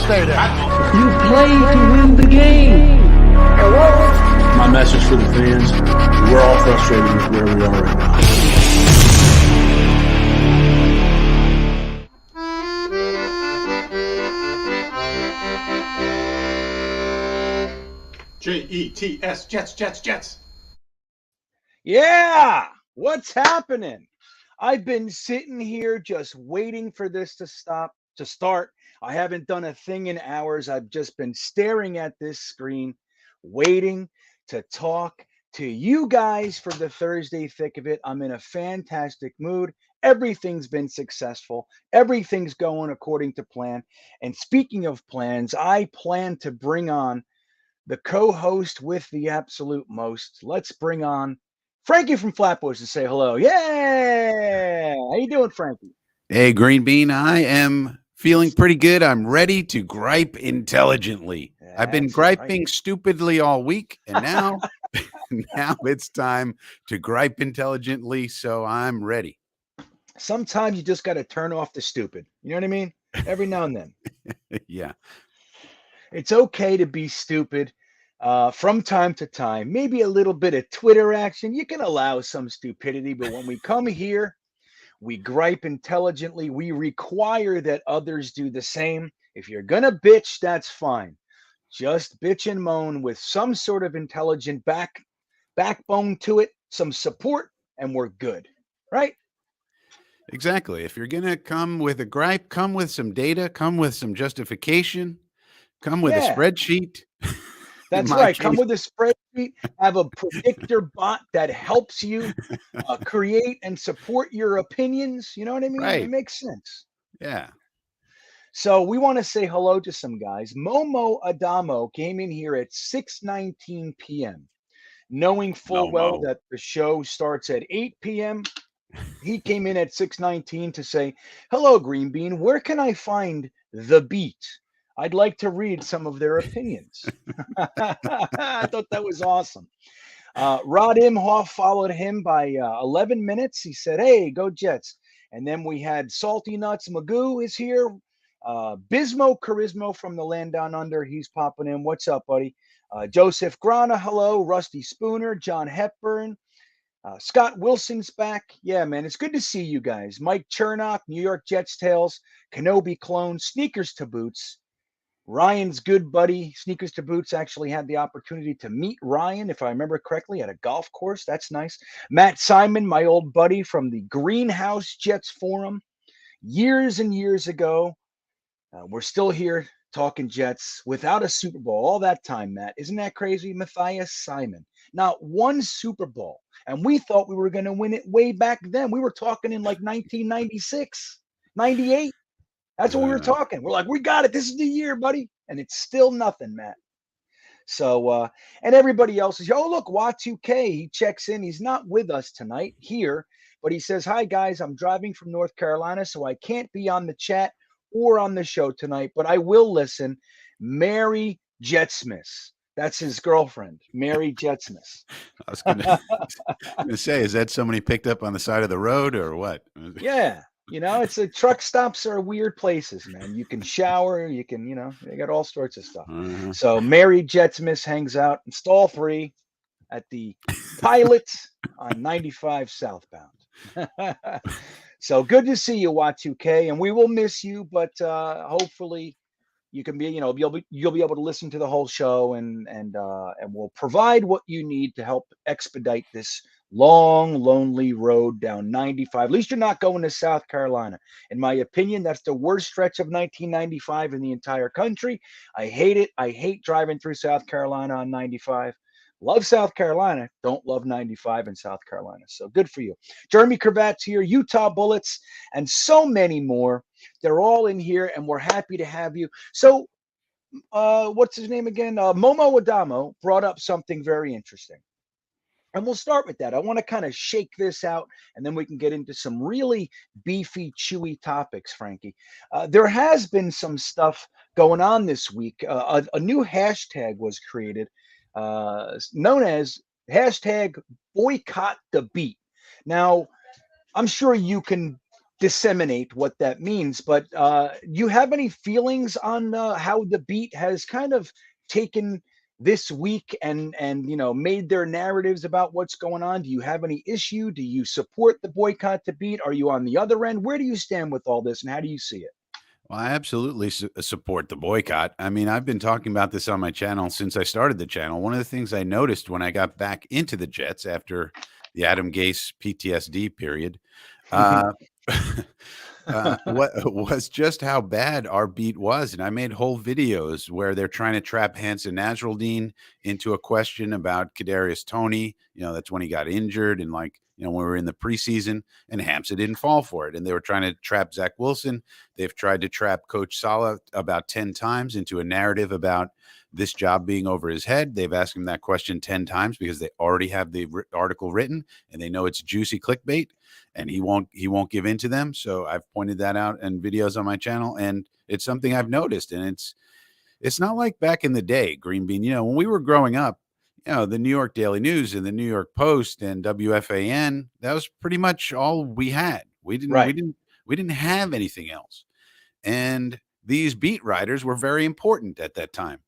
stay there. You play to win the game. My message for the fans, we're all frustrated with where we are right now. Jets, Jets. Yeah, what's happening? I've been sitting here just waiting for this to start. I haven't done a thing in hours. I've just been staring at this screen, waiting to talk to you guys for the Thursday thick of it. I'm in a fantastic mood. Everything's been successful. Everything's going according to plan. And speaking of plans, I plan to bring on the co-host with the absolute most. Let's bring on Frankie from Flatbush to say hello. Yeah. How you doing, Frankie? Hey, GreenBean, I am feeling pretty good. I'm ready to gripe intelligently. I've been griping stupidly all week, and now, now it's time to gripe intelligently, so I'm ready. Sometimes you just got to turn off the stupid. You know what I mean? Every now and then. Yeah. It's okay to be stupid from time to time. Maybe a little bit of Twitter action. You can allow some stupidity, but when we come here, we gripe intelligently. We require that others do the same. If you're going to bitch, that's fine. Just bitch and moan with some sort of intelligent backbone to it, some support, and we're good. Right? Exactly. If you're going to come with a gripe, come with some data, come with some justification, come with a spreadsheet. That's right. Come with a spreadsheet, have a predictor bot that helps you create and support your opinions. You know what I mean? Right. It makes sense. Yeah. So we want to say hello to some guys. Momo Adamo came in here at 6:19 p.m. knowing full well that the show starts at 8 p.m. He came in at 6:19 to say, hello, GreenBean. Where can I find the beat? I'd like to read some of their opinions. I thought that was awesome. Rod Imhoff followed him by 11 minutes. He said, hey, go Jets. And then we had Salty Nuts Magoo is here. Bismo Charismo from the land down under. He's popping in. What's up, buddy? Joseph Grana, hello. Rusty Spooner, John Hepburn. Scott Wilson's back. Yeah, man, it's good to see you guys. Mike Chernock, New York Jets Tales, Kenobi Clone, Sneakers to Boots. Ryan's good buddy, Sneakers to Boots, actually had the opportunity to meet Ryan, if I remember correctly, at a golf course. That's nice. Matt Simon, my old buddy from the Greenhouse Jets Forum, years and years ago. We're still here talking Jets without a Super Bowl all that time, Matt. Isn't that crazy? Matthias Simon. Not one Super Bowl. And we thought we were going to win it way back then. We were talking in like 1996, 98. That's what we were talking. We're like, we got it. This is the year, buddy. And it's still nothing, Matt. So, and everybody else is, oh, look, Y2K. He checks in. He's not with us tonight here, but he says, hi, guys. I'm driving from North Carolina, so I can't be on the chat or on the show tonight, but I will listen. Mary Jetsmith. That's his girlfriend, Mary Jetsmith. I was going to say, is that somebody picked up on the side of the road or what? Yeah. You know, it's a truck stops are weird places, man. You can shower, you can, you know, they got all sorts of stuff. So Mary Jetsmith hangs out in stall 3 at the Pilot on 95 southbound. So good to see you, Y2K, and we will miss you, but hopefully you can be, you know, you'll be able to listen to the whole show and we'll provide what you need to help expedite this long, lonely road down 95. At least you're not going to South Carolina. In my opinion, that's the worst stretch of 1995 in the entire country. I hate it. I hate driving through South Carolina on 95. Love South Carolina. Don't love 95 in South Carolina. So good for you. Jeremy Cravat's here, Utah Bullets, and so many more. They're all in here, and we're happy to have you. So what's his name again? Momo Adamo brought up something very interesting. And we'll start with that. I want to kind of shake this out, and then we can get into some really beefy, chewy topics, Frankie. There has been some stuff going on this week. A new hashtag was created known as hashtag BoycottThebeat. Now, I'm sure you can disseminate what that means. But you have any feelings on how the beat has kind of taken this week and made their narratives about what's going on? Do you have any issue? Do you support the boycott the beat? Are you on the other end? Where do you stand with all this, and how do you see it? Well, I absolutely support the boycott. I mean, I've been talking about this on my channel since I started the channel. One of the things I noticed when I got back into the Jets after the Adam Gase PTSD period, uh, what was just how bad our beat was. And I made whole videos where they're trying to trap Hanson Nasruldeen into a question about Kadarius Toney. That's when he got injured, and when we were in the preseason, and Hampton didn't fall for it. And they were trying to trap Zach Wilson. They've tried to trap Coach Saleh about 10 times into a narrative about this job being over his head. They've asked him that question 10 times because they already have the article written and they know it's juicy clickbait, and he won't give in to them. So I've pointed that out in videos on my channel, and it's something I've noticed. And it's not like back in the day, GreenBean, when we were growing up, the New York Daily News and the New York Post and WFAN, that was pretty much all we had. We didn't have anything else. And these beat writers were very important at that time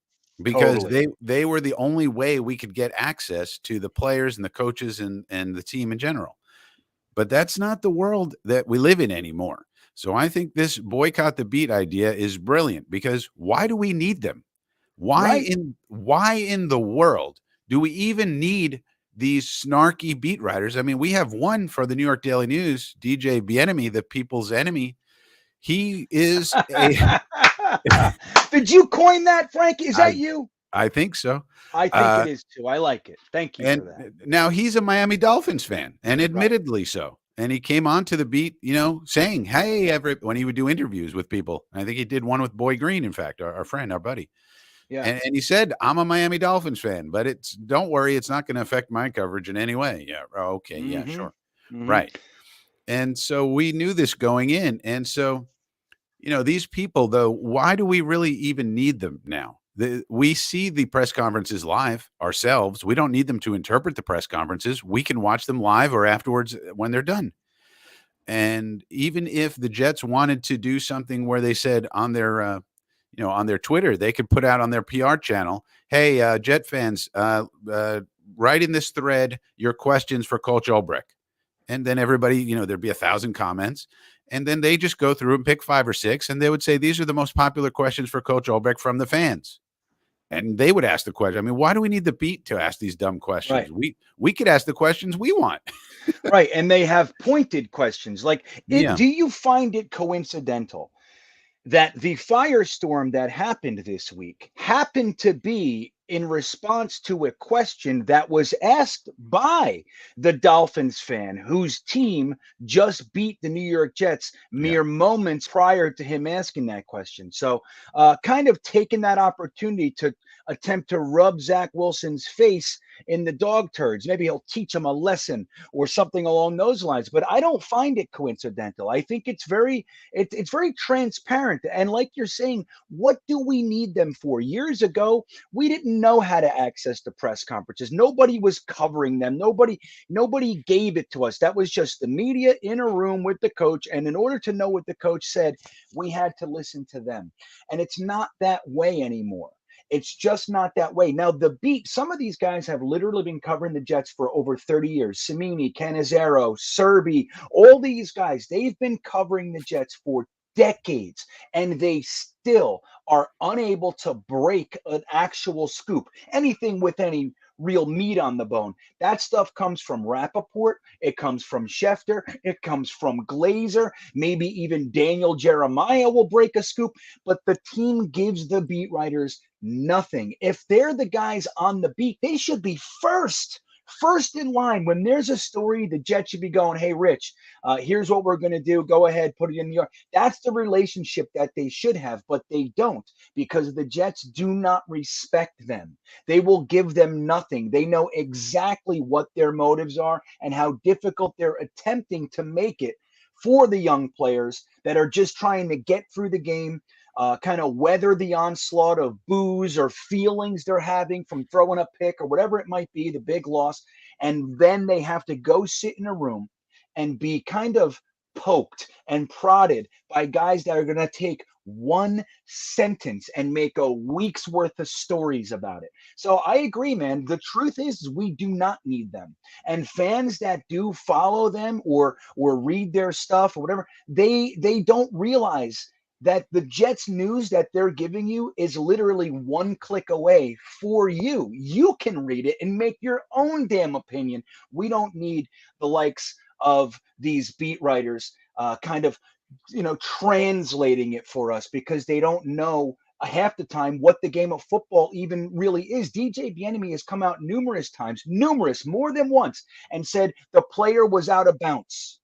because Totally. they were the only way we could get access to the players and the coaches and the team in general. But that's not the world that we live in anymore. So I think this boycott the beat idea is brilliant, because why do we need them? Why in the world do we even need these snarky beat writers? I mean, we have one for the New York Daily News, DJ Bienemy, the people's enemy. He is a Did you coin that, Frankie? Is that you? I think so. I think it is too. I like it. Thank you for that. Now he's a Miami Dolphins fan, and admittedly so. And he came on to the beat, saying, hey, when he would do interviews with people. And I think he did one with Boy Green, in fact, our friend, our buddy. Yeah. And he said, I'm a Miami Dolphins fan, but don't worry, it's not going to affect my coverage in any way. Yeah. Okay. Mm-hmm. Yeah, sure. Mm-hmm. Right. And so we knew this going in. And so, these people, though, why do we really even need them now? We see the press conferences live ourselves. We don't need them to interpret the press conferences. We can watch them live or afterwards when they're done. And even if the Jets wanted to do something where they said on their, on their Twitter, they could put out on their PR channel, hey, Jet fans, write in this thread your questions for Coach Ulbrich. And then everybody, there'd be 1,000 comments. And then they just go through and pick 5 or 6. And they would say, these are the most popular questions for Coach Ulbrich from the fans. And they would ask the question. I mean, why do we need the beat to ask these dumb questions? Right. We could ask the questions we want. Right. And they have pointed questions. Yeah. Do you find it coincidental that the firestorm that happened this week happened to be in response to a question that was asked by the Dolphins fan whose team just beat the New York Jets mere moments prior to him asking that question? So kind of taking that opportunity to attempt to rub Zach Wilson's face in the dog turds. Maybe he'll teach him a lesson or something along those lines. But I don't find it coincidental. I think it's very transparent. And like you're saying, what do we need them for? Years ago, we didn't know how to access the press conferences. Nobody was covering them. Nobody gave it to us. That was just the media in a room with the coach. And in order to know what the coach said, we had to listen to them. And it's not that way anymore. It's just not that way. Now, the beat, some of these guys have literally been covering the Jets for over 30 years. Samini, Cannizzaro, Serby, all these guys, they've been covering the Jets for decades, and they still are unable to break an actual scoop, anything with any real meat on the bone. That stuff comes from Rappaport. It comes from Schefter. It comes from Glazer. Maybe even Daniel Jeremiah will break a scoop, but the team gives the beat writers nothing. If they're the guys on the beat, they should be first in line. When there's a story, the Jets should be going, hey, Rich, here's what we're going to do. Go ahead, put it in New York. That's the relationship that they should have, but they don't, because the Jets do not respect them. They will give them nothing. They know exactly what their motives are and how difficult they're attempting to make it for the young players that are just trying to get through the game, kind of weather the onslaught of boos or feelings they're having from throwing a pick or whatever it might be, the big loss. And then they have to go sit in a room and be kind of poked and prodded by guys that are going to take one sentence and make a week's worth of stories about it. So I agree, man. The truth is we do not need them. And fans that do follow them or read their stuff or whatever, they don't realize that the Jets news that they're giving you is literally one click away for you. You can read it and make your own damn opinion. We don't need the likes of these beat writers kind of, translating it for us because they don't know half the time what the game of football even really is. DJ Bieniemy has come out numerous times, more than once, and said the player was out of bounds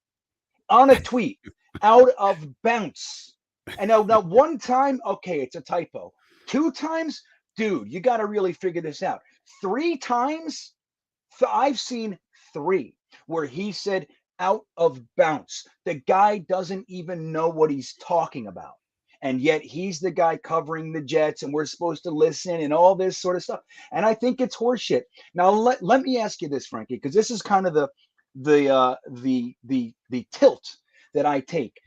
on a tweet, out of bounds. And now one time, okay, it's a typo. 2 times, dude, you got to really figure this out. 3 times, I've seen 3 where he said out of bounds. The guy doesn't even know what he's talking about. And yet he's the guy covering the Jets and we're supposed to listen and all this sort of stuff. And I think it's horseshit. Now let me ask you this, Frankie, because this is kind of the tilt that I take.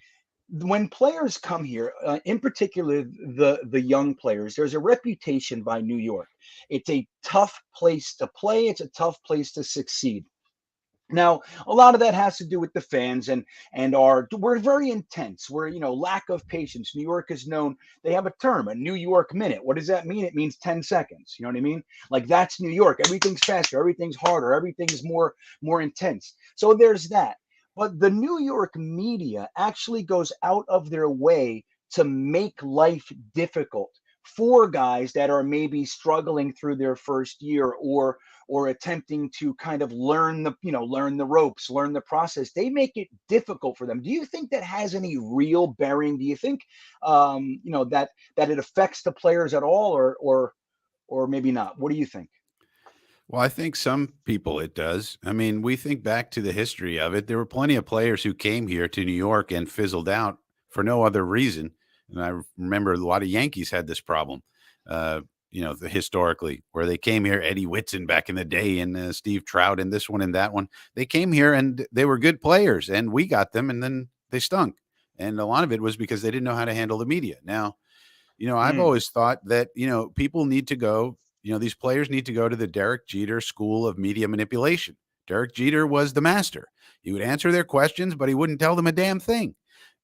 When players come here, in particular the young players, there's a reputation by New York. It's a tough place to play. It's a tough place to succeed. Now, a lot of that has to do with the fans and we're very intense. We're, lack of patience. New York is known, they have a term, a New York minute. What does that mean? It means 10 seconds. You know what I mean? Like that's New York. Everything's faster, everything's harder, everything's more intense. So there's that. But the New York media actually goes out of their way to make life difficult for guys that are maybe struggling through their first year or attempting to kind of learn the ropes, learn the process. They make it difficult for them. Do you think that has any real bearing? Do you think that it affects the players at all or maybe not? What do you think? Well, I think some people it does. I mean, we think back to the history of it. There were plenty of players who came here to New York and fizzled out for no other reason. And I remember a lot of Yankees had this problem, historically, where they came here, Eddie Whitson back in the day and Steve Trout and this one and that one. They came here and they were good players and we got them and then they stunk. And a lot of it was because they didn't know how to handle the media. Now, I've always thought that, people need to go, these players need to go to the Derek Jeter School of Media Manipulation. Derek Jeter was the master. He would answer their questions, but he wouldn't tell them a damn thing.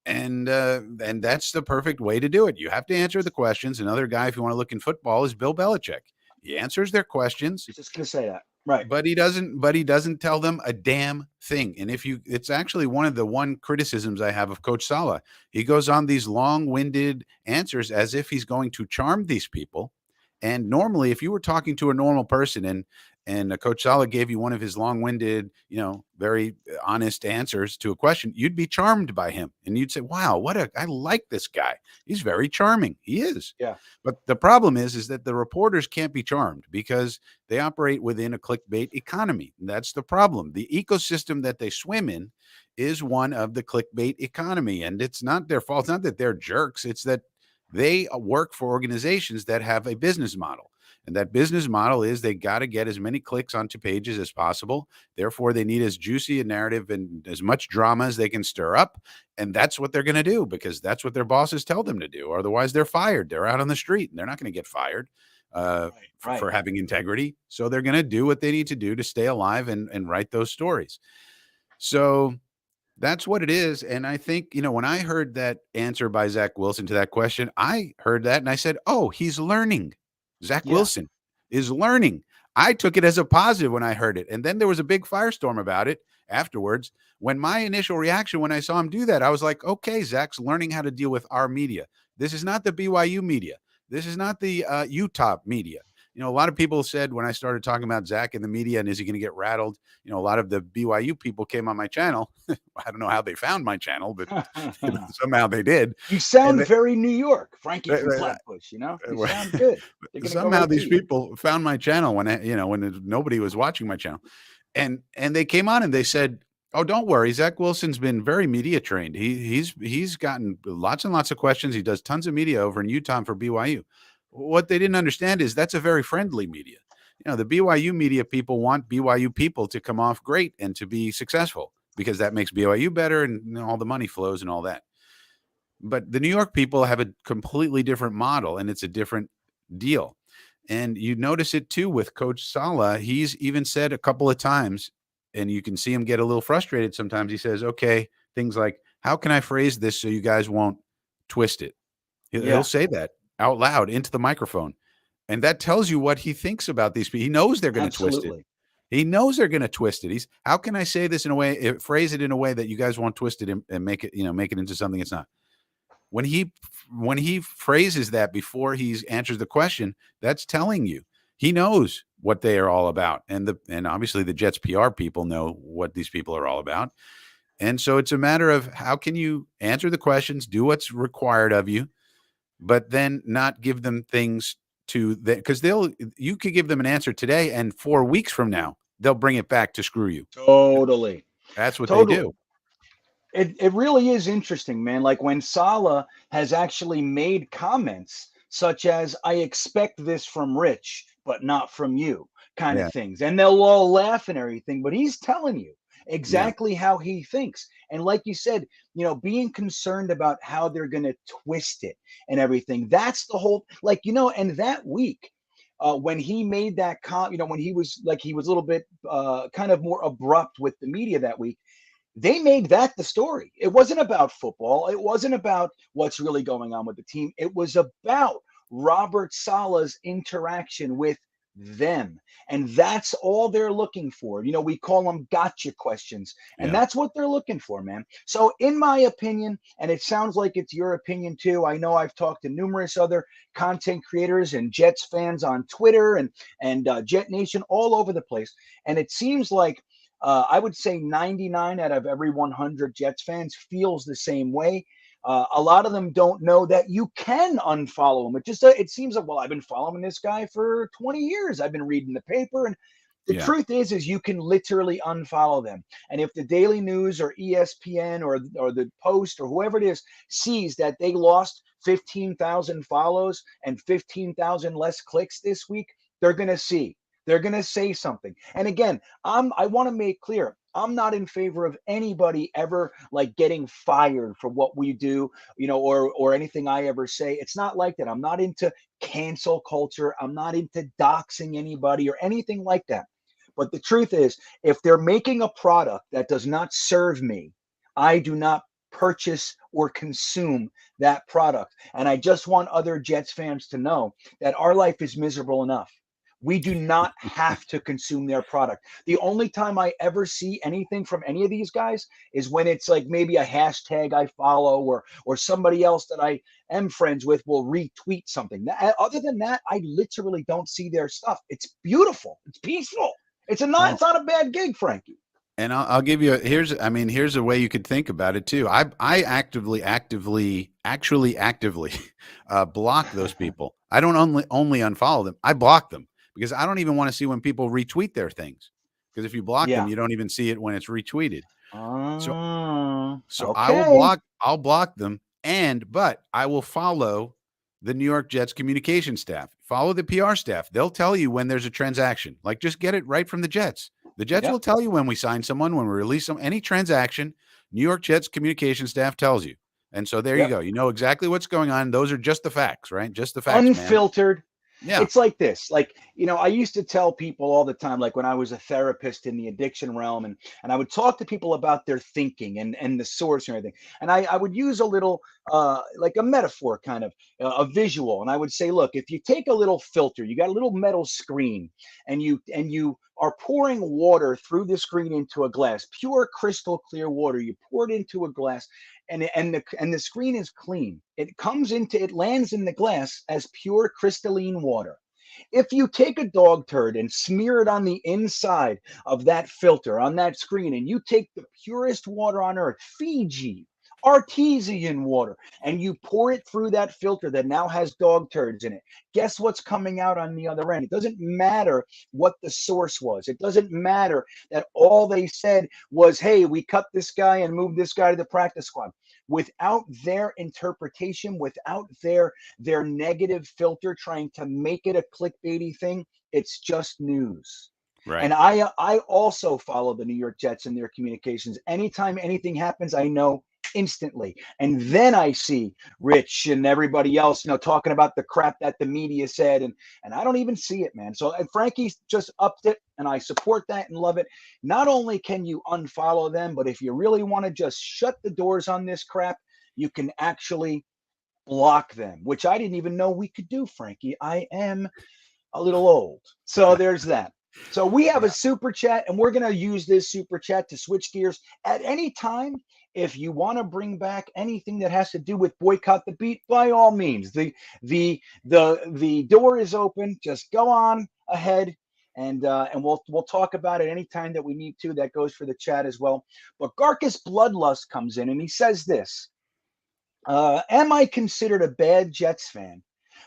And that's the perfect way to do it. You have to answer the questions. Another guy, if you want to look in football, is Bill Belichick. He answers their questions. I was just going to say that. Right. But he doesn't tell them a damn thing. And it's actually one of the criticisms I have of Coach Saleh. He goes on these long-winded answers as if he's going to charm these people. And normally, if you were talking to a normal person and Coach Saleh gave you one of his long-winded, very honest answers to a question, you'd be charmed by him. And you'd say, wow, I like this guy. He's very charming. He is. Yeah. But the problem is that the reporters can't be charmed because they operate within a clickbait economy. That's the problem. The ecosystem that they swim in is one of the clickbait economy. And it's not their fault. It's not that they're jerks. It's that they work for organizations that have a business model. And that business model is they got to get as many clicks onto pages as possible. Therefore, they need as juicy a narrative and as much drama as they can stir up. And that's what they're going to do because that's what their bosses tell them to do. Otherwise, they're fired. They're out on the street and they're not going to get fired for having integrity. So they're going to do what they need to do to stay alive and write those stories. So that's what it is. And I think, when I heard that answer by Zach Wilson to that question, I heard that and I said, oh, he's learning. Zach Wilson is learning. I took it as a positive when I heard it. And then there was a big firestorm about it afterwards. When my initial reaction, when I saw him do that, I was like, okay, Zach's learning how to deal with our media. This is not the BYU media. This is not the Utah media. A lot of people said when I started talking about Zach and the media and is he going to get rattled? A lot of the BYU people came on my channel. I don't know how they found my channel, but somehow they did. You sound very New York, Frankie from Flatbush. You sound good. Somehow these people found my channel when nobody was watching my channel, and they came on and they said, "Oh, don't worry, Zach Wilson's been very media trained. He's gotten lots and lots of questions. He does tons of media over in Utah for BYU." What they didn't understand is that's a very friendly media. The BYU media people want BYU people to come off great and to be successful. because that makes BYU better and all the money flows and all that. But the New York people have a completely different model, and it's a different deal. And you notice it too with Coach Sala. He's even said a couple of times, and you can see him get a little frustrated sometimes. He says, okay, things like, how can I phrase this so you guys won't twist it? He'll say that out loud into the microphone. And that tells you what he thinks about these people. He knows they're going to twist it. He knows they're going to twist it. How can I say this in a way, phrase it in a way that you guys won't twist it and make it, make it into something it's not. When he phrases that before he answers the question, that's telling you he knows what they are all about. And obviously the Jets PR people know what these people are all about. And so it's a matter of how can you answer the questions, do what's required of you, but then not give them things to that, because you could give them an answer today, and 4 weeks from now they'll bring it back to screw you. Totally. That's what they do. It really is interesting, man. Like when Sala has actually made comments such as, I expect this from Rich, but not from you, kind of things. And they'll all laugh and everything, but he's telling you exactly how he thinks. And like you said, being concerned about how they're going to twist it and everything. That's the whole, and that week, when he made that when he was a little bit kind of more abrupt with the media that week, they made that the story. It wasn't about football. It wasn't about what's really going on with the team. It was about Robert Sala's interaction with them. And that's all they're looking for. We call them gotcha questions. And that's what they're looking for, man. So in my opinion, and it sounds like it's your opinion too, I know I've talked to numerous other content creators and Jets fans on Twitter and Jetnation all over the place. And it seems like I would say 99 out of every 100 Jets fans feels the same way. A lot of them don't know that you can unfollow them. It seems like, well, I've been following this guy for 20 years. I've been reading the paper, and the truth is you can literally unfollow them. And if the Daily News or ESPN or the Post or whoever it is sees that they lost 15,000 follows and 15,000 less clicks this week, they're going to see. They're going to say something. And again, I want to make clear, I'm not in favor of anybody ever getting fired for what we do, or anything I ever say. It's not like that. I'm not into cancel culture. I'm not into doxing anybody or anything like that. But the truth is, if they're making a product that does not serve me, I do not purchase or consume that product. And I just want other Jets fans to know that our life is miserable enough. We do not have to consume their product. The only time I ever see anything from any of these guys is when it's like maybe a hashtag I follow or somebody else that I am friends with will retweet something. Other than that, I literally don't see their stuff. It's beautiful. It's peaceful. It's not a bad gig, Frankie. And I'll give you here's a way you could think about it too. I actively block those people. I don't only unfollow them. I block them. Because I don't even want to see when people retweet their things. Because if you block them, you don't even see it when it's retweeted. So okay. I'll block them, but I will follow the New York Jets communication staff. Follow the PR staff. They'll tell you when there's a transaction. Just get it right from the Jets. The Jets will tell you when we sign someone, when we release any transaction. New York Jets communication staff tells you. And so there you go. You know exactly what's going on. Those are just the facts, right? Just the facts, unfiltered. Man. Yeah. It's like this, I used to tell people all the time, when I was a therapist in the addiction realm, and I would talk to people about their thinking and the source and everything. And I would use a little, a metaphor, kind of a visual. And I would say, look, if you take a little filter, you got a little metal screen, and you are pouring water through the screen into a glass, pure crystal clear water. You pour it into a glass, and the screen is clean. It lands in the glass as pure crystalline water. If you take a dog turd and smear it on the inside of that filter on that screen, and you take the purest water on earth, Fiji, artesian water, and you pour it through that filter that now has dog turds in it, guess what's coming out on the other end? It doesn't matter what the source was. It doesn't matter that all they said was, hey, we cut this guy and moved this guy to the practice squad. Without their interpretation, without their negative filter trying to make it a clickbaity thing, it's just news. Right. And I also follow the New York Jets and their communications. Anytime anything happens, I know instantly. And then I see Rich and everybody else, talking about the crap that the media said, and I don't even see it, man. So Frankie just upped it, and I support that and love it. Not only can you unfollow them, but if you really want to just shut the doors on this crap, you can actually block them, which I didn't even know we could do, Frankie. I am a little old. So there's that. So we have a super chat, and we're going to use this super chat to switch gears at any time. If you want to bring back anything that has to do with Boycott the Beat, by all means, the door is open. Just go on ahead, and we'll talk about it anytime that we need to. That goes for the chat as well. But Garcus Bloodlust comes in, and he says this: am I considered a bad Jets fan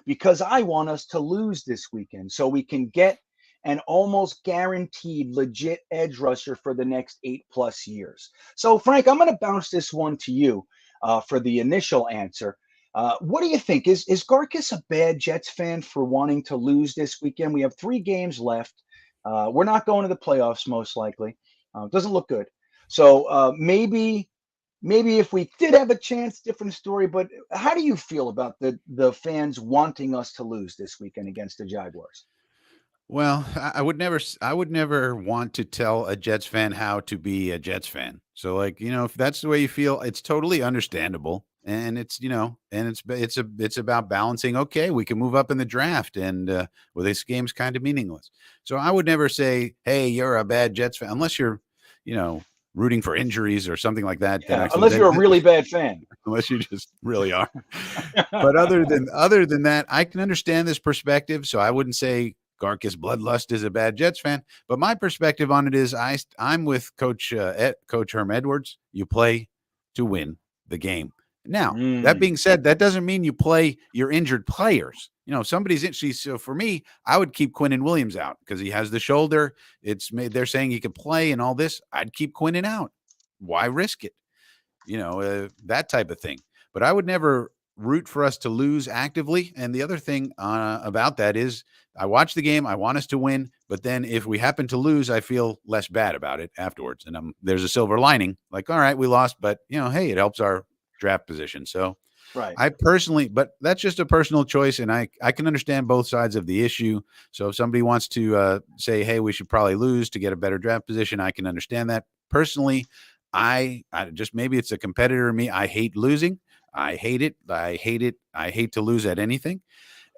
because I want us to lose this weekend so we can get an almost guaranteed legit edge rusher for the next 8+ years? So, Frank, I'm going to bounce this one to you for the initial answer. What do you think? Is Garcus a bad Jets fan for wanting to lose this weekend? We have 3 games left. We're not going to the playoffs, most likely. Doesn't look good. So maybe if we did have a chance, different story. But how do you feel about the fans wanting us to lose this weekend against the Jaguars? Well, I would never want to tell a Jets fan how to be a Jets fan. So, like, if that's the way you feel, it's totally understandable. And it's about balancing. Okay, we can move up in the draft, and well, this game's kind of meaningless. So I would never say, "Hey, you're a bad Jets fan," unless you're, rooting for injuries or something like that. Yeah, unless you're a really bad fan. Unless you just really are. But other than that, I can understand this perspective. So I wouldn't say Garcus Bloodlust is a bad Jets fan, but my perspective on it is I'm with Coach Herm Edwards. You play to win the game. Now, that being said, that doesn't mean you play your injured players. Somebody's injured. So for me, I would keep Quinnen Williams out because he has the shoulder. They're saying he can play and all this. I'd keep Quinnen out. Why risk it? That type of thing. But I would never root for us to lose actively. And the other thing about that is I watch the game. I want us to win. But then if we happen to lose, I feel less bad about it afterwards. And there's a silver lining. Like, all right, we lost, but, hey, it helps our draft position. So right. I personally, but that's just a personal choice. And I can understand both sides of the issue. So if somebody wants to say, hey, we should probably lose to get a better draft position, I can understand that. Personally, I just, maybe it's a competitor in me. I hate losing. I hate it. I hate to lose at anything.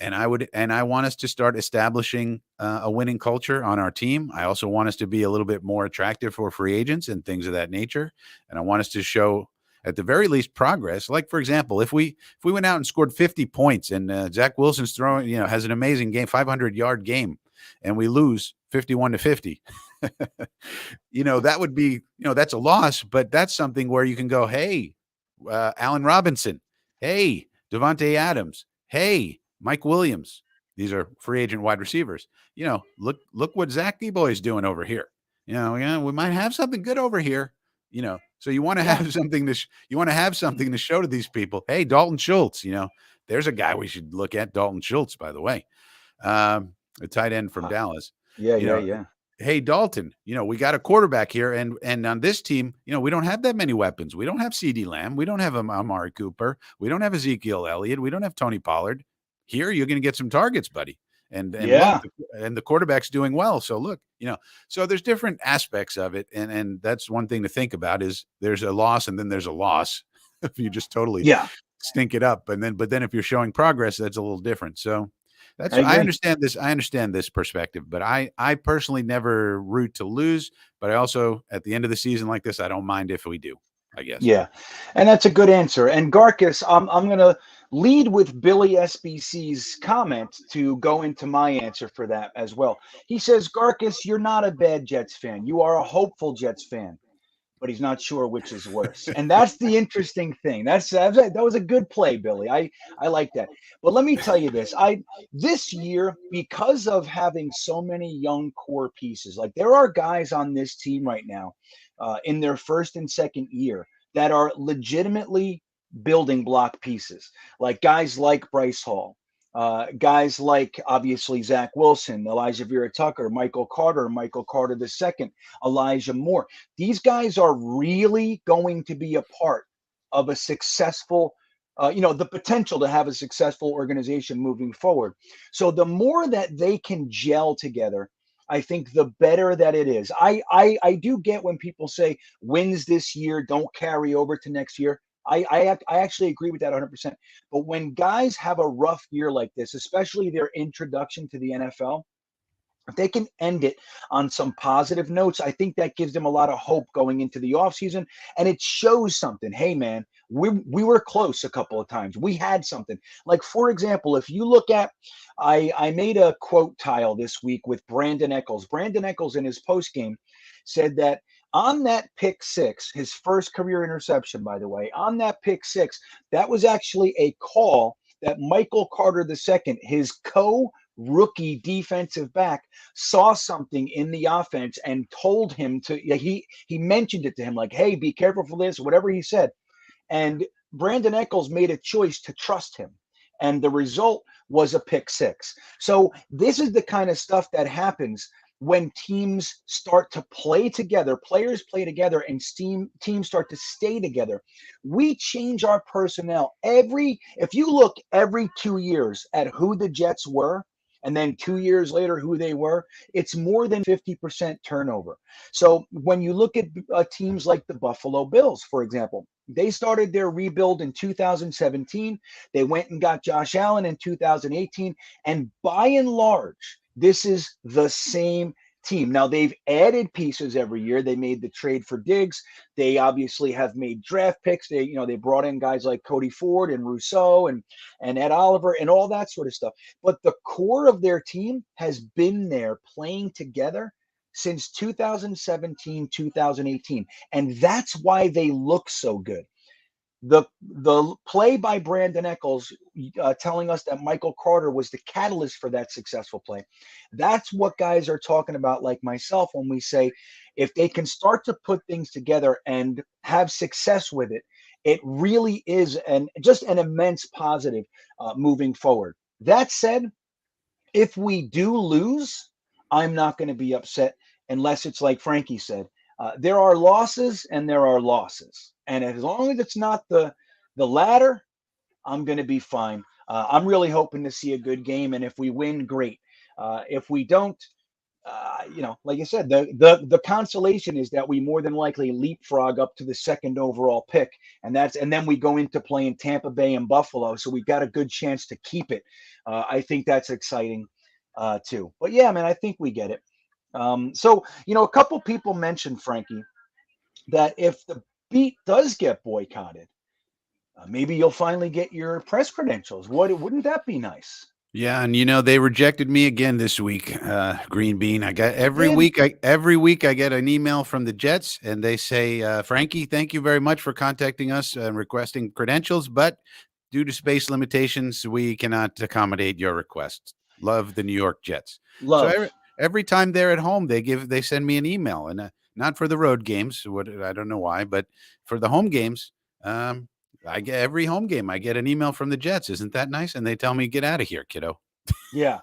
And I want us to start establishing a winning culture on our team. I also want us to be a little bit more attractive for free agents and things of that nature. And I want us to show, at the very least, progress. Like, for example, if we went out and scored 50 points and Zach Wilson's throwing, has an amazing game, 500-yard game, and we lose 51-50, that would be, that's a loss, but that's something where you can go, hey, Allen Robinson, hey, Devontae Adams, hey, Mike Williams. These are free agent wide receivers. Look what Zach D-Boy is doing over here. We might have something good over here. So you want to have something to show to these people. Hey, Dalton Schultz, there's a guy we should look at. Dalton Schultz, by the way, a tight end from Dallas. Yeah. Hey, Dalton, we got a quarterback here, and on this team, we don't have that many weapons. We don't have CeeDee Lamb. We don't have Amari Cooper. We don't have Ezekiel Elliott. We don't have Tony Pollard. Here, you're going to get some targets, buddy. And the quarterback's doing well. So look, so there's different aspects of it. And that's one thing to think about is there's a loss and then there's a loss if you just totally stink it up. But then if you're showing progress, that's a little different. So I understand this. I understand this perspective, but I personally never root to lose, but I also, at the end of the season like this, I don't mind if we do, I guess. Yeah. And that's a good answer. And Garcus, I'm going to lead with Billy SBC's comment to go into my answer for that as well. He says, Garcus, you're not a bad Jets fan. You are a hopeful Jets fan, but he's not sure which is worse. And that's the interesting thing. That was a good play, Billy. I like that. But let me tell you this. This year, because of having so many young core pieces, like there are guys on this team right now in their first and second year that are legitimately building block pieces, like guys like Bryce Hall, Guys like obviously Zach Wilson, Elijah Vera Tucker, Michael Carter II, Elijah Moore. These guys are really going to be a part of a successful, the potential to have a successful organization moving forward. So the more that they can gel together, I think the better that it is. I do get when people say wins this year don't carry over to next year. I actually agree with that 100%. But when guys have a rough year like this, especially their introduction to the NFL, if they can end it on some positive notes, I think that gives them a lot of hope going into the offseason. And it shows something. Hey, man, we were close a couple of times. We had something. Like, for example, if you look at, I made a quote tile this week with Brandon Eccles. Brandon Eccles in his post game said that on that pick six, his first career interception, by the way, on that pick six, that was actually a call that Michael Carter II, his rookie defensive back, saw something in the offense and told him to, he mentioned it to him like, hey, be careful for this, whatever he said. And Brandon Eccles made a choice to trust him. And the result was a pick six. So this is the kind of stuff that happens when teams start to play together, players play together, and teams start to stay together. We change our personnel if you look every 2 years at who the Jets were, and then 2 years later who they were, it's more than 50% turnover. So when you look at teams like the Buffalo Bills, for example, they started their rebuild in 2017. They went and got Josh Allen in 2018. And by and large, this is the same team. Now, they've added pieces every year. They made the trade for Diggs. They obviously have made draft picks. They brought in guys like Cody Ford and Rousseau and Ed Oliver and all that sort of stuff. But the core of their team has been there playing together since 2017, 2018. And that's why they look so good. The play by Brandon Eccles telling us that Michael Carter was the catalyst for that successful play. That's what guys are talking about, like myself, when we say if they can start to put things together and have success with it, it really is just an immense positive moving forward. That said, if we do lose, I'm not going to be upset unless it's like Frankie said. There are losses and there are losses. And as long as it's not the latter, I'm going to be fine. I'm really hoping to see a good game. And if we win, great. If we don't, like I said, the consolation is that we more than likely leapfrog up to the second overall pick. And then we go into playing Tampa Bay and Buffalo. So we've got a good chance to keep it. I think that's exciting too. But yeah, man, I think we get it. So, a couple people mentioned, Frankie, that if the beat does get boycotted, maybe you'll finally get your press credentials. Wouldn't that be nice? Yeah, and they rejected me again this week. GreenBean. I got every week I get an email from the Jets, and they say, Frankie, thank you very much for contacting us and requesting credentials, but due to space limitations, we cannot accommodate your request. Love the New York Jets. Love. So every time they're at home, they send me an email, and not for the road games. I don't know why, but for the home games, I get every home game. I get an email from the Jets. Isn't that nice? And they tell me, get out of here, kiddo. Yeah.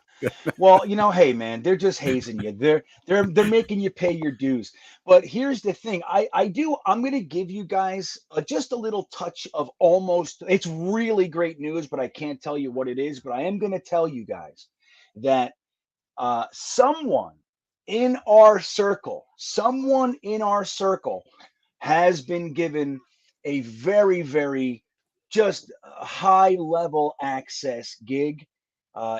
Well, hey, man, they're just hazing you. They're making you pay your dues. But here's the thing. I'm going to give you guys just a little touch of it's really great news, but I can't tell you what it is. But I am going to tell you guys that someone in our circle has been given a very, very just high level access gig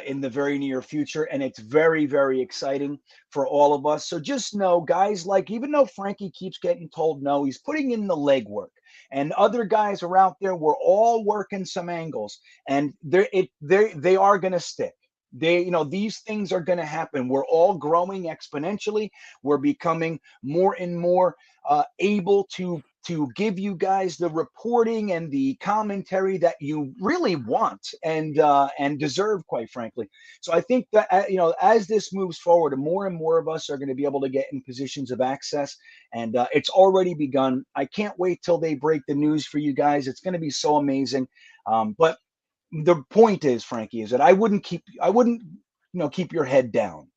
in the very near future. And it's very, very exciting for all of us. So just know, guys, even though Frankie keeps getting told no, he's putting in the legwork. And other guys are out there. We're all working some angles, and they are going to stick. These things are going to happen. We're all growing exponentially. We're becoming more and more able to give you guys the reporting and the commentary that you really want and deserve, quite frankly. So I think that as this moves forward, more and more of us are going to be able to get in positions of access, and it's already begun. I can't wait till they break the news for you guys. It's going to be so amazing. But the point is, Frankie, is that I wouldn't keep your head down.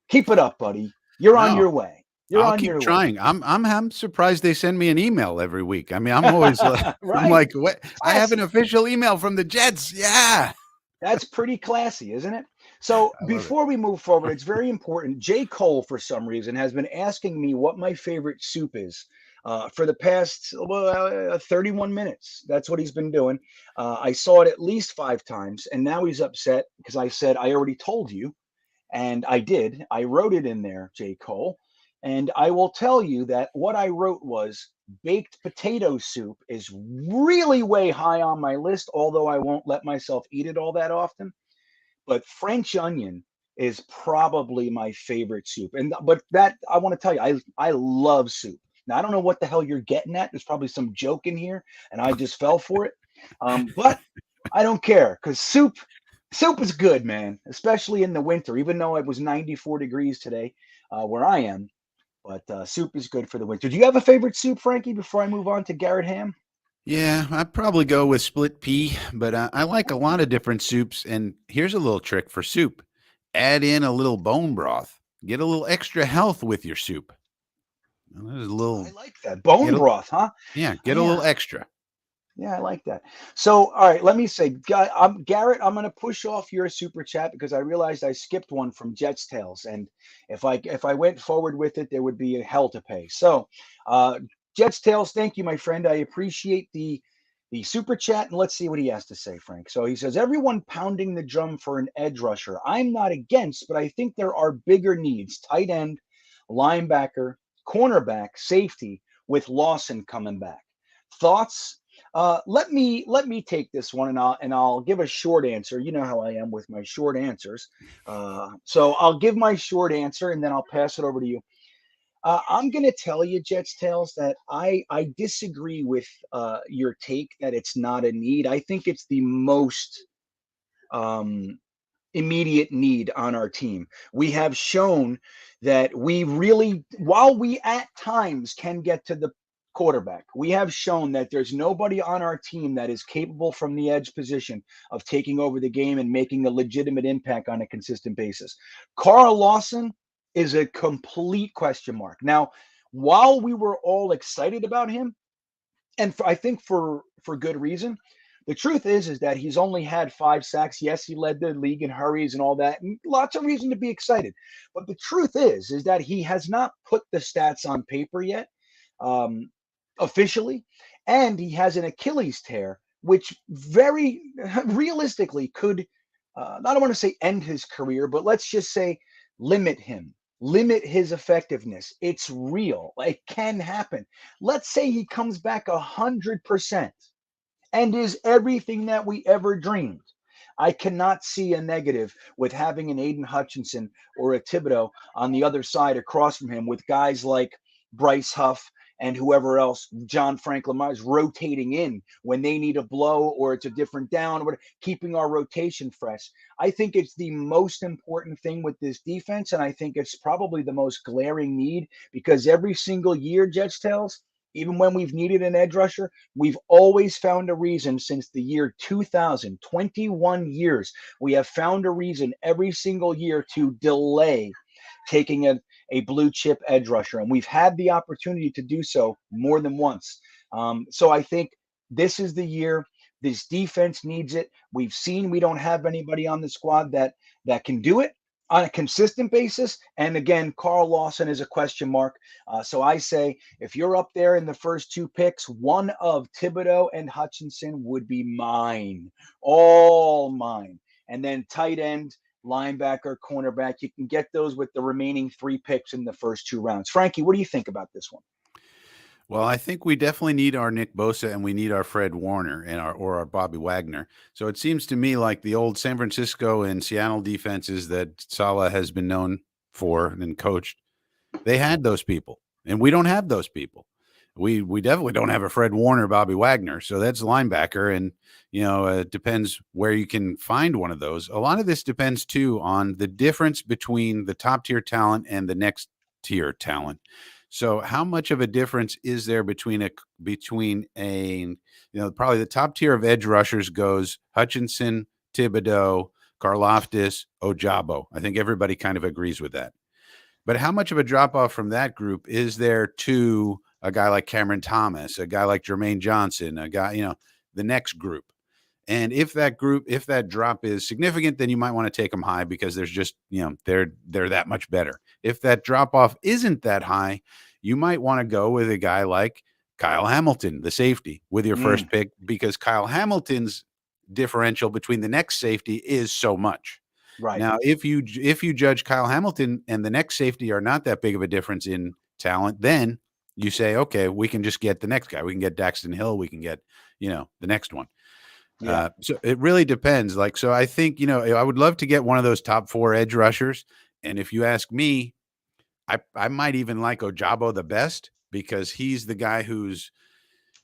Keep it up, buddy. You're on No, your way. You're I'll on keep your way. trying. I'm surprised they send me an email every week. I mean, I'm always I'm Right. like, what? I have an Classy. official email from the Jets. Yeah. That's pretty classy, isn't it? So I love it. before we move forward, it's very important. J. Cole, for some reason, has been asking me what my favorite soup is for the past 31 minutes. That's what he's been doing. I saw it at least 5 times, and now he's upset because I said, I already told you. And I did. I wrote it in there, J. Cole. And I will tell you that what I wrote was baked potato soup is really way high on my list, although I won't let myself eat it all that often. But French onion is probably my favorite soup. But that I want to tell you, I love soup. Now I don't know what the hell you're getting at. There's probably some joke in here, and I just fell for it. But I don't care because soup is good, man, especially in the winter. Even though it was 94 degrees today where I am, but soup is good for the winter. Do you have a favorite soup, Frankie? Before I move on to Garrett Ham. Yeah, I'd probably go with split pea, but I like a lot of different soups. And here's a little trick for soup: add in a little bone broth. Get a little extra health with your soup. There's a I little, like that bone get a, broth, huh? yeah, Oh, get a little yeah. extra. Yeah, I like that. So, all right, let me say, Garrett, I'm going to push off your super chat because I realized I skipped one from Jets Tales, and if I went forward with it, there would be a hell to pay. So, uh, Jets Tales, thank you, my friend. I appreciate the super chat, and let's see what he has to say, Frank. So he says, everyone pounding the drum for an edge rusher. I'm not against, but I think there are bigger needs: tight end, linebacker, cornerback, safety, with Lawson coming back. Thoughts? Let me take this one, and I'll give a short answer. You know how I am with my short answers. So I'll give my short answer, and then I'll pass it over to you. I'm going to tell you, Jets Tales, that I disagree with your take that it's not a need. I think it's the most um, immediate need on our team. We have shown that we really, while we at times can get to the quarterback, we have shown that there's nobody on our team that is capable from the edge position of taking over the game and making a legitimate impact on a consistent basis. Carl Lawson is a complete question mark. Now, while we were all excited about him, and I think for good reason. The truth is that he's only had 5 sacks. Yes, he led the league in hurries and all that, and lots of reason to be excited. But the truth is that he has not put the stats on paper yet, um, officially, and he has an Achilles tear, which very realistically could, I don't want to say end his career, but let's just say limit him, limit his effectiveness. It's real. It can happen. Let's say he comes back 100% and is everything that we ever dreamed. I cannot see a negative with having an Aiden Hutchinson or a Thibodeau on the other side across from him with guys like Bryce Huff and whoever else, John Frank Lamar's rotating in when they need a blow or it's a different down, or keeping our rotation fresh. I think it's the most important thing with this defense, and I think it's probably the most glaring need because every single year, Jets Tales, even when we've needed an edge rusher, we've always found a reason since the year 2000, 21 years. We have found a reason every single year to delay taking a blue chip edge rusher. And we've had the opportunity to do so more than once. So I think this is the year. This defense needs it. We've seen we don't have anybody on the squad that can do it on a consistent basis. And again, Carl Lawson is a question mark. So I say if you're up there in the first 2 picks, one of Thibodeau and Hutchinson would be mine, all mine. And then tight end, linebacker, cornerback, you can get those with the remaining 3 picks in the first 2 rounds. Frankie, what do you think about this one? Well, I think we definitely need our Nick Bosa and we need our Fred Warner and our Bobby Wagner. So it seems to me like the old San Francisco and Seattle defenses that Saleh has been known for and coached, they had those people, and we don't have those people. We definitely don't have a Fred Warner, Bobby Wagner. So that's linebacker, and it depends where you can find one of those. A lot of this depends too on the difference between the top tier talent and the next tier talent. So how much of a difference is there between probably the top tier of edge rushers goes Hutchinson, Thibodeau, Karlaftis, Ojabo. I think everybody kind of agrees with that. But how much of a drop off from that group is there to a guy like Cameron Thomas, a guy like Jermaine Johnson, a guy, the next group? And if that drop is significant, then you might want to take them high because there's just, they're that much better. If that drop off isn't that high, you might want to go with a guy like Kyle Hamilton, the safety, with your first pick, because Kyle Hamilton's differential between the next safety is so much. Right. Now, if you judge Kyle Hamilton and the next safety are not that big of a difference in talent, then you say, okay, we can just get the next guy. We can get Daxton Hill. We can get, the next one. Yeah. So it really depends. So I think, I would love to get one of those top 4 edge rushers. And if you ask me, I might even like Ojabo the best because he's the guy who's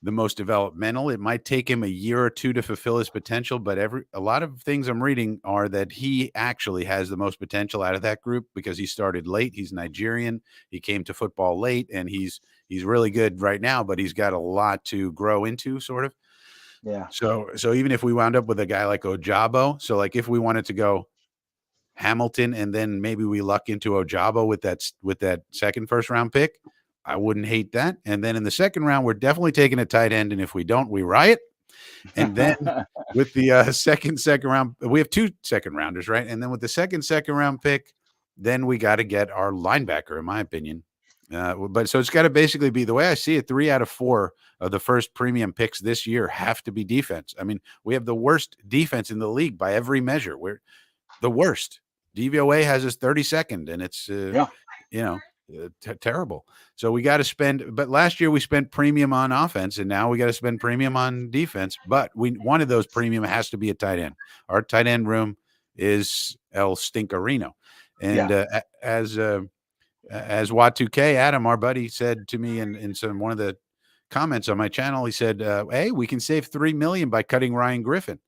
the most developmental. It might take him a year or 2 to fulfill his potential, but a lot of things I'm reading are that he actually has the most potential out of that group because he started late. He's Nigerian. He came to football late, and he's really good right now, but he's got a lot to grow into, sort of. Yeah. So even if we wound up with a guy like Ojabo, so like if we wanted to go Hamilton and then maybe we luck into Ojabo with that second first round pick, I wouldn't hate that. And then in the second round, we're definitely taking a tight end. And if we don't, we riot. And then with the second round, we have 2 second rounders, right? And then with the second round pick, then we got to get our linebacker, in my opinion. But so it's got to basically be, the way I see it, 3 out of 4 of the first premium picks this year have to be defense. I mean, we have the worst defense in the league by every measure. We're the worst. DVOA has us 32nd, and it's terrible. So we got to spend. But last year we spent premium on offense, and now we got to spend premium on defense. But one of those premium has to be a tight end. Our tight end room is El Stinkerino, and as Y2K Adam, our buddy, said to me in one of the comments on my channel, he said, "Hey, we can save $3 million by cutting Ryan Griffin."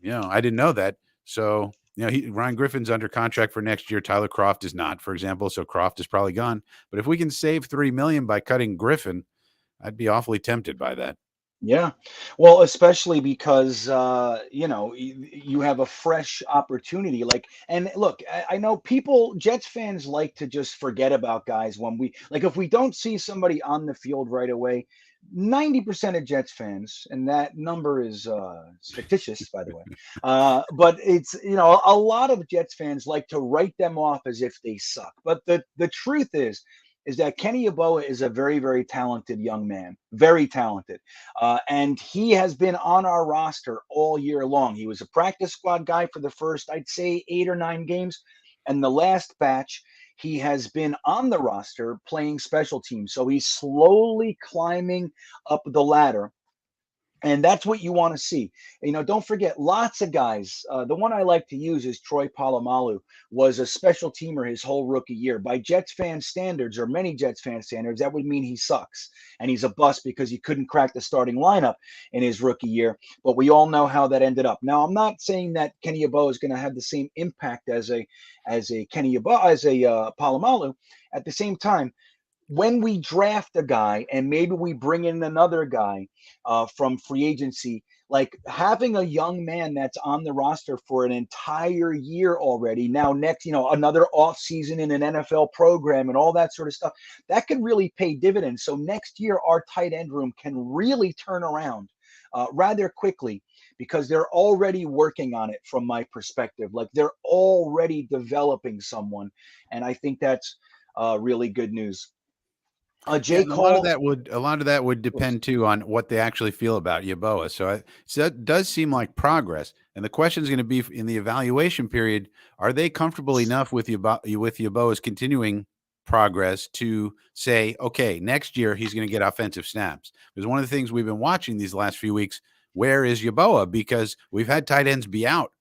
I didn't know that. So Ryan Griffin's under contract for next year. Tyler Croft is not, for example. So Croft is probably gone. But if we can save $3 million by cutting Griffin, I'd be awfully tempted by that. Yeah. Well, especially because, you have a fresh opportunity. And look, I know Jets fans like to just forget about guys when if we don't see somebody on the field right away, 90% of Jets fans, and that number is fictitious, by the way, but it's, a lot of Jets fans like to write them off as if they suck. But the truth is that Kenny Yeboah is a very, very talented young man, very talented. And he has been on our roster all year long. He was a practice squad guy for the first, I'd say, 8 or 9 games. And the last batch, he has been on the roster playing special teams. So he's slowly climbing up the ladder. And that's what you want to see. Don't forget, lots of guys. The one I like to use is Troy Polamalu, was a special teamer his whole rookie year. By Jets fan standards, or many Jets fan standards, that would mean he sucks. And he's a bust because he couldn't crack the starting lineup in his rookie year. But we all know how that ended up. Now, I'm not saying that Kenny Yeboah is going to have the same impact as a Kenny Yeboah, as a Polamalu. At the same time, when we draft a guy and maybe we bring in another guy from free agency, like having a young man that's on the roster for an entire year already, now next, another off season in an NFL program and all that sort of stuff, that can really pay dividends. So next year, our tight end room can really turn around rather quickly, because they're already working on it from my perspective. Like, they're already developing someone. And I think that's really good news. A lot of that would depend too on what they actually feel about Yeboah. So it does seem like progress. And the question is going to be, in the evaluation period, are they comfortable enough with Yeboah's continuing progress to say, okay, next year he's going to get offensive snaps? Because one of the things we've been watching these last few weeks, where is Yeboah? Because we've had tight ends be out,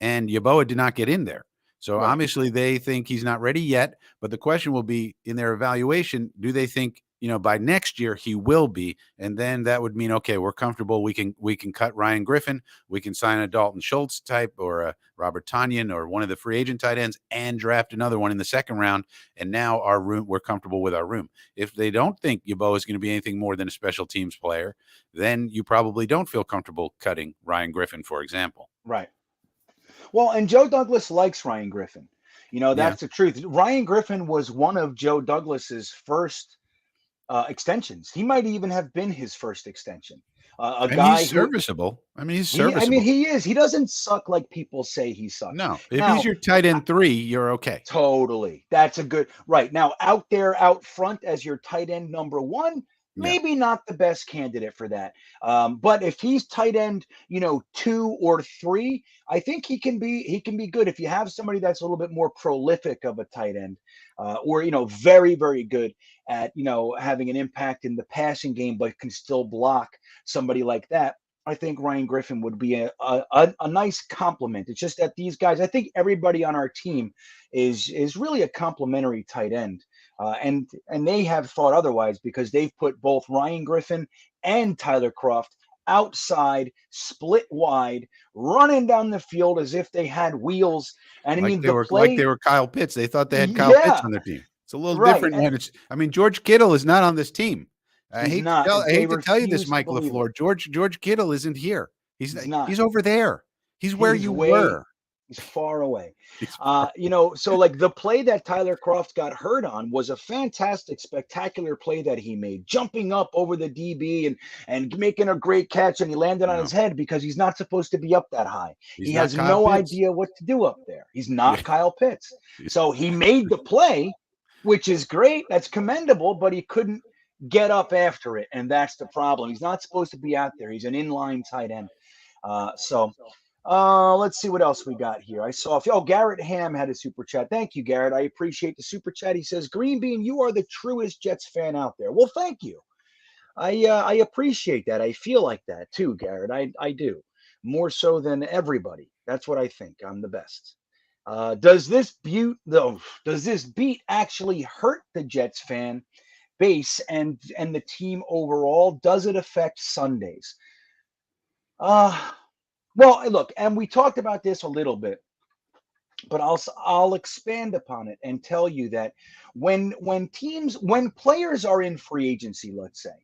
and Yeboah did not get in there. So obviously they think he's not ready yet, but the question will be, in their evaluation, do they think, by next year he will be? And then that would mean, okay, we're comfortable. We can cut Ryan Griffin. We can sign a Dalton Schultz type, or a Robert Tonyan, or one of the free agent tight ends, and draft another one in the second round. And now we're comfortable with our room. If they don't think Yeboah is going to be anything more than a special teams player, then you probably don't feel comfortable cutting Ryan Griffin, for example. Right. Well, and Joe Douglas likes Ryan Griffin. Yeah. That's the truth. Ryan Griffin was one of Joe Douglas's first extensions. He might even have been his first extension. A And guy he's who serviceable. I mean, he's I mean, serviceable. he is. He doesn't suck like people say he sucks. No, if he's Now, your tight end 3, you're okay. totally. That's a good right. Now, out there out front as your tight end number 1, Yeah. maybe not the best candidate for that. But if he's tight end, 2 or 3, I think he can be good if you have somebody that's a little bit more prolific of a tight end, or very very good at having an impact in the passing game, but can still block somebody like that. I think Ryan Griffin would be a nice compliment. It's just that these guys, I think everybody on our team is really a complimentary tight end. And they have thought otherwise because they've put both Ryan Griffin and Tyler Croft outside, split wide, running down the field as if they had wheels. And I Like mean, they were Kyle Pitts. They thought they had Kyle Pitts yeah, on their team. It's a little right. different when it's. I mean, George Kittle is not on this team. I He's hate not. to They tell you this, refuse to Mike believe it. LaFleur. George Kittle isn't here. He's not. He's over there. He's where you were. He's far away. He's far So like the play that Tyler Croft got hurt on was a fantastic, spectacular play that he made, jumping up over the DB and making a great catch, and he landed on No. his head because he's not supposed to be up that high. He's He not has Kyle no Pitts. idea what to do up there. He's not Yeah. Kyle Pitts. So he made the play, which is great. That's commendable, but he couldn't get up after it, and that's the problem. He's not supposed to be out there. He's an inline tight end. Let's see what else we got here. I saw Garrett Ham had a super chat. Thank you, Garrett. I appreciate the super chat. He says, "Greenbean, you are the truest Jets fan out there." Well, thank you. I appreciate that. I feel like that too, Garrett. I do, more so than everybody. That's what I think. I'm the best. Does this beat actually hurt the Jets fan base and the team overall? Does it affect Sundays? Well, look, and we talked about this a little bit, but I'll expand upon it and tell you that when players are in free agency, let's say,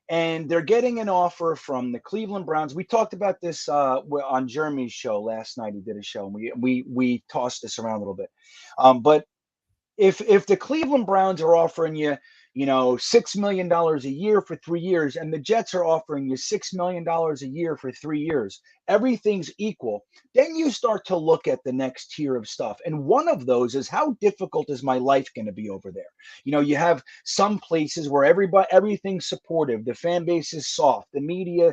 and they're getting an offer from the Cleveland Browns. We talked about this on Jeremy's show last night. He did a show, and we tossed this around a little bit. But if the Cleveland Browns are offering you, $6 million a year for 3 years, and the Jets are offering you $6 million a year for 3 years, everything's equal, then you start to look at the next tier of stuff. And one of those is, how difficult is my life going to be over there? You have some places where everything's supportive, the fan base is soft, the media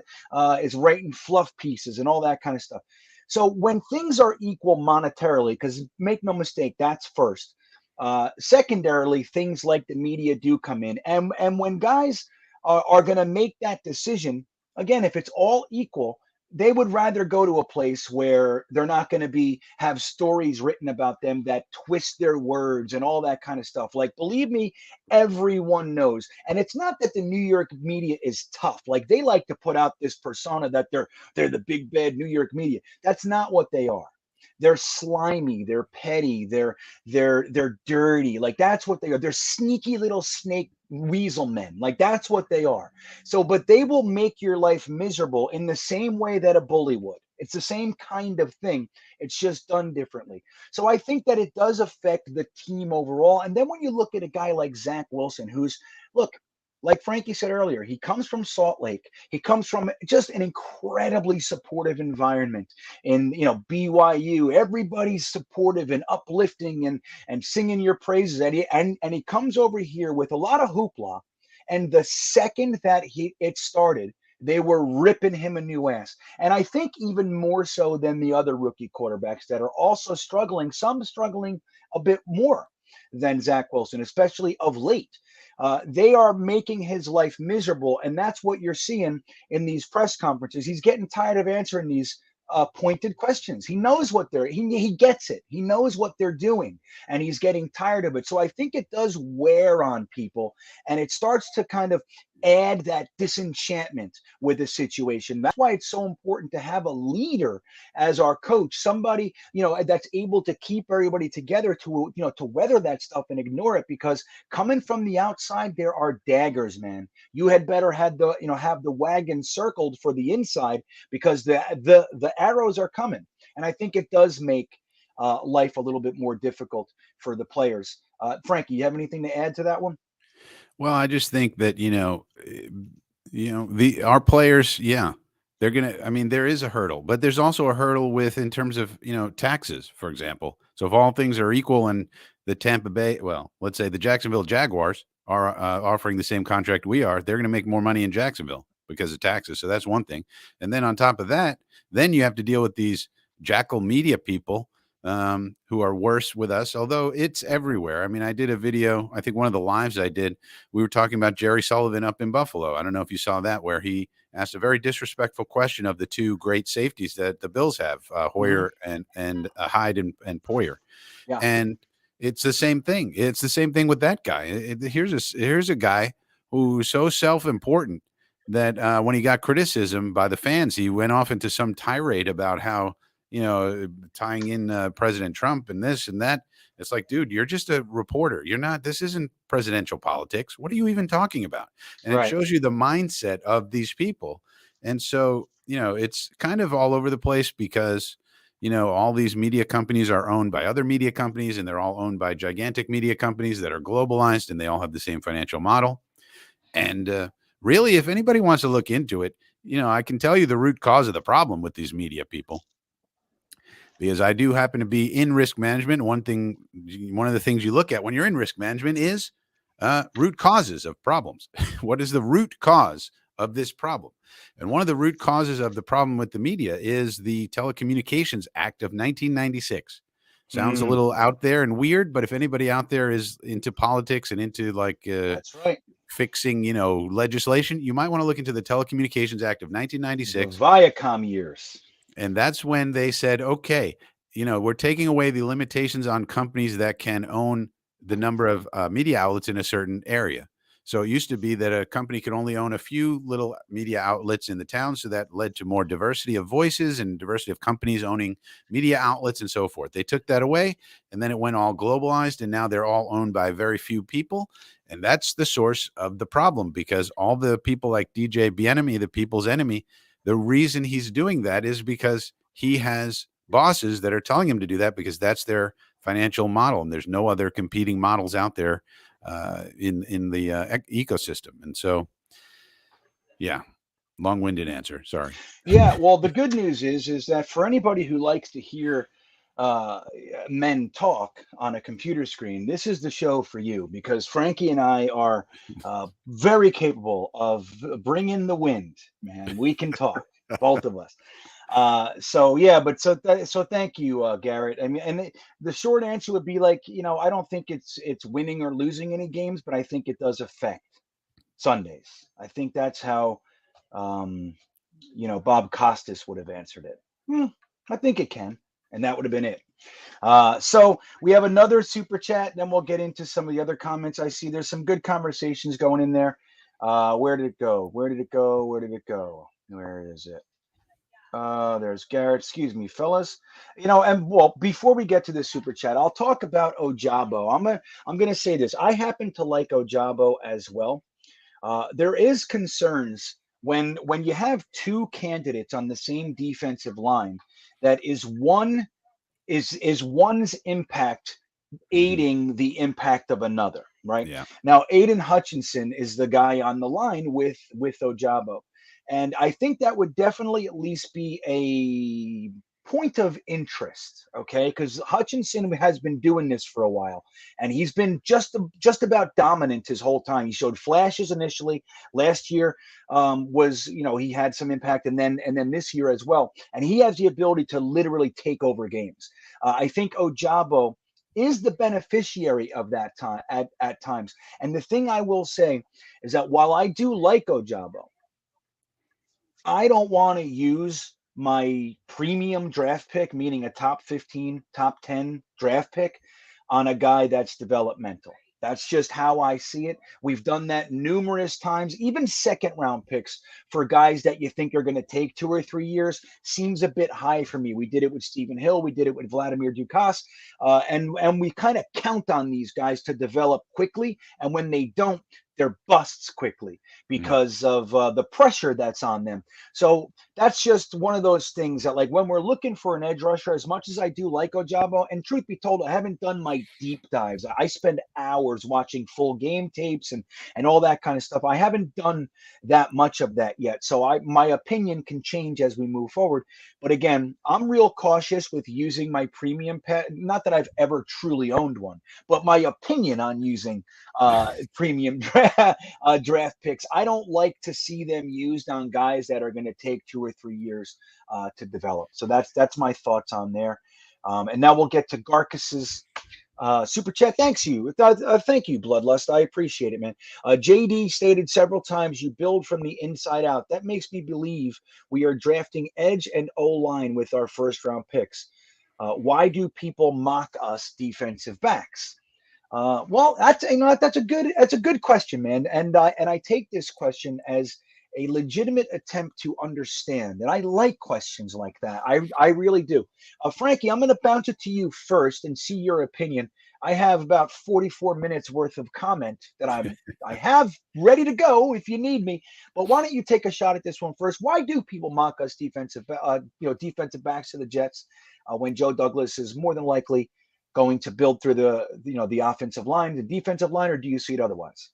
is writing fluff pieces and all that kind of stuff. So when things are equal monetarily, because make no mistake, that's first. Secondarily, things like the media do come in, and when guys are going to make that decision, again, if it's all equal, they would rather go to a place where they're not going to have stories written about them that twist their words and all that kind of stuff. Like, believe me, everyone knows. And it's not that the New York media is tough. Like, they like to put out this persona that they're the big bad New York media. That's not what they are. They're slimy, they're petty, they're dirty. Like, that's what they are. They're sneaky little snake weasel men. Like, that's what they are. So, but they will make your life miserable in the same way that a bully would. It's the same kind of thing. It's just done differently. So I think that it does affect the team overall. And then when you look at a guy like Zach Wilson, like Frankie said earlier, he comes from Salt Lake. He comes from just an incredibly supportive environment. In BYU, everybody's supportive and uplifting and singing your praises. And he comes over here with a lot of hoopla. And the second that it started, they were ripping him a new ass. And I think even more so than the other rookie quarterbacks that are also struggling, some struggling a bit more than Zach Wilson, especially of late. They are making his life miserable, and that's what you're seeing in these press conferences. He's getting tired of answering these pointed questions. He knows what he gets it. He knows what they're doing, and he's getting tired of it. So I think it does wear on people, and it starts to kind of add that disenchantment with the situation. That's why it's so important to have a leader as our coach, somebody, that's able to keep everybody together to weather that stuff and ignore it, because coming from the outside, there are daggers, man. You had better have the wagon circled for the inside, because the arrows are coming. And I think it does make life a little bit more difficult for the players. Frankie, you have anything to add to that one? Well, I just think that the our players, yeah, they're gonna. I mean, there is a hurdle, but there's also a hurdle with in terms of taxes, for example. So if all things are equal, and the Tampa Bay, well, let's say the Jacksonville Jaguars are offering the same contract we are, they're going to make more money in Jacksonville because of taxes. So that's one thing. And then on top of that, then you have to deal with these jackal media people who are worse with us, although it's everywhere. I mean, I did a video, I think one of the lives I did, we were talking about Jerry Sullivan up in Buffalo. I don't know if you saw that, where he asked a very disrespectful question of the two great safeties that the Bills have, Hoyer and Hyde and Poyer. Yeah. And it's the same thing. It's the same thing with that guy. Here's a guy who's so self-important that when he got criticism by the fans, he went off into some tirade about how, tying in President Trump and this and that. It's like, dude, you're just a reporter. You're not, this isn't presidential politics. What are you even talking about? And Right. it shows you the mindset of these people. And so, it's kind of all over the place because, all these media companies are owned by other media companies, and they're all owned by gigantic media companies that are globalized, and they all have the same financial model. And really, if anybody wants to look into it, I can tell you the root cause of the problem with these media people. Because I do happen to be in risk management. One of the things you look at when you're in risk management is root causes of problems. What is the root cause of this problem? And one of the root causes of the problem with the media is the Telecommunications Act of 1996. Sounds a little out there and weird, but if anybody out there is into politics and into That's right. fixing, legislation, you might want to look into the Telecommunications Act of 1996. The Viacom years. And that's when they said, okay, we're taking away the limitations on companies that can own the number of media outlets in a certain area. So it used to be that a company could only own a few little media outlets in the town. So that led to more diversity of voices and diversity of companies owning media outlets and so forth. They took that away, and then it went all globalized, and now they're all owned by very few people. And that's the source of the problem, because all the people like DJ Bienemy, the people's enemy, the reason he's doing that is because he has bosses that are telling him to do that, because that's their financial model. And there's no other competing models out there in the ecosystem. And so, yeah, long-winded answer. Sorry. Yeah. Well, the good news is that for anybody who likes to hear men talk on a computer screen, this is the show for you, because Frankie and I are very capable of bringing the wind, man. We can talk, both of us. So thank you, Garrett. I mean, and the short answer would be like, I don't think it's winning or losing any games, but I think it does affect Sundays. I think that's how, Bob Costas would have answered it. I think it can. And that would have been it. So we have another super chat. Then we'll get into some of the other comments. I see there's some good conversations going in there. Where did it go? Where did it go? Where did it go? Where is it? There's Garrett. Excuse me, fellas. And well, before we get to the super chat, I'll talk about Ojabo. I'm gonna say this. I happen to like Ojabo as well. There is concerns when you have two candidates on the same defensive line, that is one's impact aiding the impact of another, right? Yeah. Now, Aiden Hutchinson is the guy on the line with Ojabo. And I think that would definitely at least be a point of interest, okay? Because Hutchinson has been doing this for a while, and he's been just about dominant his whole time. He showed flashes initially. Last year was, he had some impact, and then this year as well. And he has the ability to literally take over games. I think Ojabo is the beneficiary of that time at times. And the thing I will say is that while I do like Ojabo, I don't want to use my premium draft pick, meaning a top 15, top 10 draft pick, on a guy that's developmental. That's just how I see it. We've done that numerous times. Even second round picks for guys that you think are going to take 2 or 3 years seems a bit high for me. We did it with Stephen Hill. We did it with Vladimir Dukas. And we kind of count on these guys to develop quickly. And when they don't, they're busts quickly because of the pressure that's on them. So that's just one of those things that, like, when we're looking for an edge rusher, as much as I do like Ojabo, and truth be told, I haven't done my deep dives. I spend hours watching full game tapes and all that kind of stuff. I haven't done that much of that yet. So my opinion can change as we move forward. But again, I'm real cautious with using my premium pet. Not that I've ever truly owned one, but my opinion on using premium draft picks, I don't like to see them used on guys that are going to take 2 or 3 years to develop. So that's my thoughts on there. And now we'll get to Garcus's super chat. Thank you, Bloodlust. I appreciate it, man. JD stated several times, "You build from the inside out." That makes me believe we are drafting edge and O-line with our first round picks. Why do people mock us defensive backs? Well, that's a good question, man. And I take this question as a legitimate attempt to understand. And I like questions like that. I really do. Frankie, I'm going to bounce it to you first and see your opinion. I have about 44 minutes worth of comment that I have ready to go if you need me. But why don't you take a shot at this one first? Why do people mock us defensive backs to the Jets when Joe Douglas is more than likely going to build through the offensive line, the defensive line, or do you see it otherwise?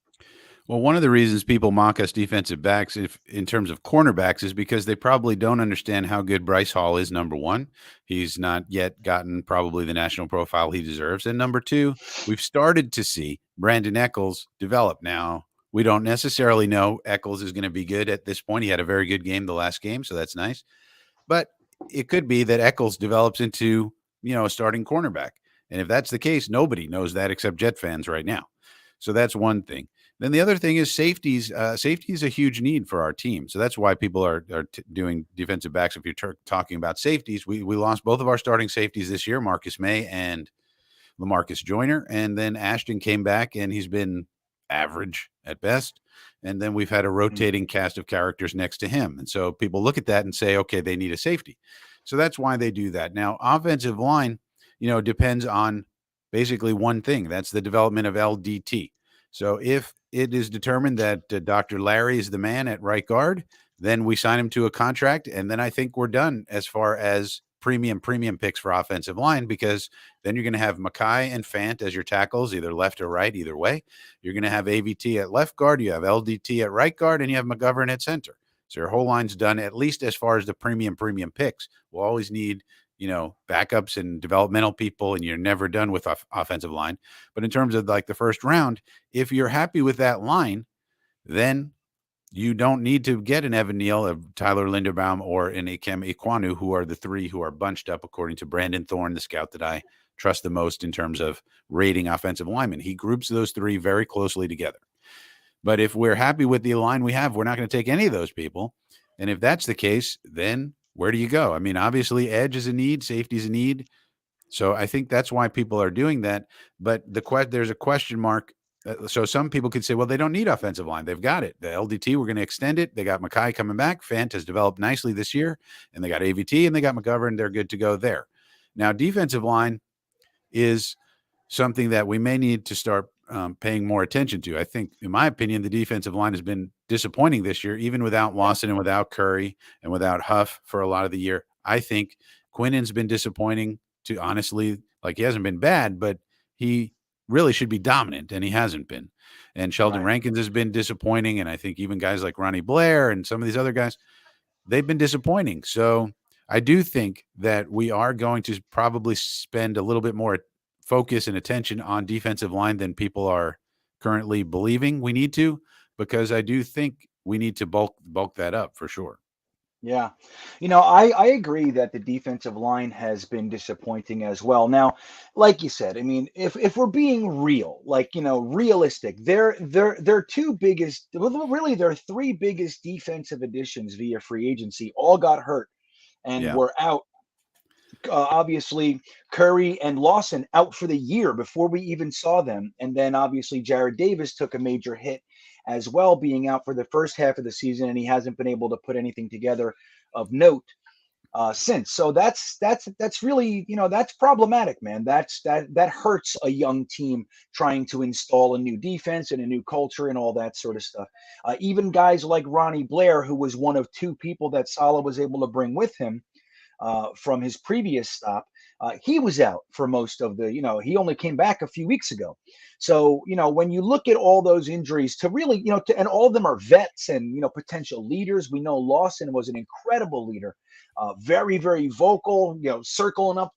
Well, one of the reasons people mock us defensive backs in terms of cornerbacks is because they probably don't understand how good Bryce Hall is, number one. He's not yet gotten probably the national profile he deserves. And number two, we've started to see Brandon Echols develop. Now, we don't necessarily know Echols is going to be good at this point. He had a very good game the last game, so that's nice. But it could be that Echols develops into, a starting cornerback. And if that's the case, nobody knows that except Jet fans right now. So that's one thing. Then the other thing is safeties. Safety is a huge need for our team. So that's why people are doing defensive backs. If you're talking about safeties, we lost both of our starting safeties this year, Marcus May and LaMarcus Joyner. And then Ashton came back, and he's been average at best. And then we've had a rotating cast of characters next to him. And so people look at that and say, okay, they need a safety. So that's why they do that. Now, offensive line, depends on basically one thing. That's the development of LDT. So if it is determined that Dr. Larry is the man at right guard, then we sign him to a contract. And then I think we're done as far as premium picks for offensive line, because then you're going to have Mackay and Fant as your tackles, either left or right, either way. You're going to have AVT at left guard. You have LDT at right guard, and you have McGovern at center. So your whole line's done, at least as far as the premium picks. We'll always need backups and developmental people, and you're never done with offensive line. But in terms of like the first round, if you're happy with that line, then you don't need to get an Evan Neal, a Tyler Linderbaum, or an Ikem Ikwanu, who are the three who are bunched up according to Brandon Thorne, the scout that I trust the most in terms of rating offensive linemen. He groups those three very closely together. But if we're happy with the line we have, we're not going to take any of those people. And if that's the case, then where do you go? I mean, obviously, edge is a need, safety is a need. So I think that's why people are doing that. But there's a question mark. So some people could say, well, they don't need offensive line. They've got it. The LDT, we're going to extend it. They got Mackay coming back. Fant has developed nicely this year. And they got AVT and they got McGovern. They're good to go there. Now, defensive line is something that we may need to start paying more attention to. I think, in my opinion, the defensive line has been disappointing this year, even without Lawson and without Curry and without Huff for a lot of the year. I think Quinnen's been disappointing, to honestly, like, he hasn't been bad, but he really should be dominant, and he hasn't been. And Sheldon Rankins has been disappointing, and I think even guys like Ronnie Blair and some of these other guys, they've been disappointing. So I do think that we are going to probably spend a little bit more focus and attention on defensive line than people are currently believing we need to, because I do think we need to bulk that up for sure. Yeah. I agree that the defensive line has been disappointing as well. Now, like you said, I mean, if we're being real, realistic, their two biggest, really their three biggest defensive additions via free agency all got hurt and were out. Obviously, Curry and Lawson out for the year before we even saw them. And then obviously Jared Davis took a major hit as well, being out for the first half of the season, and he hasn't been able to put anything together of note. since. So that's really, that's problematic, man. That hurts a young team trying to install a new defense and a new culture and all that sort of stuff. Even guys like Ronnie Blair, who was one of two people that Saleh was able to bring with him from his previous stop. He was out for most of the, he only came back a few weeks ago. So, when you look at all those injuries to really, and all of them are vets and, potential leaders. We know Lawson was an incredible leader, very, very vocal, circling up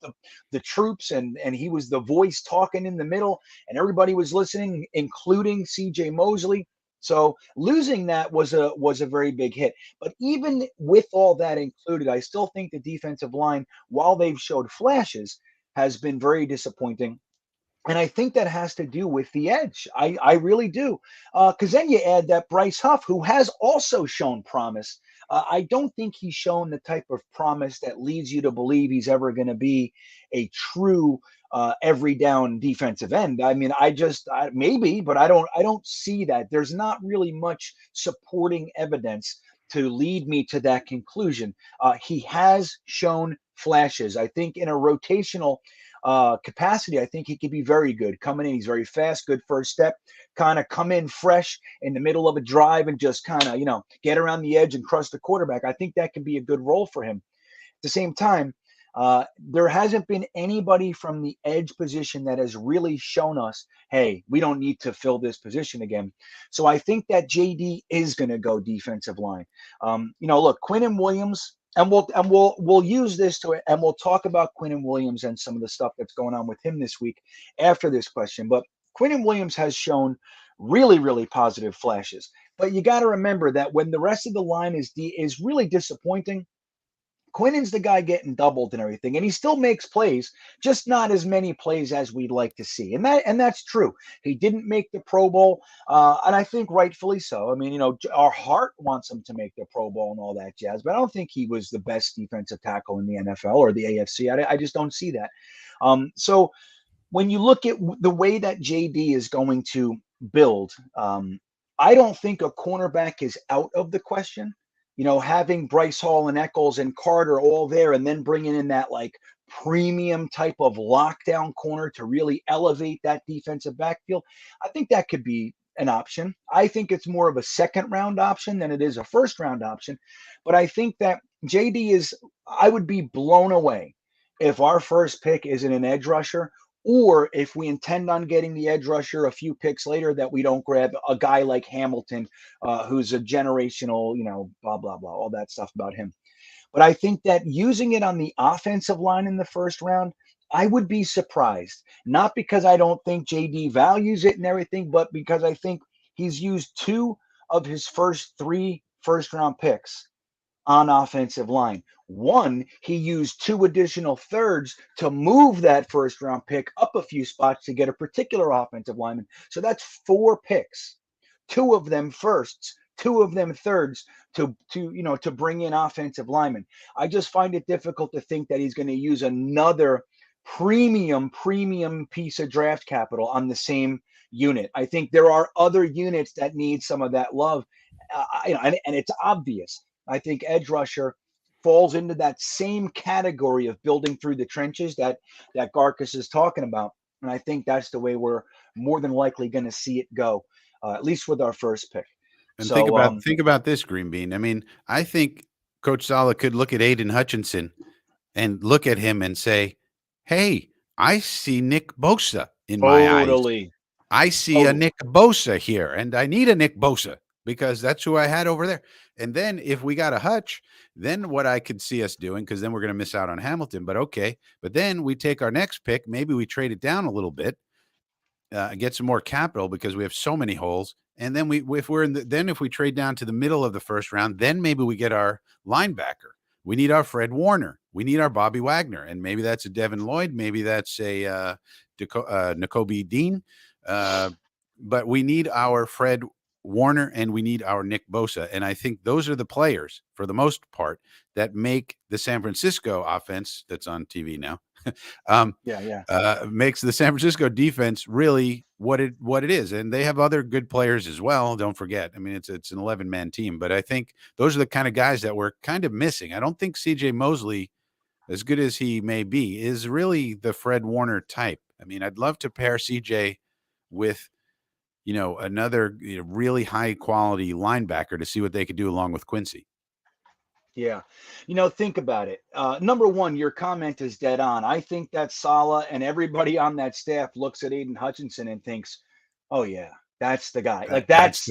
the troops. And he was the voice talking in the middle and everybody was listening, including CJ Mosley. So losing that was a very big hit. But even with all that included, I still think the defensive line, while they've showed flashes, has been very disappointing. And I think that has to do with the edge. I really do. Because then you add that Bryce Huff, who has also shown promise. I don't think he's shown the type of promise that leads you to believe he's ever going to be a true every down defensive end. I mean, maybe, but I don't see that. There's not really much supporting evidence to lead me to that conclusion. He has shown flashes. I think in a rotational capacity, I think he could be very good. Coming in, he's very fast, good first step, kind of come in fresh in the middle of a drive and just kind of, get around the edge and crush the quarterback. I think that can be a good role for him. At the same time, there hasn't been anybody from the edge position that has really shown us, hey, we don't need to fill this position again. So I think that JD is going to go defensive line. Look, Quinnen Williams, and we'll use this and we'll talk about Quinnen Williams and some of the stuff that's going on with him this week after this question. But Quinnen Williams has shown really, really positive flashes. But you got to remember that when the rest of the line is really disappointing, Quinnen's the guy getting doubled and everything, and he still makes plays, just not as many plays as we'd like to see. And that's true. He didn't make the Pro Bowl, and I think rightfully so. I mean, our heart wants him to make the Pro Bowl and all that jazz, but I don't think he was the best defensive tackle in the NFL or the AFC. I just don't see that. So when you look at the way that JD is going to build, I don't think a cornerback is out of the question. Having Bryce Hall and Eccles and Carter all there and then bringing in that like premium type of lockdown corner to really elevate that defensive backfield, I think that could be an option. I think it's more of a second round option than it is a first round option. But I think that I would be blown away if our first pick isn't an edge rusher, or if we intend on getting the edge rusher a few picks later, that we don't grab a guy like Hamilton, who's a generational, blah, blah, blah, all that stuff about him. But I think that using it on the offensive line in the first round, I would be surprised. Not because I don't think JD values it and everything, but because I think he's used 2 of his first 3 first-round picks on offensive line. 1, he used 2 additional thirds to move that first round pick up a few spots to get a particular offensive lineman. So that's 4 picks, 2 of them firsts, 2 of them thirds to bring in offensive linemen. I just find it difficult to think that he's going to use another premium piece of draft capital on the same unit. I think there are other units that need some of that love, and it's obvious. I think edge rusher falls into that same category of building through the trenches that Garcus is talking about. And I think that's the way we're more than likely going to see it go, at least with our first pick. And think about this, Greenbean. I mean, I think Coach Saleh could look at Aiden Hutchinson and look at him and say, hey, I see Nick Bosa in my eyes. I see a Nick Bosa here, and I need a Nick Bosa because that's who I had over there. And then if we got a Hutch, then what I could see us doing, because then we're going to miss out on Hamilton, but okay. But then we take our next pick, maybe we trade it down a little bit, get some more capital because we have so many holes. And then if we trade down to the middle of the first round, then maybe we get our linebacker. We need our Fred Warner. We need our Bobby Wagner. And maybe that's a Devin Lloyd. Maybe that's a Nakobe Dean. But we need our Fred Warner and we need our Nick Bosa. And I think those are the players, for the most part, that make the San Francisco offense that's on TV now makes the San Francisco defense really what it is. And they have other good players as well. Don't forget. I mean, it's an 11-man team, but I think those are the kind of guys that we're kind of missing. I don't think CJ Mosley, as good as he may be, is really the Fred Warner type. I mean, I'd love to pair CJ with, another really high quality linebacker to see what they could do along with Quincy. Yeah. Think about it. Number one, your comment is dead on. I think that Saleh and everybody on that staff looks at Aiden Hutchinson and thinks, oh yeah, that's the guy. Like that's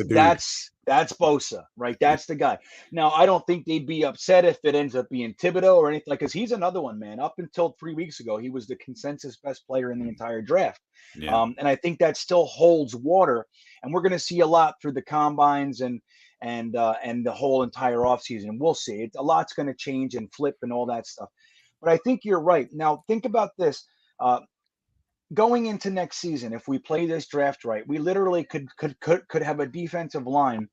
Bosa, right? That's the guy. Now, I don't think they'd be upset if it ends up being Thibodeau or anything, because he's another one, man. Up until 3 weeks ago, he was the consensus best player in the entire draft. Yeah. And I think that still holds water. And we're going to see a lot through the combines and the whole entire offseason. We'll see. A lot's going to change and flip and all that stuff. But I think you're right. Now, think about this. Going into next season, if we play this draft right, we literally could have a defensive line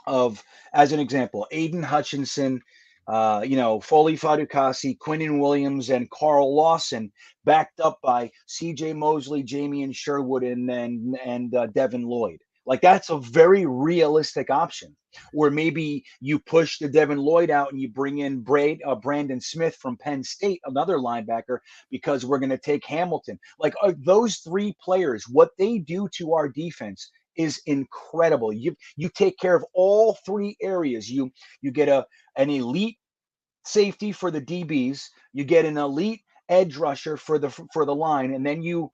of, as an example, Aiden Hutchinson, Foley Fadukasi, Quinnen Williams, and Carl Lawson, backed up by C.J. Mosley, Jamie Sherwood, and Devin Lloyd. Like, that's a very realistic option. Or maybe you push the Devin Lloyd out and you bring in Brandon Smith from Penn State, another linebacker, because we're going to take Hamilton. Like, those three players, what they do to our defense is incredible. You take care of all three areas. You get an elite safety for the DBs. You get an elite edge rusher for the line, and then you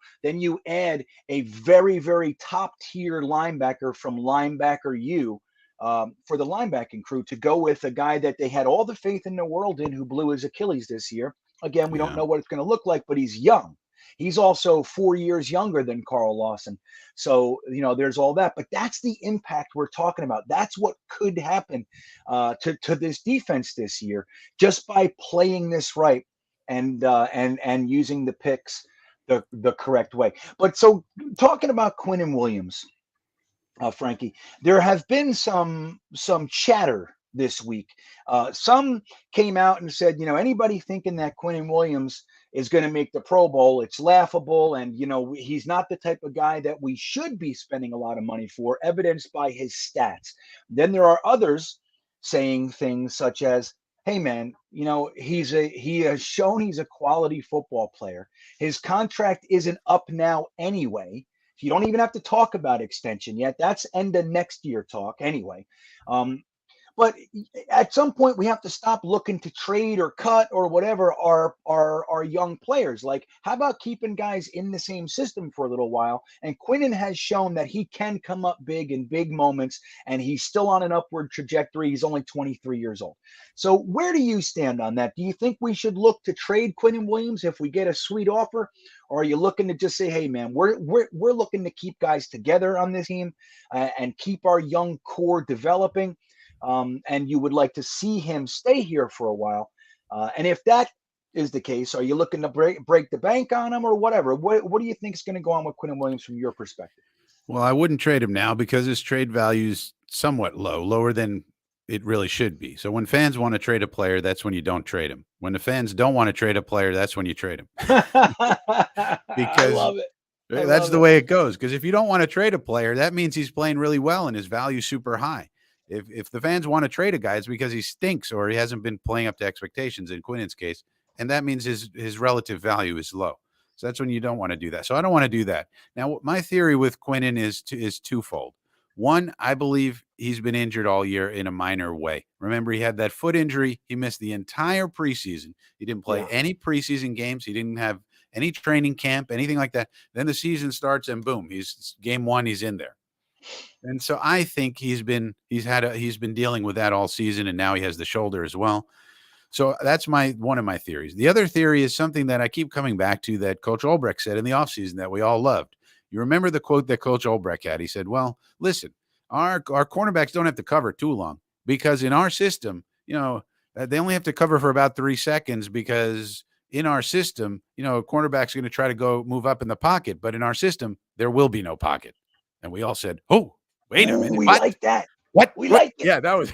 add a very, very top tier linebacker from linebacker U for the linebacking crew to go with a guy that they had all the faith in the world in, who blew his Achilles this year. Again, we don't know what it's going to look like, but he's young. He's also 4 years younger than Carl Lawson. So, there's all that. But that's the impact we're talking about. That's what could happen to this defense this year, just by playing this right and using the picks the correct way. But so, talking about Quinnen Williams, Frankie, there have been some chatter this week. Some came out and said, anybody thinking that Quinnen Williams is going to make the Pro Bowl, it's laughable. And, he's not the type of guy that we should be spending a lot of money for, evidenced by his stats. Then there are others saying things such as, hey, man, he has shown he's a quality football player. His contract isn't up now anyway. You don't even have to talk about extension yet. That's end of next year talk anyway. But at some point, we have to stop looking to trade or cut or whatever our young players. Like, how about keeping guys in the same system for a little while? And Quinnen has shown that he can come up big in big moments, and he's still on an upward trajectory. He's only 23 years old. So where do you stand on that? Do you think we should look to trade Quinnen Williams if we get a sweet offer? Or are you looking to just say, hey, man, we're looking to keep guys together on this team and keep our young core developing? And you would like to see him stay here for a while. And if that is the case, are you looking to break the bank on him or whatever? What do you think is going to go on with Quinnen Williams from your perspective? Well, I wouldn't trade him now because his trade value is somewhat lower than it really should be. So when fans want to trade a player, that's when you don't trade him. When the fans don't want to trade a player, that's when you trade him. I love it. That's the way it goes. Because if you don't want to trade a player, that means he's playing really well and his value is super high. If the fans want to trade a guy, it's because he stinks or he hasn't been playing up to expectations in Quinnen's case, and that means his relative value is low. So that's when you don't want to do that. So I don't want to do that. Now, my theory with Quinnen is twofold. One, I believe he's been injured all year in a minor way. Remember, he had that foot injury. He missed the entire preseason. He didn't play any preseason games. He didn't have any training camp, anything like that. Then the season starts and boom, he's game one, he's in there. And so I think he's been dealing with that all season, and now he has the shoulder as well. So that's one of my theories. The other theory is something that I keep coming back to that Coach Olbrecht said in the offseason that we all loved. You remember the quote that Coach Olbrecht had? He said, well, listen, our cornerbacks don't have to cover too long because in our system, they only have to cover for about 3 seconds because in our system, a cornerback's going to try to move up in the pocket, but in our system, there will be no pocket. And we all said, oh, wait a minute. We like that. What? We like it. Yeah, that was,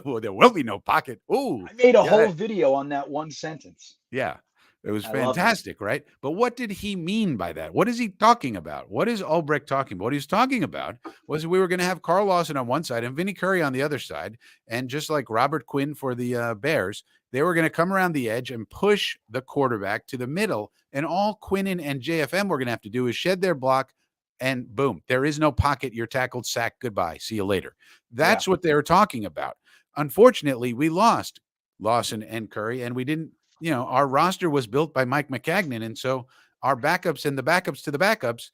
well, there will be no pocket. Oh, I made a whole video on that one sentence. Yeah. It was I love it. fantastic, right? But what did he mean by that? What is he talking about? What is Ulbrich talking about? What he was talking about was we were going to have Carl Lawson on one side and Vinnie Curry on the other side. And just like Robert Quinn for the Bears, they were going to come around the edge and push the quarterback to the middle. And all Quinnen and JFM were going to have to do is shed their block, and boom, there is no pocket. You're tackled, sack, goodbye. See you later. That's what they were talking about. Unfortunately, we lost Lawson and Curry, and we didn't, our roster was built by Mike McCagnon. And so our backups and the backups to the backups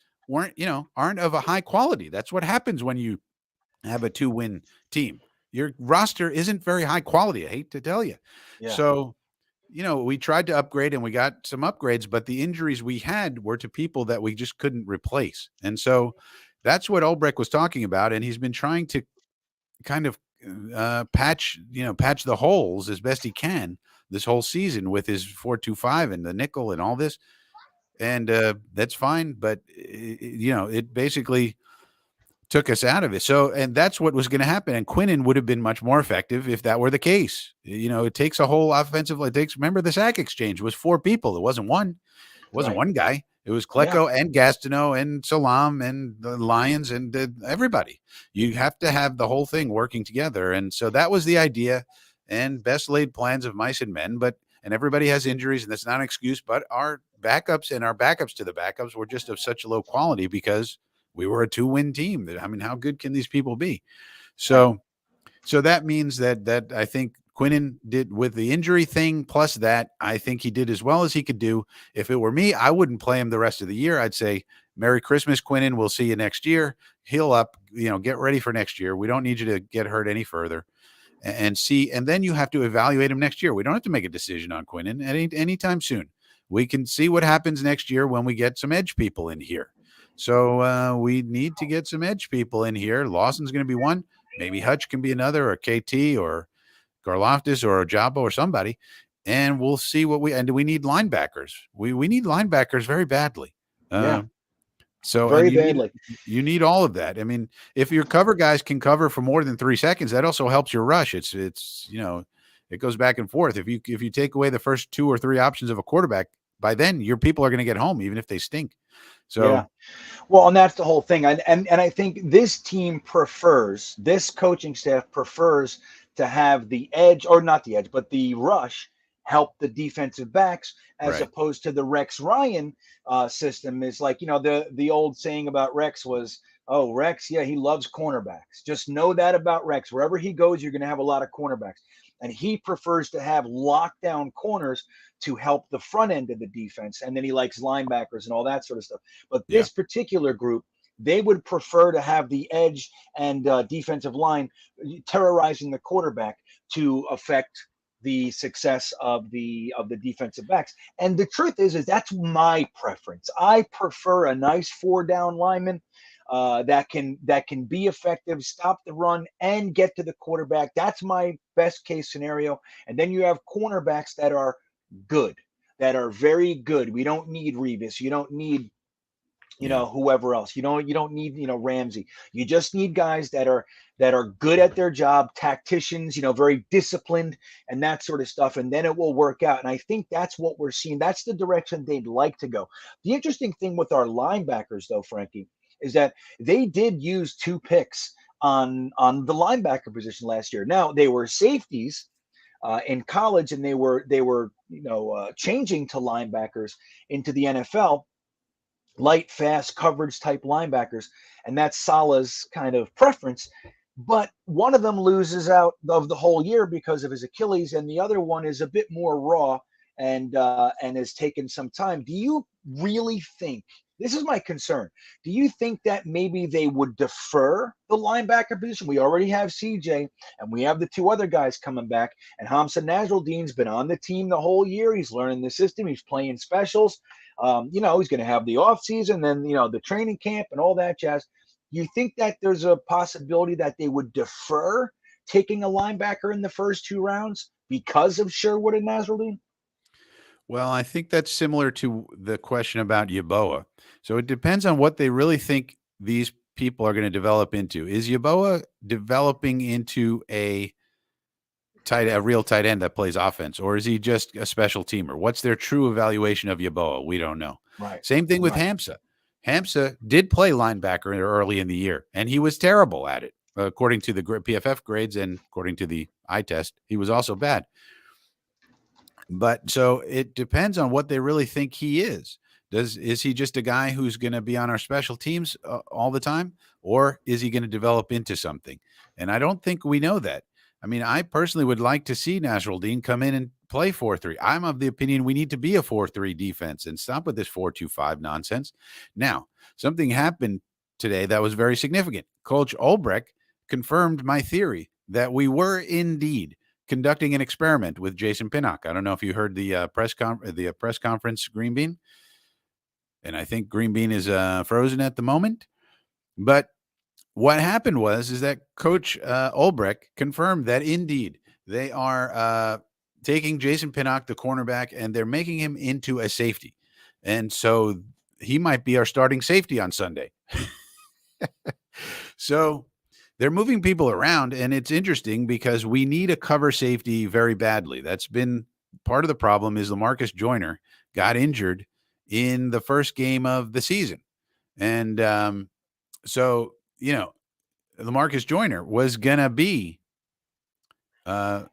aren't of a high quality. That's what happens when you have a 2-win team. Your roster isn't very high quality. I hate to tell you. Yeah. So, we tried to upgrade and we got some upgrades, but the injuries we had were to people that we just couldn't replace. And so that's what Ulbrich was talking about. And he's been trying to kind of patch the holes as best he can this whole season with his 4-2-5 and the nickel and all this. And that's fine. But, it basically took us out of it. So, and that's what was going to happen. And Quinnen would have been much more effective if that were the case. It takes a whole offensive, remember the sack exchange was 4 people. It wasn't one. It wasn't one guy. It was Klecko and Gastineau and Salam and the Lions and everybody. You have to have the whole thing working together. And so that was the idea, and best laid plans of mice and men, and everybody has injuries, and that's not an excuse, but our backups and our backups to the backups were just of such low quality because we were a 2-win team. I mean, how good can these people be? So that means that I think Quinnen did with the injury thing. Plus that, I think he did as well as he could do. If it were me, I wouldn't play him the rest of the year. I'd say, Merry Christmas, Quinnen. We'll see you next year. Heal up, get ready for next year. We don't need you to get hurt any further and see. And then you have to evaluate him next year. We don't have to make a decision on Quinnen anytime soon. We can see what happens next year when we get some edge people in here. So we need to get some edge people in here. Lawson's going to be one. Maybe Hutch can be another, or KT, or Garloftis, or Ojabo, or somebody. And we'll see what we need linebackers. We need linebackers very badly. So very badly. You need all of that. I mean, if your cover guys can cover for more than 3 seconds, that also helps your rush. It's it goes back and forth. If you take away the first 2 or 3 options of a quarterback, by then your people are going to get home, even if they stink. So, well, and that's the whole thing. And I think this coaching staff prefers to have the edge, or not the edge, but the rush help the defensive backs, as opposed to the Rex Ryan system. Is like, the old saying about Rex was, oh, Rex, he loves cornerbacks. Just know that about Rex. Wherever he goes, you're going to have a lot of cornerbacks. And he prefers to have lockdown corners to help the front end of the defense. And then he likes linebackers and all that sort of stuff. But this particular group, they would prefer to have the edge and defensive line terrorizing the quarterback to affect the success of the defensive backs. And the truth is that's my preference. I prefer a nice 4-down lineman that can be effective, stop the run, and get to the quarterback. That's my best case scenario. And then you have cornerbacks that are good, that are very good. We don't need Revis. You don't need whoever else. You don't need Ramsey. You just need guys that are good at their job, tacticians, very disciplined and that sort of stuff, and then it will work out. And I think that's what we're seeing. That's the direction they'd like to go. The interesting thing with our linebackers, though, Frankie, is that they did use 2 picks on the linebacker position last year. Now, they were safeties in college, and they were changing to linebackers into the NFL. Light, fast coverage type linebackers, and that's Salah's kind of preference. But one of them loses out of the whole year because of his Achilles, and the other one is a bit more raw and has taken some time. Do you really think, this is my concern, do you think that maybe they would defer the linebacker position? We already have CJ, and we have the 2 other guys coming back, and Hamza Nasruddin's been on the team the whole year. He's learning the system. He's playing specials. He's going to have the offseason, then, the training camp and all that jazz. You think that there's a possibility that they would defer taking a linebacker in the first 2 rounds because of Sherwood and Nasruddin? Well, I think that's similar to the question about Yeboah. So it depends on what they really think these people are going to develop into. Is Yeboah developing into a a real tight end that plays offense, or is he just a special teamer? What's their true evaluation of Yeboah? We don't know. Right. Same thing with Hamza. Hamza did play linebacker early in the year, and he was terrible at it. According to the PFF grades and according to the eye test, he was also bad. But so it depends on what they really think he is. Is he just a guy who's going to be on our special teams all the time, or is he going to develop into something? And I don't think we know that. I mean, I personally would like to see Nasruddin come in and play 4-3. I'm of the opinion we need to be a 4-3 defense and stop with this 4-2-5 nonsense. Now, something happened today that was very significant. Coach Ulbrich confirmed my theory that we were indeed conducting an experiment with Jason Pinnock. I don't know if you heard the press conference, GreenBean. And I think GreenBean is frozen at the moment. But what happened is that Coach Ulbrich confirmed that indeed they are taking Jason Pinnock, the cornerback, and they're making him into a safety. And so he might be our starting safety on Sunday. So they're moving people around, and it's interesting because we need a cover safety very badly. That's been part of the problem. Is LaMarcus Joyner got injured in the first game of the season. And so, LaMarcus Joyner was going to be, and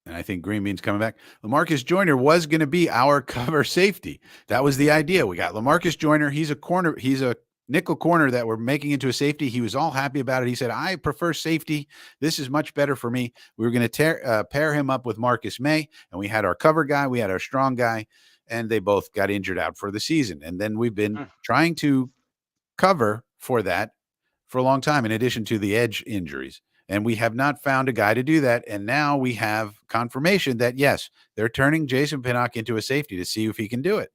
I think GreenBean's coming back. LaMarcus Joyner was going to be our cover safety. That was the idea. We got LaMarcus Joyner. He's a nickel corner that we're making into a safety. He was all happy about it. He said, I prefer safety. This is much better for me. We were going to pair him up with Marcus May, and we had our cover guy. We had our strong guy. And they both got injured out for the season. And then we've been trying to cover for that for a long time, in addition to the edge injuries. And we have not found a guy to do that. And now we have confirmation that, yes, they're turning Jason Pinnock into a safety to see if he can do it.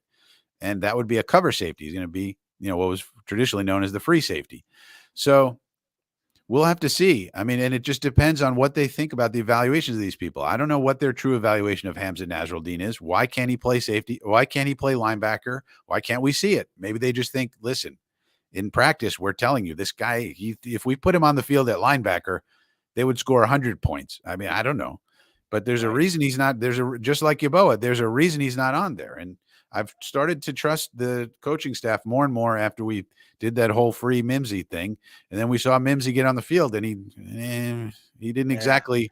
And that would be a cover safety. He's going to be, what was traditionally known as the free safety. So we'll have to see. I mean, and it just depends on what they think about the evaluations of these people. I don't know what their true evaluation of Hamza Nasruddin is. Why can't he play safety? Why can't he play linebacker? Why can't we see it? Maybe they just think, listen, in practice, we're telling you this guy, if we put him on the field at linebacker, they would score 100 points. I mean, I don't know. But there's a reason he's not. Just like Yeboah, there's a reason he's not on there. And I've started to trust the coaching staff more and more after we did that whole free Mimsy thing, and then we saw Mimsy get on the field, and he didn't exactly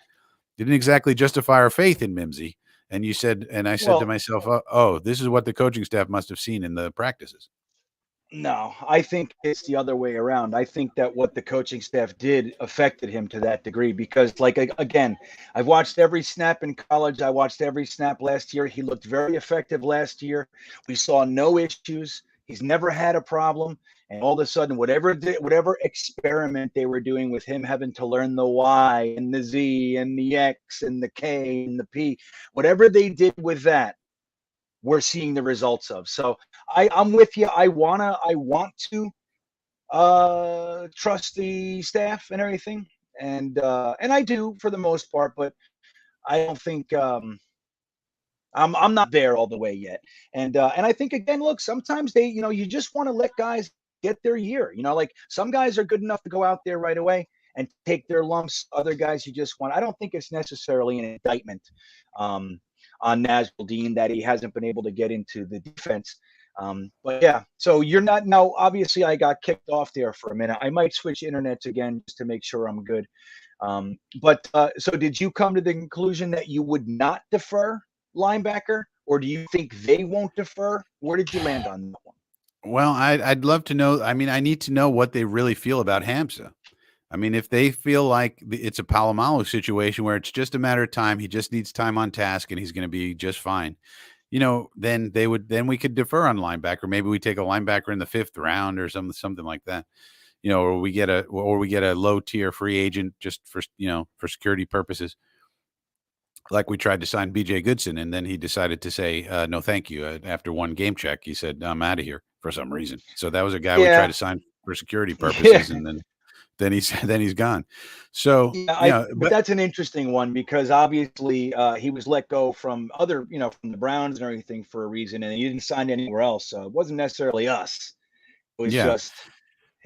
justify our faith in Mimsy. And I said to myself, oh, this is what the coaching staff must have seen in the practices. No, I think it's the other way around. I think that what the coaching staff did affected him to that degree because, again, I've watched every snap in college. I watched every snap last year. He looked very effective last year. We saw no issues. He's never had a problem. And all of a sudden, whatever experiment they were doing with him having to learn the Y and the Z and the X and the K and the P, whatever they did with that, we're seeing the results of. So I'm with you. I want to trust the staff and everything, and I do for the most part, but I don't think I'm not there all the way yet. And I think again, look, sometimes you just want to let guys get their year. Like some guys are good enough to go out there right away and take their lumps. Other guys you just want. I don't think it's necessarily an indictment on Nasruddin that he hasn't been able to get into the defense. But yeah, so you're not now. Obviously, I got kicked off there for a minute. I might switch internets again just to make sure I'm good. But so did you come to the conclusion that you would not defer linebacker, or do you think they won't defer? Where did you land on that one? Well, I'd love to know. I mean, I need to know what they really feel about Hamza. I mean, if they feel like it's a Palomalu situation where it's just a matter of time, he just needs time on task and he's going to be just fine, then we could defer on linebacker. Maybe we take a linebacker in the 5th round or something like that, or we get a low tier free agent just for security purposes. Like we tried to sign BJ Goodson, and then he decided to say, no, thank you. After one game check, he said, I'm out of here for some reason. So that was a guy we tried to sign for security purposes. And then he's gone. So, but that's an interesting one because obviously he was let go from other, from the Browns and everything for a reason, and he didn't sign anywhere else. So it wasn't necessarily us. It was just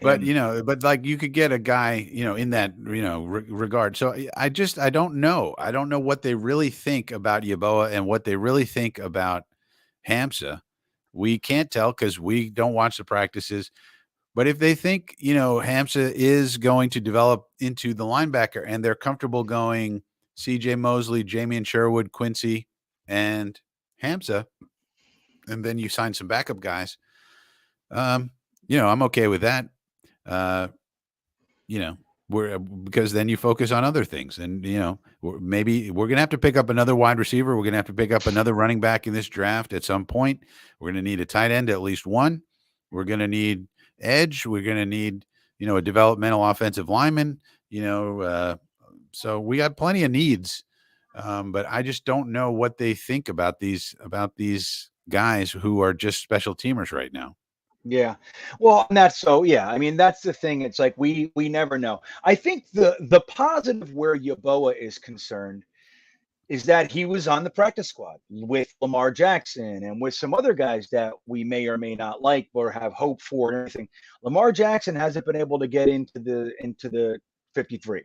But him. but like you could get a guy, in that regard. So I don't know. I don't know what they really think about Yeboah and what they really think about Hamza. We can't tell because we don't watch the practices. But if they think, Hamza is going to develop into the linebacker and they're comfortable going CJ Mosley, Jamian Sherwood, Quincy, and Hamza, and then you sign some backup guys, I'm okay with that. Because then you focus on other things. And, maybe we're going to have to pick up another wide receiver. We're going to have to pick up another running back in this draft at some point. We're going to need a tight end, at least one. We're going to need edge. We're going to need, a developmental offensive lineman, so we got plenty of needs. But I just don't know what they think about these guys who are just special teamers right now. Yeah. Well, and that's so, yeah. I mean, that's the thing. It's like we never know. I think the positive where Yeboah is concerned is that he was on the practice squad with Lamar Jackson and with some other guys that we may or may not like or have hope for and everything. Lamar Jackson hasn't been able to get into the 53,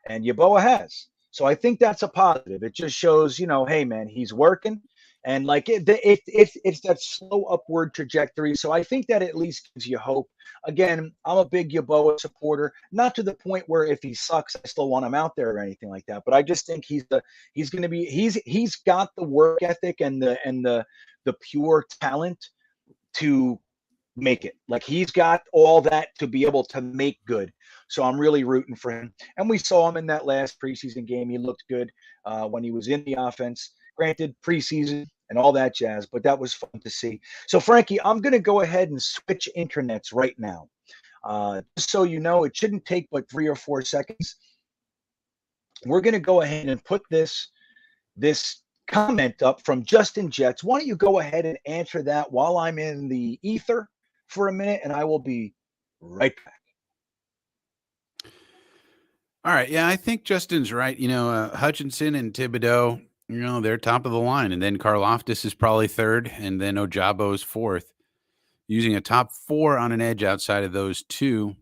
and Yeboah has. So I think that's a positive. It just shows, hey man, he's working. And like it's that slow upward trajectory. So I think that at least gives you hope. Again, I'm a big Yeboah supporter, not to the point where if he sucks, I still want him out there or anything like that. But I just think he's got the work ethic and the pure talent to make it. Like he's got all that to be able to make good. So I'm really rooting for him. And we saw him in that last preseason game. He looked good when he was in the offense. Granted, preseason and all that jazz, but that was fun to see. So, Frankie, I'm going to go ahead and switch internets right now. Just so you know, it shouldn't take but 3 or 4 seconds. We're going to go ahead and put this comment up from Justin Jets. Why don't you go ahead and answer that while I'm in the ether for a minute, and I will be right back. All right. Yeah, I think Justin's right. Hutchinson and Thibodeau, they're top of the line. And then Karlaftis is probably third. And then Ojabo is fourth. Using a top 4 on an edge outside of those two,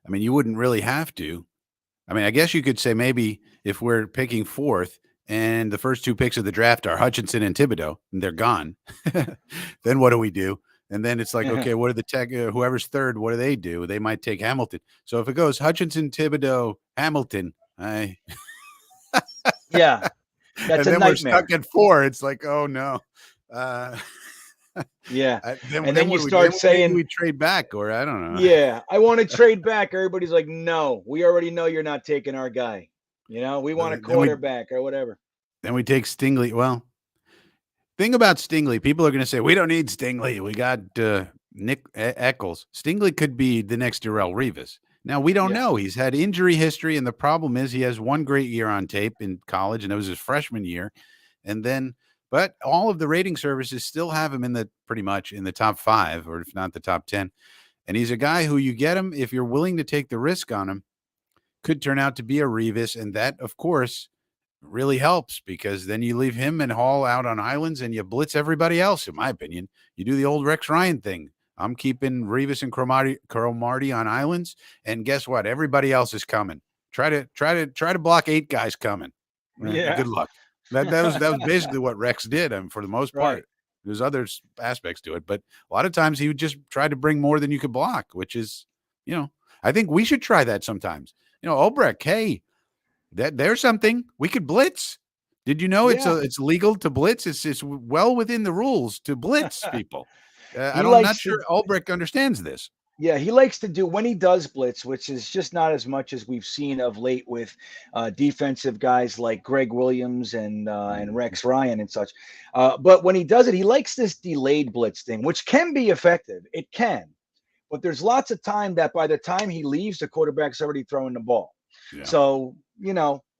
I mean, you wouldn't really have to. I mean, I guess you could say maybe if we're picking fourth and the first 2 picks of the draft are Hutchinson and Thibodeau, and they're gone, then what do we do? And then it's like, okay, what are the tech? Whoever's third, what do they do? They might take Hamilton. So if it goes Hutchinson, Thibodeau, Hamilton, yeah, that's and a then nightmare. We're stuck at 4. It's like, oh no. Yeah, and then you start saying we trade back, or I don't know. Yeah, I want to trade back. Everybody's like, no, we already know you're not taking our guy. We want a quarterback or whatever. Then we take Stingley. Well, thing about Stingley, people are going to say, we don't need Stingley. We got Nick Eccles. Stingley could be the next Darrelle Revis. Now, we don't know. He's had injury history, and the problem is he has one great year on tape in college, and it was his freshman year. But all of the rating services still have him pretty much in the top 5, or if not the top 10. And he's a guy who you get him, if you're willing to take the risk on him, could turn out to be a Revis. And that, of course, really helps because then you leave him and Hall out on islands and you blitz everybody else, in my opinion. You do the old Rex Ryan thing. I'm keeping Revis and Cromartie on islands. And guess what? Everybody else is coming. Try to block 8 guys coming. Yeah. Good luck. That was basically what Rex did. For the most part, Right. There's other aspects to it, but a lot of times he would just try to bring more than you could block, which is, I think we should try that sometimes. Obrecht, hey, there's something we could blitz. Did you know it's legal to blitz? It's well within the rules to blitz people. I'm not sure Albrecht understands this. Yeah, he likes to do when he does blitz, which is just not as much as we've seen of late with defensive guys like Greg Williams and Rex Ryan and such. But when he does it, he likes this delayed blitz thing, which can be effective. It can. But there's lots of time that by the time he leaves, the quarterback's already throwing the ball. Yeah. So,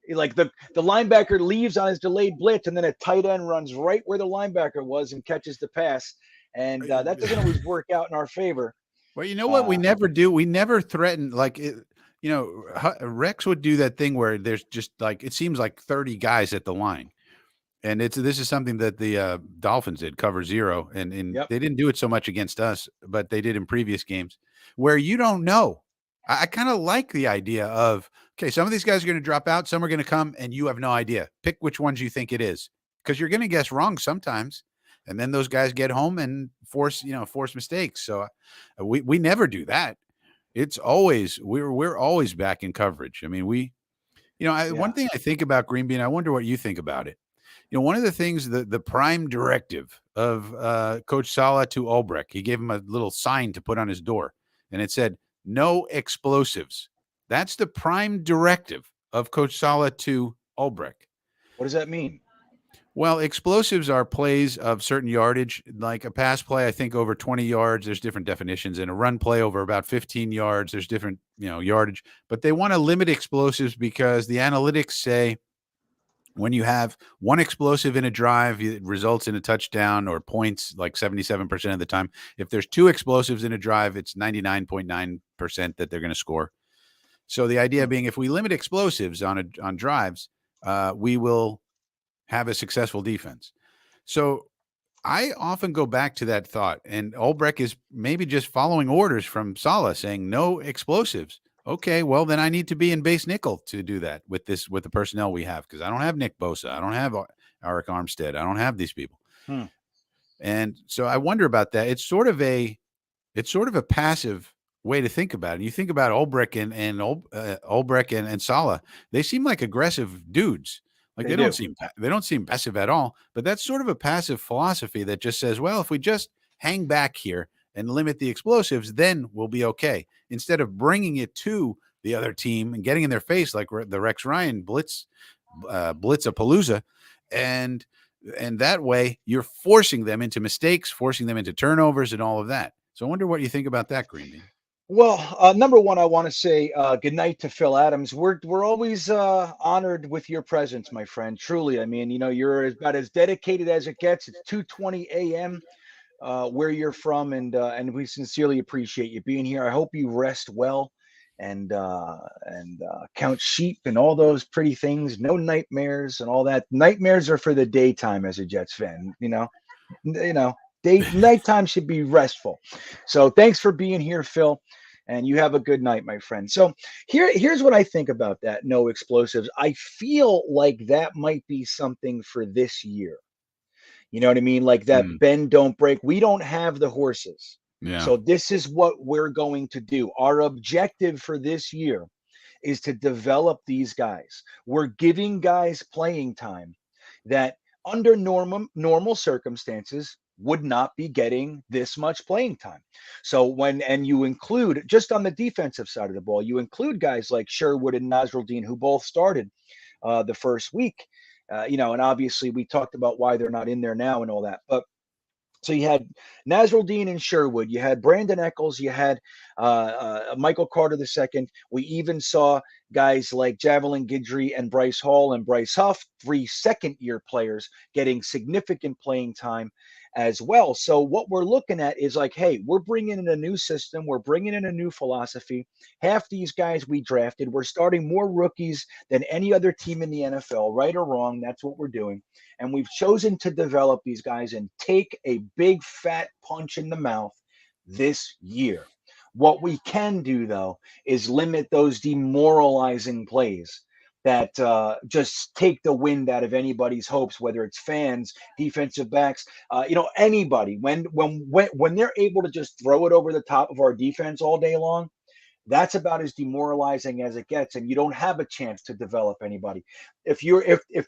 like the linebacker leaves on his delayed blitz, and then a tight end runs right where the linebacker was and catches the pass. And that doesn't always work out in our favor. Well, you know what we never do? We never threaten, Rex would do that thing where there's just like, it seems like 30 guys at the line. And this is something that the Dolphins did, cover zero, and Yep. they didn't do it so much against us, but they did in previous games where you don't know. I kind of like the idea of, okay, some of these guys are going to drop out, some are going to come, and you have no idea. Pick which ones you think it is, because you're going to guess wrong sometimes, and then those guys get home and force mistakes. So we never do that. It's always we're always back in coverage. I mean, one thing I think about Greenbean, I wonder what you think about it. One of the things, the prime directive of Coach Saleh to Ulbrich, he gave him a little sign to put on his door, and it said, "No explosives." That's the prime directive of Coach Saleh to Ulbrich. What does that mean? Well, explosives are plays of certain yardage, like a pass play, I think over 20 yards. There's different definitions. And a run play over about 15 yards, there's different, yardage. But they want to limit explosives because the analytics say when you have one explosive in a drive, it results in a touchdown or points like 77% of the time. If there's two explosives in a drive, it's 99.9% that they're going to score. So the idea being, if we limit explosives on drives, we will have a successful defense. So I often go back to that thought, and Ulbrich is maybe just following orders from Saleh saying no explosives. Okay, well then I need to be in base nickel to do that with the personnel we have, because I don't have Nick Bosa, I don't have Eric Armstead, I don't have these people. And so I wonder about that. It's sort of a passive way to think about it. You think about Ulbrich and Saleh; they seem like aggressive dudes. Like they don't seem passive at all. But that's sort of a passive philosophy that just says, well, if we just hang back here and limit the explosives, then we'll be okay. Instead of bringing it to the other team and getting in their face like the Rex Ryan blitz-a-palooza, and that way you're forcing them into mistakes, forcing them into turnovers, and all of that. So I wonder what you think about that, Greenbean. Well, number one, I want to say good night to Phil Adams. We're always honored with your presence, my friend. Truly, I mean, you're about as dedicated as it gets. It's 2:20 a.m. Where you're from, and we sincerely appreciate you being here. I hope you rest well and count sheep and all those pretty things. No nightmares and all that. Nightmares are for the daytime as a Jets fan. Nighttime should be restful. So thanks for being here, Phil, and you have a good night, my friend. So here's what I think about that. No explosives. I feel like that might be something for this year. You know what I mean? Like that bend, don't break. We don't have the horses. Yeah. So this is what we're going to do. Our objective for this year is to develop these guys. We're giving guys playing time that under normal circumstances would not be getting this much playing time. So and you include, just on the defensive side of the ball, you include guys like Sherwood and Nasruddin, who both started the first week, and obviously we talked about why they're not in there now and all that. But so you had Nasruddin and Sherwood, you had Brandon Eccles, you had Michael Carter II. We even saw guys like Javelin Guidry and Bryce Hall and Bryce Huff, 3 second-year players, getting significant playing time as well. So what we're looking at is like, hey, we're bringing in a new system. We're bringing in a new philosophy. Half these guys we drafted, we're starting more rookies than any other team in the NFL, right or wrong. That's what we're doing. And we've chosen to develop these guys and take a big fat punch in the mouth this year. What we can do, though, is limit those demoralizing plays that just take the wind out of anybody's hopes, whether it's fans, defensive backs, anybody. When they're able to just throw it over the top of our defense all day long, that's about as demoralizing as it gets, and you don't have a chance to develop anybody. If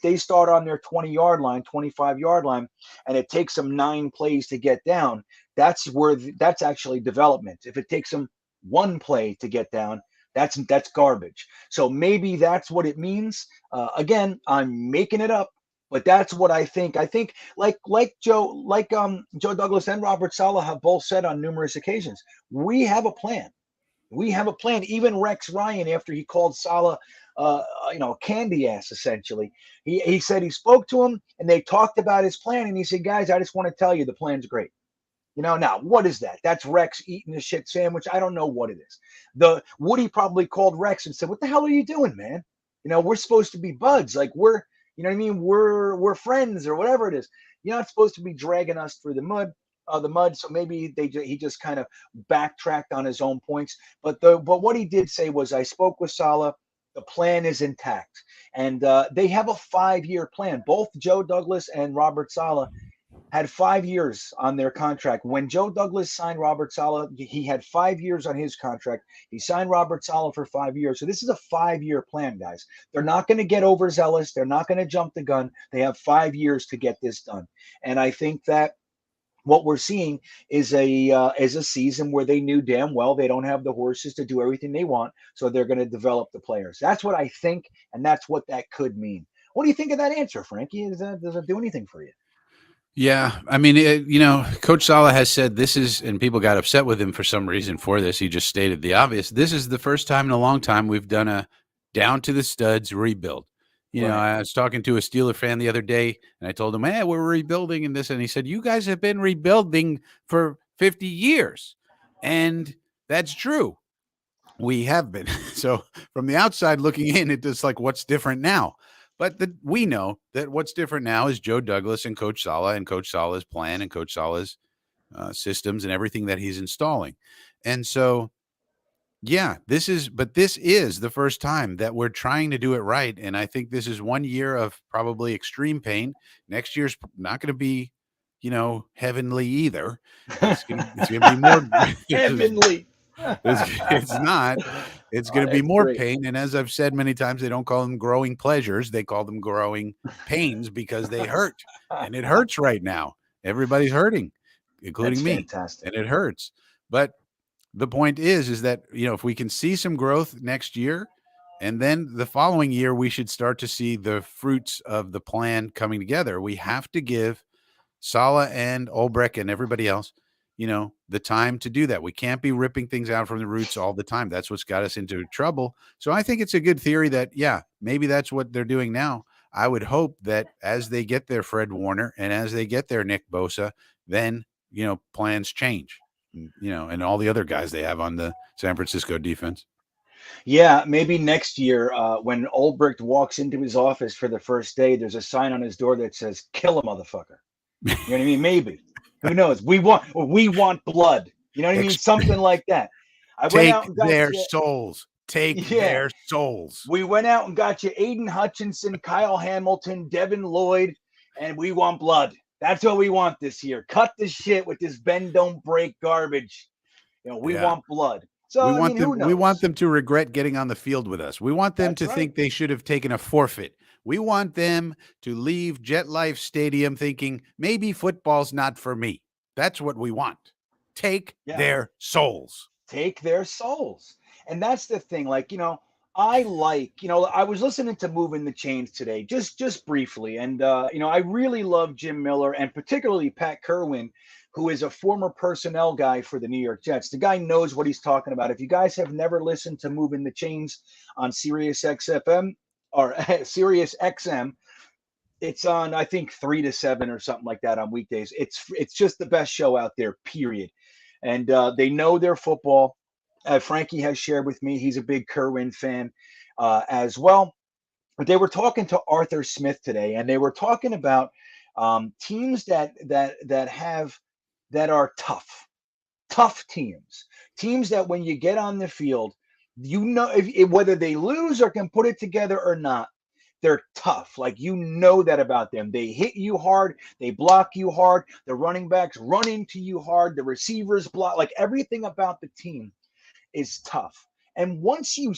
they start on their 20-yard line, 25-yard line, and it takes them 9 plays to get down, that's actually development. If it takes them 1 play to get down, that's garbage. So maybe that's what it means. Again, I'm making it up, but that's what I think. I think like Joe Douglas and Robert Saleh have both said on numerous occasions, we have a plan. We have a plan. Even Rex Ryan, after he called Saleh, candy ass, essentially, he said he spoke to him and they talked about his plan, and he said, guys, I just want to tell you the plan's great. Now what is that? That's Rex eating a shit sandwich. I don't know what it is. Woody probably called Rex and said, what the hell are you doing, man? We're supposed to be buds. Like we're You know what I mean? We're friends or whatever it is. You're not supposed to be dragging us through the mud. So maybe he just kind of backtracked on his own points. But what he did say was, I spoke with Saleh. The plan is intact, and they have a 5-year plan. Both Joe Douglas and Robert Saleh had 5 years on their contract. When Joe Douglas signed Robert Saleh, he had 5 years on his contract. He signed Robert Saleh for 5 years. So this is a 5-year plan, guys. They're not going to get overzealous. They're not going to jump the gun. They have 5 years to get this done. And I think that what we're seeing is a season where they knew damn well they don't have the horses to do everything they want, so they're going to develop the players. That's what I think, and that's what that could mean. What do you think of that answer, Frankie? Does it do anything for you? Yeah, I mean, Coach Saleh has said this is, and people got upset with him for some reason for this. He just stated the obvious. This is the first time in a long time we've done a down to the studs rebuild. You know, I was talking to a Steeler fan the other day, and I told him, "Hey, we're rebuilding and this," and he said, "You guys have been rebuilding for 50 years," and that's true. We have been. So from the outside looking in, it's just like, what's different now? But we know that what's different now is Joe Douglas and Coach Saleh's plan and Coach Saleh's systems and everything that he's installing. And so, yeah, this is the first time that we're trying to do it right. And I think this is 1 year of probably extreme pain. Next year's not going to be, heavenly either. It's going to be more heavenly. It's not. It's going to be more pain. And as I've said many times, they don't call them growing pleasures. They call them growing pains because they hurt. And it hurts right now. Everybody's hurting, including me. Fantastic. And it hurts. But the point is that, if we can see some growth next year, and then the following year, we should start to see the fruits of the plan coming together. We have to give Saleh and Ulbrich and everybody else, the time to do that. We can't be ripping things out from the roots all the time. That's what's got us into trouble. So I think it's a good theory that, maybe that's what they're doing now. I would hope that as they get their Fred Warner and as they get their Nick Bosa, then, plans change, and all the other guys they have on the San Francisco defense. Yeah, maybe next year when Ulbricht walks into his office for the first day, there's a sign on his door that says, "Kill a motherfucker." You know what I mean? Maybe. Who knows? We want blood. You know what I mean? Something like that. Take their souls. Take their souls. We went out and got you Aiden Hutchinson, Kyle Hamilton, Devin Lloyd, and we want blood. That's what we want this year. Cut the shit with this bend don't break garbage. We want blood. So we want them to regret getting on the field with us. We want them to think they should have taken a forfeit. We want them to leave JetLife Stadium thinking maybe football's not for me. That's what we want. Take their souls. Take their souls. And that's the thing. I was listening to Moving the Chains today, just briefly. And, I really love Jim Miller and particularly Pat Kerwin, who is a former personnel guy for the New York Jets. The guy knows what he's talking about. If you guys have never listened to Moving the Chains on Sirius XM, it's on, I think, 3 to 7 or something like that on weekdays. It's just the best show out there, period. And they know their football. Frankie has shared with me he's a big Kerwin fan as well. But they were talking to Arthur Smith today, and they were talking about teams that are tough teams that when you get on the field, whether they lose or can put it together or not, they're tough. That about them. They hit you hard. They block you hard. The running backs run into you hard. The receivers block. Everything about the team is tough. And once you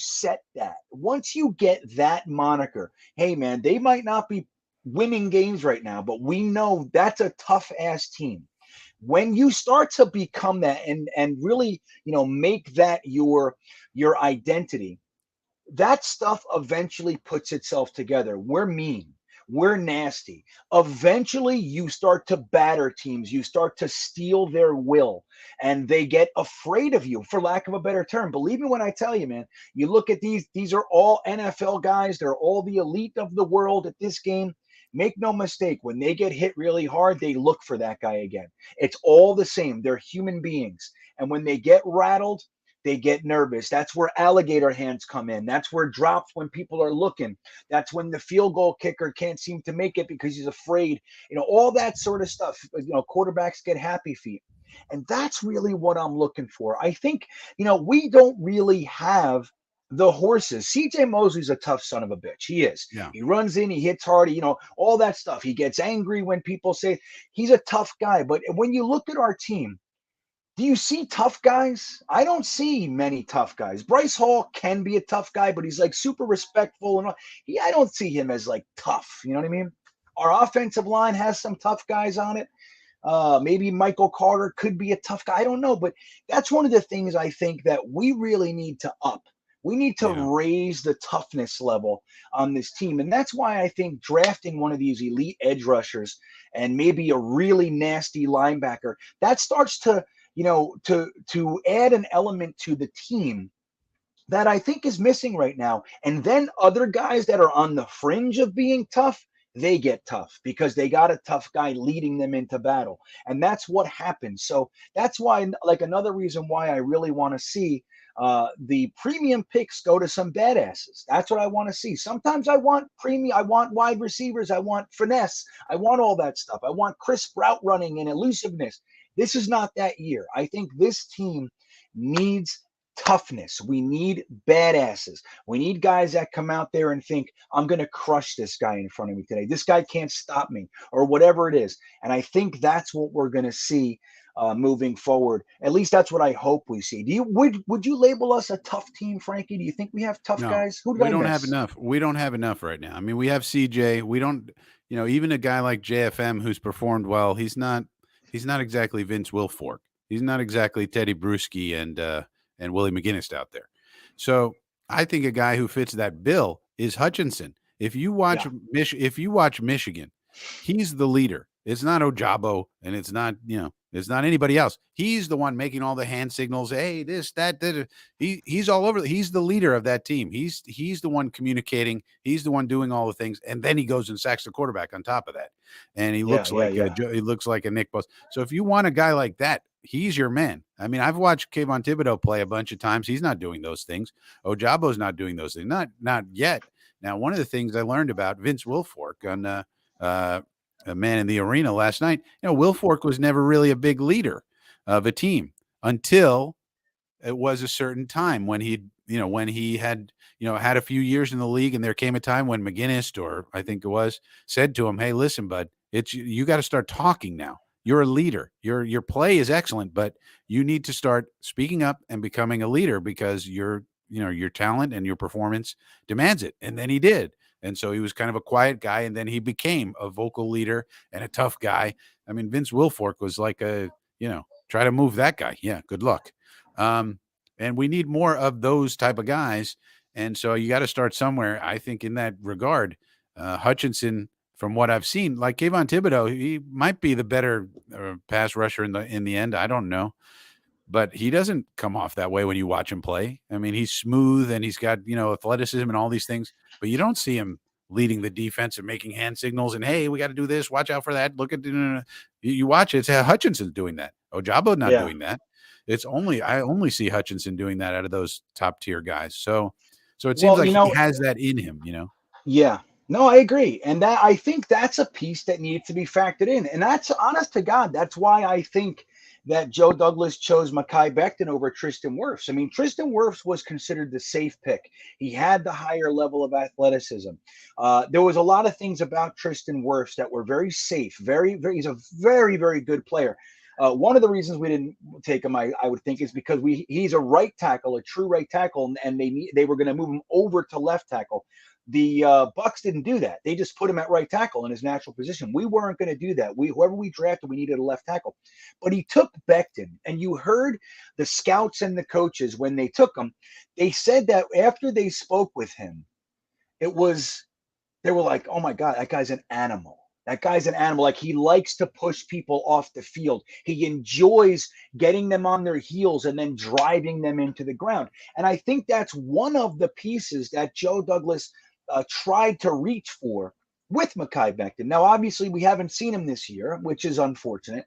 get that moniker, hey, man, they might not be winning games right now, but we know that's a tough-ass team. When you start to become that and really, make that your identity, that stuff eventually puts itself together. We're mean. We're nasty. Eventually, you start to batter teams. You start to steal their will, and they get afraid of you, for lack of a better term. Believe me when I tell you, man, you look at these are all NFL guys. They're all the elite of the world at this game. Make no mistake, when they get hit really hard, they look for that guy again. It's all the same. They're human beings. And when they get rattled, they get nervous. That's where alligator hands come in. That's where drops when people are looking. That's when the field goal kicker can't seem to make it because he's afraid. All that sort of stuff. Quarterbacks get happy feet. And that's really what I'm looking for. I think, we don't really have the horses. CJ Mosley's a tough son of a bitch. He is. Yeah. He runs in, he hits hard, all that stuff. He gets angry when people say he's a tough guy. But when you look at our team, do you see tough guys? I don't see many tough guys. Bryce Hall can be a tough guy, but he's like super respectful. And I don't see him as like tough. You know what I mean? Our offensive line has some tough guys on it. Maybe Michael Carter could be a tough guy. I don't know. But that's one of the things I think that we really need to up. We need to raise the toughness level on this team. And that's why I think drafting one of these elite edge rushers and maybe a really nasty linebacker, that starts to, to add an element to the team that I think is missing right now. And then other guys that are on the fringe of being tough, they get tough because they got a tough guy leading them into battle. And that's what happens. So that's why, like, another reason why I really want to see the premium picks go to some badasses. That's what I want to see. Sometimes I want premium, I want wide receivers, I want finesse, I want all that stuff. I want crisp route running and elusiveness. This is not that year. I think this team needs toughness. We need badasses. We need guys that come out there and think, I'm going to crush this guy in front of me today. This guy can't stop me, or whatever it is. And I think that's what we're going to see moving forward. At least that's what I hope we see. Would you label us a tough team, Frankie? Do you think we have tough guys? We don't have enough. We don't have enough right now. I mean, we have CJ. We don't, even a guy like JFM who's performed well, he's not exactly Vince Wilfork. He's not exactly Teddy Bruschi and Willie McGinnis out there. So I think a guy who fits that bill is Hutchinson. If you watch Michigan, he's the leader. It's not Ojabo, and it's not, it's not anybody else. He's the one making all the hand signals. Hey, this, that, that. He's all over. He's the leader of that team. He's the one communicating. He's the one doing all the things. And then he goes and sacks the quarterback on top of that. And he looks he looks like a Nick Bosa. So if you want a guy like that, he's your man. I mean, I've watched Kayvon Thibodeau play a bunch of times. He's not doing those things. Ojabo's not doing those things. Not yet. Now, one of the things I learned about Vince Wilfork on a Man in the Arena last night, Wilfork was never really a big leader of a team until it was a certain time when he had, had a few years in the league, and there came a time when McGinnis, or I think it was, said to him, hey, listen, bud, you got to start talking now. You're a leader. Your play is excellent, but you need to start speaking up and becoming a leader because your talent and your performance demands it. And then he did. And so he was kind of a quiet guy, and then he became a vocal leader and a tough guy. I mean, Vince Wilfork was like try to move that guy. Yeah, good luck. And we need more of those type of guys. And so you got to start somewhere, I think, in that regard. Hutchinson, from what I've seen, like Kayvon Thibodeau, he might be the better pass rusher in the end. I don't know. But he doesn't come off that way when you watch him play. I mean, he's smooth and he's got, athleticism and all these things, but you don't see him leading the defense and making hand signals and, hey, we got to do this. Watch out for that. Look at you watch it. It's Hutchinson's doing that. Ojabo not doing that. I only see Hutchinson doing that out of those top tier guys. So it seems like he has that in him, Yeah. No, I agree. And that, I think that's a piece that needs to be factored in. And that's, honest to God, that's why I think that Joe Douglas chose Mekhi Becton over Tristan Wirfs. I mean, Tristan Wirfs was considered the safe pick. He had the higher level of athleticism. There was a lot of things about Tristan Wirfs that were very safe. He's a very, very good player. One of the reasons we didn't take him, I would think, is because he's a right tackle, a true right tackle, and they were going to move him over to left tackle. The Bucs didn't do that. They just put him at right tackle in his natural position. We weren't going to do that. Whoever we drafted, we needed a left tackle. But he took Becton, and you heard the scouts and the coaches when they took him. They said that after they spoke with him, they were like, "Oh my God, that guy's an animal. That guy's an animal. Like, he likes to push people off the field. He enjoys getting them on their heels and then driving them into the ground." And I think that's one of the pieces that Joe Douglas tried to reach for with Mekhi Becton. Now, obviously, we haven't seen him this year, which is unfortunate.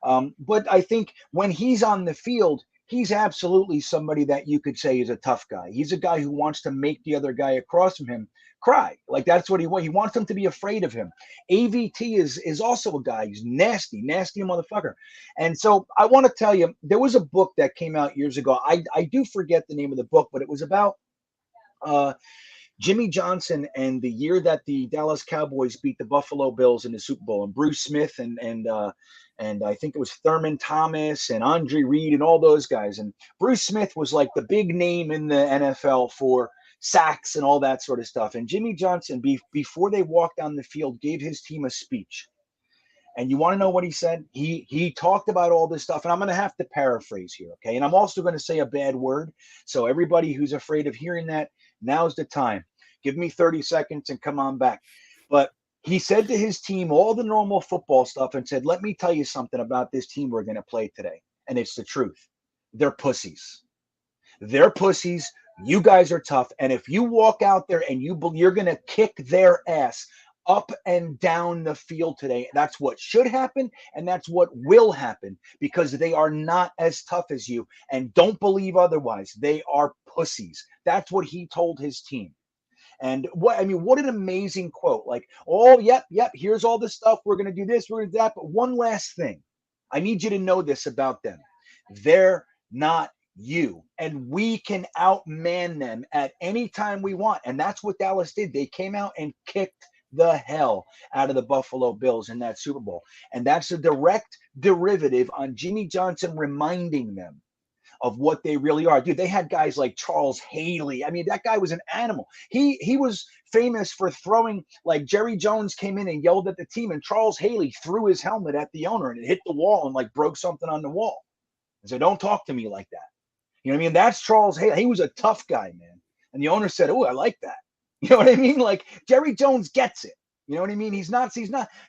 But I think when he's on the field, he's absolutely somebody that you could say is a tough guy. He's a guy who wants to make the other guy across from him cry. Like that's what he wants. He wants them to be afraid of him. AVT is also a guy. He's nasty motherfucker. And so I want to tell you, there was a book that came out years ago. I do forget the name of the book, but it was about Jimmy Johnson and the year that the Dallas Cowboys beat the Buffalo Bills in the Super Bowl, and Bruce Smith and I think it was Thurman Thomas and Andre Reed and all those guys. And Bruce Smith was like the big name in the NFL for sacks and all that sort of stuff. And Jimmy Johnson, before they walked down the field, gave his team a speech. And you want to know what he said? He talked about all this stuff, and I'm going to have to paraphrase here, okay? And I'm also going to say a bad word. So everybody who's afraid of hearing that, now's the time. Give me 30 seconds and come on back. But he said to his team all the normal football stuff and said, let me tell you something about this team we're going to play today. And it's the truth. They're pussies. They're pussies. You guys are tough. And if you walk out there and you're going to kick their ass up and down the field today, that's what should happen. And that's what will happen, because they are not as tough as you. And don't believe otherwise. They are pussies. That's what he told his team. And what an amazing quote. Like, oh, yep, here's all this stuff. We're going to do this, we're going to do that. But one last thing. I need you to know this about them. They're not you. And we can outman them at any time we want. And that's what Dallas did. They came out and kicked the hell out of the Buffalo Bills in that Super Bowl. And that's a direct derivative on Jimmy Johnson reminding them of what they really are. Dude, they had guys like Charles Haley. I mean, that guy was an animal. He was famous for throwing, like Jerry Jones came in and yelled at the team, and Charles Haley threw his helmet at the owner and it hit the wall and like broke something on the wall. And said, don't talk to me like that. You know what I mean? That's Charles Haley. He was a tough guy, man. And the owner said, oh, I like that. You know what I mean? Like Jerry Jones gets it. You know what I mean? He's not,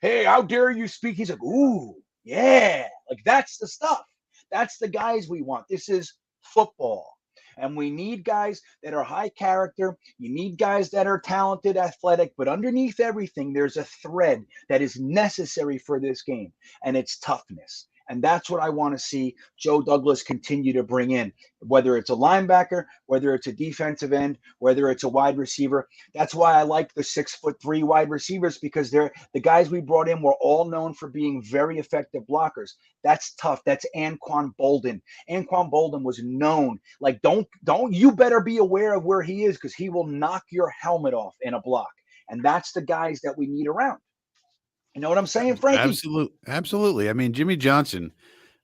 hey, how dare you speak? He's like, ooh, yeah. Like that's the stuff. That's the guys we want. This is football. And we need guys that are high character. You need guys that are talented, athletic. But underneath everything, there's a thread that is necessary for this game. And it's toughness. And that's what I want to see Joe Douglas continue to bring in, whether it's a linebacker, whether it's a defensive end, whether it's a wide receiver. That's why I like the 6'3" wide receivers, because they're the guys we brought in were all known for being very effective blockers. That's tough. That's Anquan Bolden. Anquan Bolden was known. Like, don't you better be aware of where he is, because he will knock your helmet off in a block. And that's the guys that we need around. You know what I'm saying, Frankie? Absolutely. I mean, Jimmy Johnson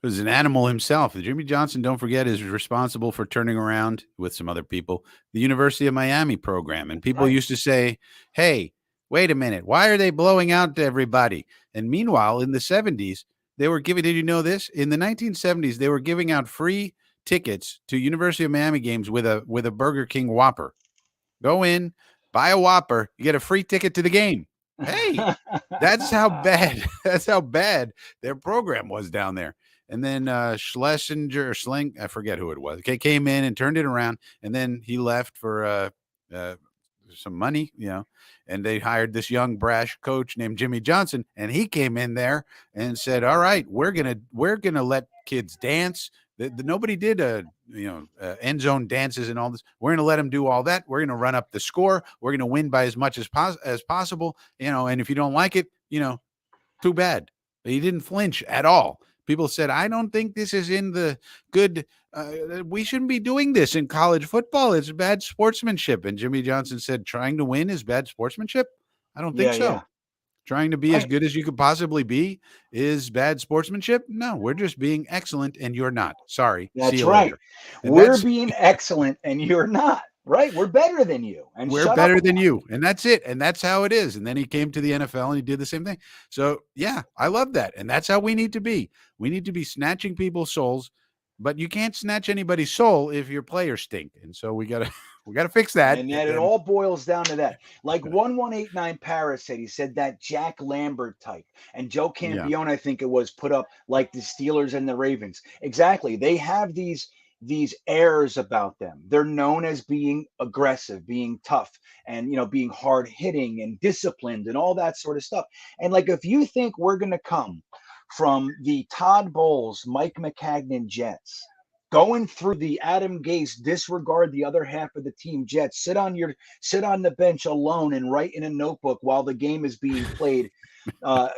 was an animal himself. Jimmy Johnson, don't forget, is responsible for turning around, with some other people, the University of Miami program. And people used to say, hey, wait a minute, why are they blowing out to everybody? And meanwhile, in the 70s, they were giving, did you know this? In the 1970s, they were giving out free tickets to University of Miami games with a Burger King Whopper. Go in, buy a Whopper, you get a free ticket to the game. Hey, that's how bad their program was down there. And then Schlesinger or Sling, I forget who it was, came in and turned it around. And then he left for some money, and they hired this young brash coach named Jimmy Johnson. And he came in there and said, all right, we're gonna let kids dance. Nobody did end zone dances and all this. We're going to let them do all that. We're going to run up the score. We're going to win by as much as possible. And if you don't like it, too bad. But he didn't flinch at all. People said, I don't think this is in the good. We shouldn't be doing this in college football. It's bad sportsmanship. And Jimmy Johnson said, trying to win is bad sportsmanship. I don't think so. Yeah. Trying to be as good as you could possibly be is bad sportsmanship? No, we're just being excellent, and you're not. Sorry. That's right. We're being excellent, and you're not. Right? We're better than you. And we're better than you. And that's it. And that's how it is. And then he came to the NFL and he did the same thing. So, yeah, I love that. And that's how we need to be. We need to be snatching people's souls, but you can't snatch anybody's soul if your players stink. And so we got to fix that. And then it all boils down to that. Like 1189 Paris said, he said that Jack Lambert type. And Joe Campione, I think it was, put up like the Steelers and the Ravens. Exactly. They have these airs about them. They're known as being aggressive, being tough, and being hard hitting and disciplined and all that sort of stuff. And like, if you think we're going to come from the Todd Bowles, Mike McCagnon Jets going through the Adam Gase, disregard the other half of the team, Jets, sit on the bench alone and write in a notebook while the game is being played.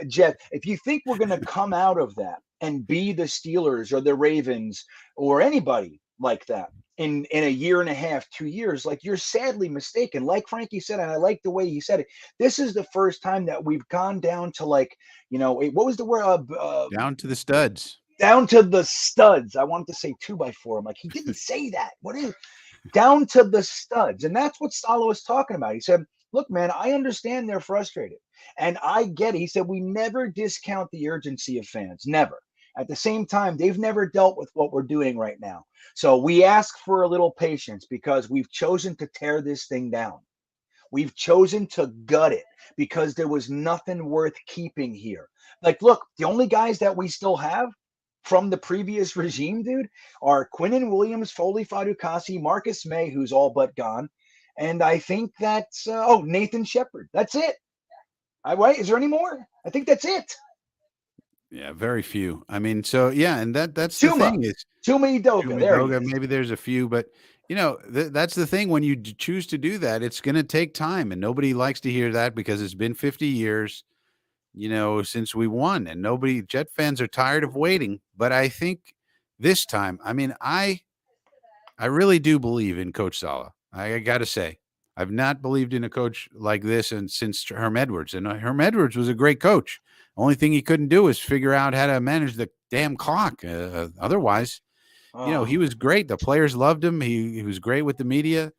Jet, if you think we're going to come out of that and be the Steelers or the Ravens or anybody like that in a year and a half, 2 years, like, you're sadly mistaken. Like Frankie said, and I like the way he said it, this is the first time that we've gone down to, like, what was the word? Down to the studs. Down to the studs. I wanted to say 2x4. I'm like, he didn't say that. What is down to the studs? And that's what Salo was talking about. He said, look, man, I understand they're frustrated. And I get it. He said, we never discount the urgency of fans. Never. At the same time, they've never dealt with what we're doing right now. So we ask for a little patience because we've chosen to tear this thing down. We've chosen to gut it because there was nothing worth keeping here. Like, look, the only guys that we still have from the previous regime, dude, are Quinnen Williams, Foley Fadukasi, Marcus May, who's all but gone. And I think that's, Nathan Shepard. That's it. Right? Is there any more? I think that's it. Yeah, very few. I mean, so yeah, and that's the thing is Tuma Edoga. Maybe there's a few, but that's the thing. When you choose to do that, it's going to take time, and nobody likes to hear that because it's been 50 years, since we won, and Jet fans are tired of waiting. But I think this time, I mean, I really do believe in Coach Saleh. I got to say, I've not believed in a coach like this and since Herm Edwards, and Herm Edwards was a great coach. Only thing he couldn't do is figure out how to manage the damn clock. Otherwise, he was great. The players loved him. He was great with the media.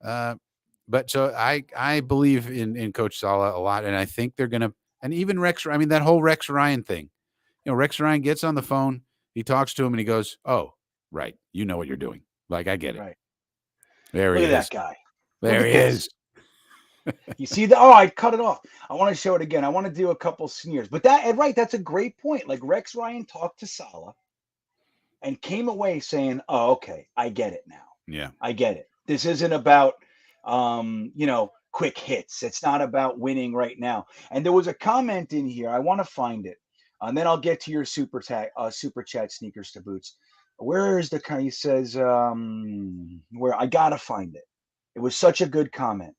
But so I believe in Coach Saleh a lot, and I think they're going to. And even Rex, I mean, that whole Rex Ryan thing. Rex Ryan gets on the phone, he talks to him, and he goes, "Oh, right, you know what you're doing. Like, I get it." Right. There he is. Look at that guy. There he is. You see that? Oh, I cut it off. I want to show it again. I want to do a couple sneers. But that's a great point. Like, Rex Ryan talked to Saleh and came away saying, "Oh, okay, I get it now. Yeah, I get it. This isn't about, quick hits. It's not about winning right now." And there was a comment in here. I want to find it, and then I'll get to your super chat sneakers to boots. Where is the kind? He says, "Where I gotta find it." It was such a good comment.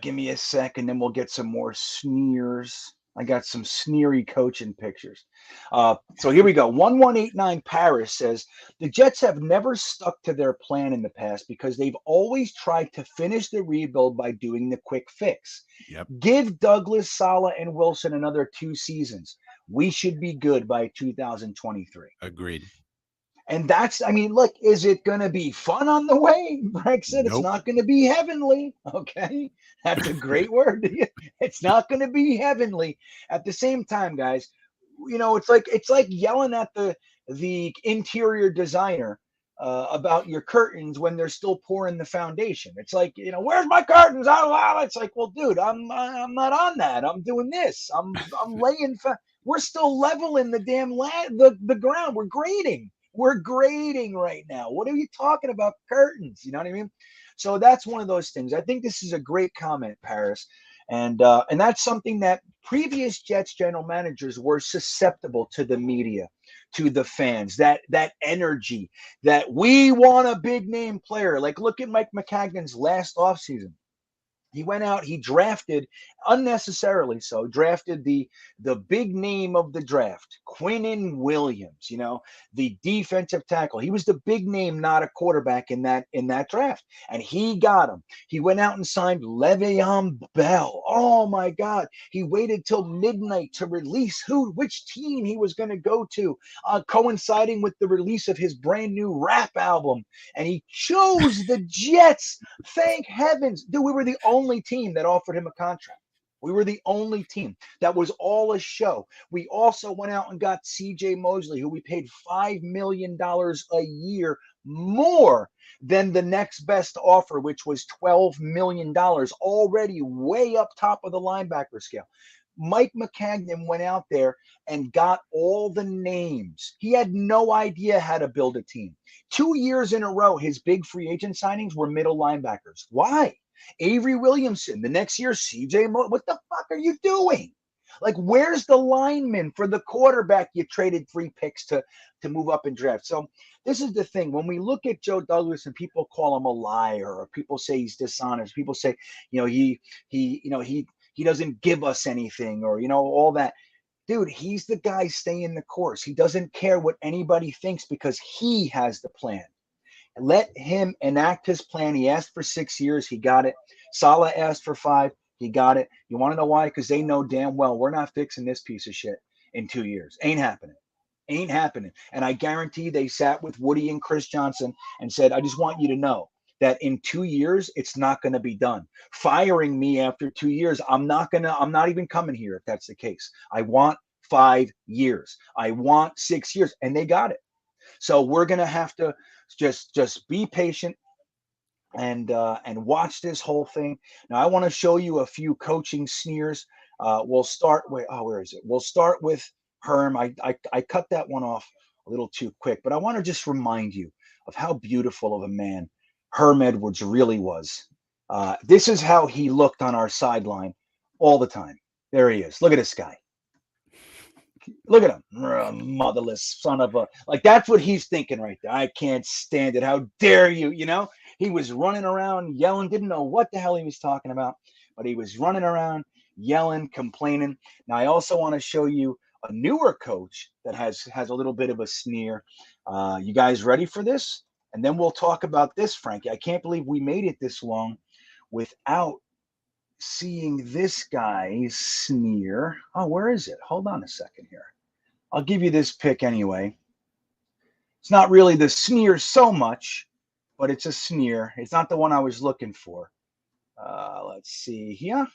Give me a second, then we'll get some more sneers. I got some sneery coaching pictures. So here we go. 1189 Paris says, the Jets have never stuck to their plan in the past because they've always tried to finish the rebuild by doing the quick fix. Yep. Give Douglas, Saleh, and Wilson another 2 seasons. We should be good by 2023. Agreed. And that's, I mean, look, is it going to be fun on the way? Brexit, Nope. It's not going to be heavenly. Okay. That's a great word. It's not going to be heavenly. At the same time, guys, it's like yelling at the interior designer about your curtains when they're still pouring the foundation. It's like, where's my curtains? It's like, well, dude, I'm not on that. I'm doing this. I'm laying. We're still leveling the damn the ground. We're grading. We're grading right now. What are you talking about? Curtains. You know what I mean? So that's one of those things. I think this is a great comment, Paris. And that's something that previous Jets general managers were susceptible to the media, to the fans, that energy, that we want a big name player. Like, look at Mike McCagnon's last offseason. He went out, he drafted, unnecessarily so, drafted the big name of the draft, Quinnen Williams, the defensive tackle. He was the big name, not a quarterback in that draft. And he got him. He went out and signed Le'Veon Bell. Oh my God. He waited till midnight to release which team he was going to go to, coinciding with the release of his brand new rap album. And he chose the Jets. Thank heavens. Dude, we were the only team that offered him a contract. We were the only team. That was all a show. We also went out and got CJ Mosley, who we paid $5 million a year more than the next best offer, which was $12 million, already way up top of the linebacker scale. Mike McCagnon went out there and got all the names. He had no idea how to build a team. 2 years in a row, his big free agent signings were middle linebackers. Why? Avery Williamson. The next year, CJ What the fuck are you doing? Like, where's the lineman for the quarterback you traded 3 picks to move up in draft? So this is the thing. When we look at Joe Douglas and people call him a liar, or people say he's dishonest, people say, he doesn't give us anything, or, all that. Dude, he's the guy staying the course. He doesn't care what anybody thinks because he has the plan. Let him enact his plan. He asked for 6 years. He got it. Saleh asked for 5. He got it. You want to know why? Because they know damn well we're not fixing this piece of shit in 2 years. Ain't happening. Ain't happening. And I guarantee they sat with Woody and Chris Johnson and said, I just want you to know that in 2 years, it's not going to be done. Firing me after 2 years, I'm not even coming here if that's the case. I want 5 years. I want 6 years. And they got it. So we're going to have to just be patient and watch this whole thing. Now, I want to show you a few coaching sneers. We'll start with, where is it? We'll start with Herm. I cut that one off a little too quick, but I want to just remind you of how beautiful of a man Herm Edwards really was. This is how he looked on our sideline all the time. There he is. Look at this guy. Look at him. Motherless son of a, like, that's what he's thinking right there. I can't stand it. How dare you? He was running around yelling, didn't know what the hell he was talking about, but he was running around yelling, complaining. Now, I also want to show you a newer coach that has a little bit of a sneer. You guys ready for this? And then we'll talk about this, Frankie. I can't believe we made it this long without seeing this guy's sneer. Oh, where is it? Hold on a second here. I'll give you this pick anyway. It's not really the sneer so much, but it's a sneer. It's not the one I was looking for. Let's see here.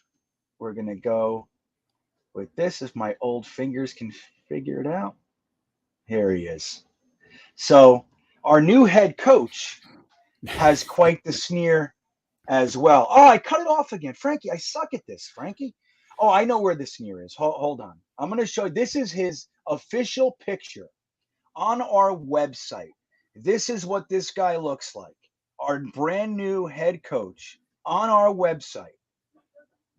We're going to go with this if my old fingers can figure it out. Here he is. So our new head coach has quite the sneer as well. Oh, I cut it off again. Frankie, I suck at this, Frankie. Oh, I know where the sneer is. Hold on. I'm going to show you. This is his official picture on our website. This is what this guy looks like. Our brand new head coach on our website.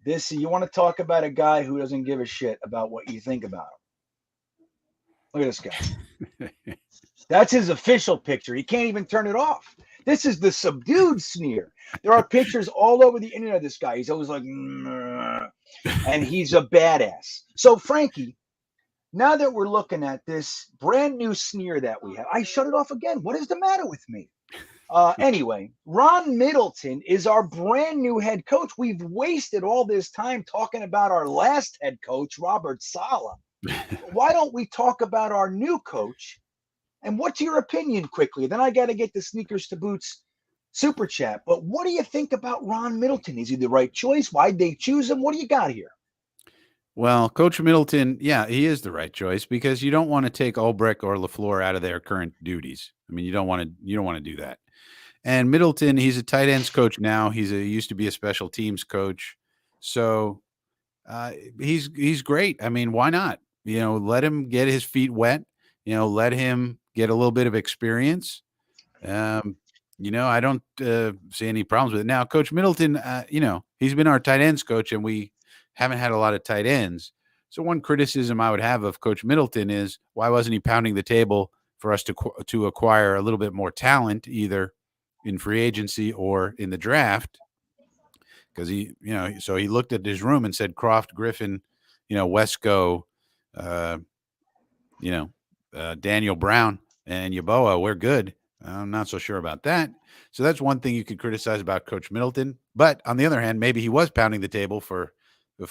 You want to talk about a guy who doesn't give a shit about what you think about him. Look at this guy. That's his official picture. He can't even turn it off. This is the subdued sneer. There are pictures all over the internet of this guy. He's always like, and he's a badass. So, Frankie, now that we're looking at this brand new sneer that we have, I shut it off again. What is the matter with me? Anyway, Ron Middleton is our brand new head coach. We've wasted all this time talking about our last head coach, Robert Saleh. Why don't we talk about our new coach? And what's your opinion quickly? Then I got to get the Sneakers to Boots super chat. But what do you think about Ron Middleton? Is he the right choice? Why'd they choose him? What do you got here? Well, Coach Middleton, yeah, he is the right choice because you don't want to take Ulbrich or LaFleur out of their current duties. I mean, you don't want to do that. And Middleton, he's a tight ends coach now. He used to be a special teams coach. So he's great. I mean, why not? Let him get his feet wet. Let him get a little bit of experience. I don't see any problems with it. Now, Coach Middleton, he's been our tight ends coach, and we haven't had a lot of tight ends. So one criticism I would have of Coach Middleton is why wasn't he pounding the table for us to acquire a little bit more talent, either in free agency or in the draft? Because so he looked at his room and said Croft, Griffin, Wesco, Daniel Brown and Yeboah, we're good. I'm not so sure about that. So that's one thing you could criticize about Coach Middleton. But on the other hand, maybe he was pounding the table for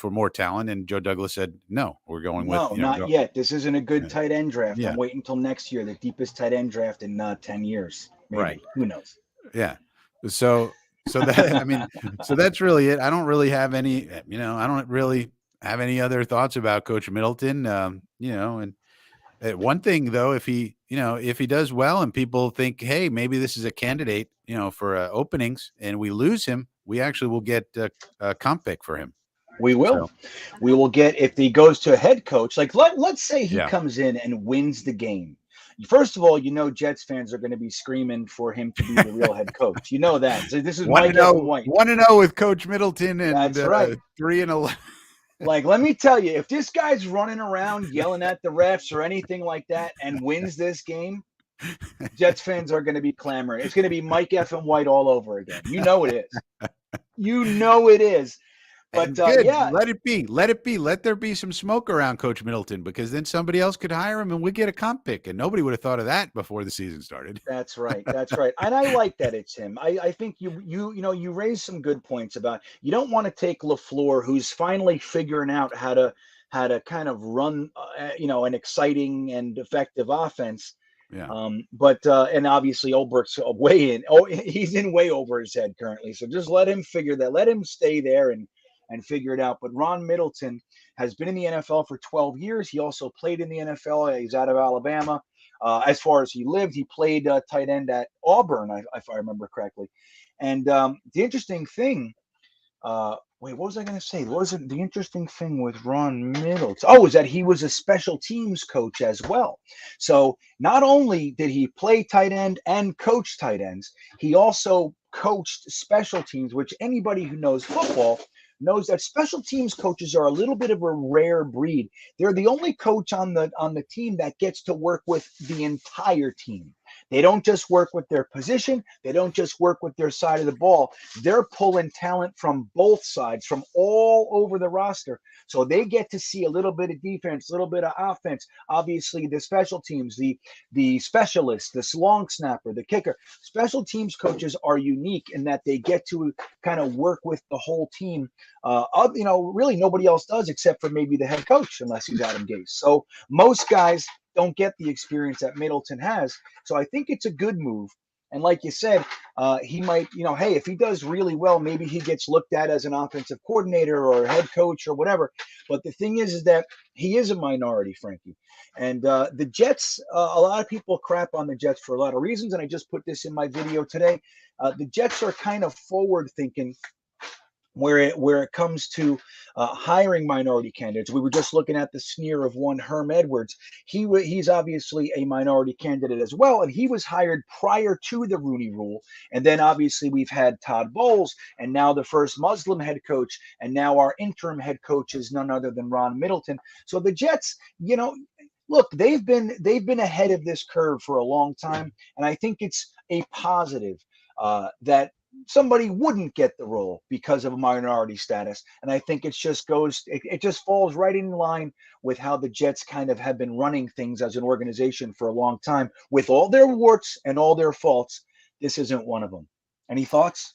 more talent, and Joe Douglas said, no, we're going with. No, not yet. This isn't a good tight end draft. Yeah. I'm waiting until next year, the deepest tight end draft in 10 years. Maybe. Right. Who knows? Yeah. So that, so that's really it. I don't really have any, other thoughts about Coach Middleton, and one thing though, if he does well and people think, hey, maybe this is a candidate, for openings, and we lose him, we actually will get a comp pick for him. We will. So. We will get, if he goes to a head coach, like let's say he comes in and wins the game. First of all, Jets fans are going to be screaming for him to be the real head coach. You know that. So this is 1-0 with Coach Middleton, and that's right. 3-11. Like, let me tell you, if this guy's running around yelling at the refs or anything like that and wins this game, Jets fans are going to be clamoring. It's going to be Mike F. and White all over again. You know it is. You know it is. But good. yeah, Let it be. Let it be. Let there be some smoke around Coach Middleton, because then somebody else could hire him and we get a comp pick. And nobody would have thought of that before the season started. That's right. That's right. And I like that it's him. I think you raised some good points about you don't want to take LaFleur, who's finally figuring out how to kind of run an exciting and effective offense. Yeah. And obviously Olbert's way in. Oh, he's in way over his head currently. So just let him figure that. Let him stay there and figure it out. But Ron Middleton has been in the NFL for 12 years. He also played in the NFL. He's out of Alabama. As far as he lived, he played tight end at Auburn, if I remember correctly. And the interesting thing, what was I going to say? What was it? The interesting thing with Ron Middleton? Oh, is that he was a special teams coach as well. So not only did he play tight end and coach tight ends, he also coached special teams, which anybody who knows football knows that special teams coaches are a little bit of a rare breed. They're the only coach on the team that gets to work with the entire team. They don't just work with their position. They don't just work with their side of the ball. They're pulling talent from both sides, from all over the roster. So they get to see a little bit of defense, a little bit of offense. Obviously, the special teams, the specialist, the long snapper, the kicker. Special teams coaches are unique in that they get to kind of work with the whole team. Really nobody else does except for maybe the head coach, unless he's Adam Gase. So most guys don't get the experience that Middleton has. So I think it's a good move. And like you said, he might, hey, if he does really well, maybe he gets looked at as an offensive coordinator or head coach or whatever. But the thing is that he is a minority, Frankie. And the Jets, a lot of people crap on the Jets for a lot of reasons. And I just put this in my video today. The Jets are kind of forward thinking where it comes to hiring minority candidates. We were just looking at the sneer of one Herm Edwards. He's obviously a minority candidate as well, and he was hired prior to the Rooney Rule. And then obviously we've had Todd Bowles, and now the first Muslim head coach, and now our interim head coach is none other than Ron Middleton. So the Jets, look, they've been ahead of this curve for a long time, and I think it's a positive that somebody wouldn't get the role because of a minority status. And I think it just falls right in line with how the Jets kind of have been running things as an organization for a long time. With all their warts and all their faults, this isn't one of them. Any thoughts?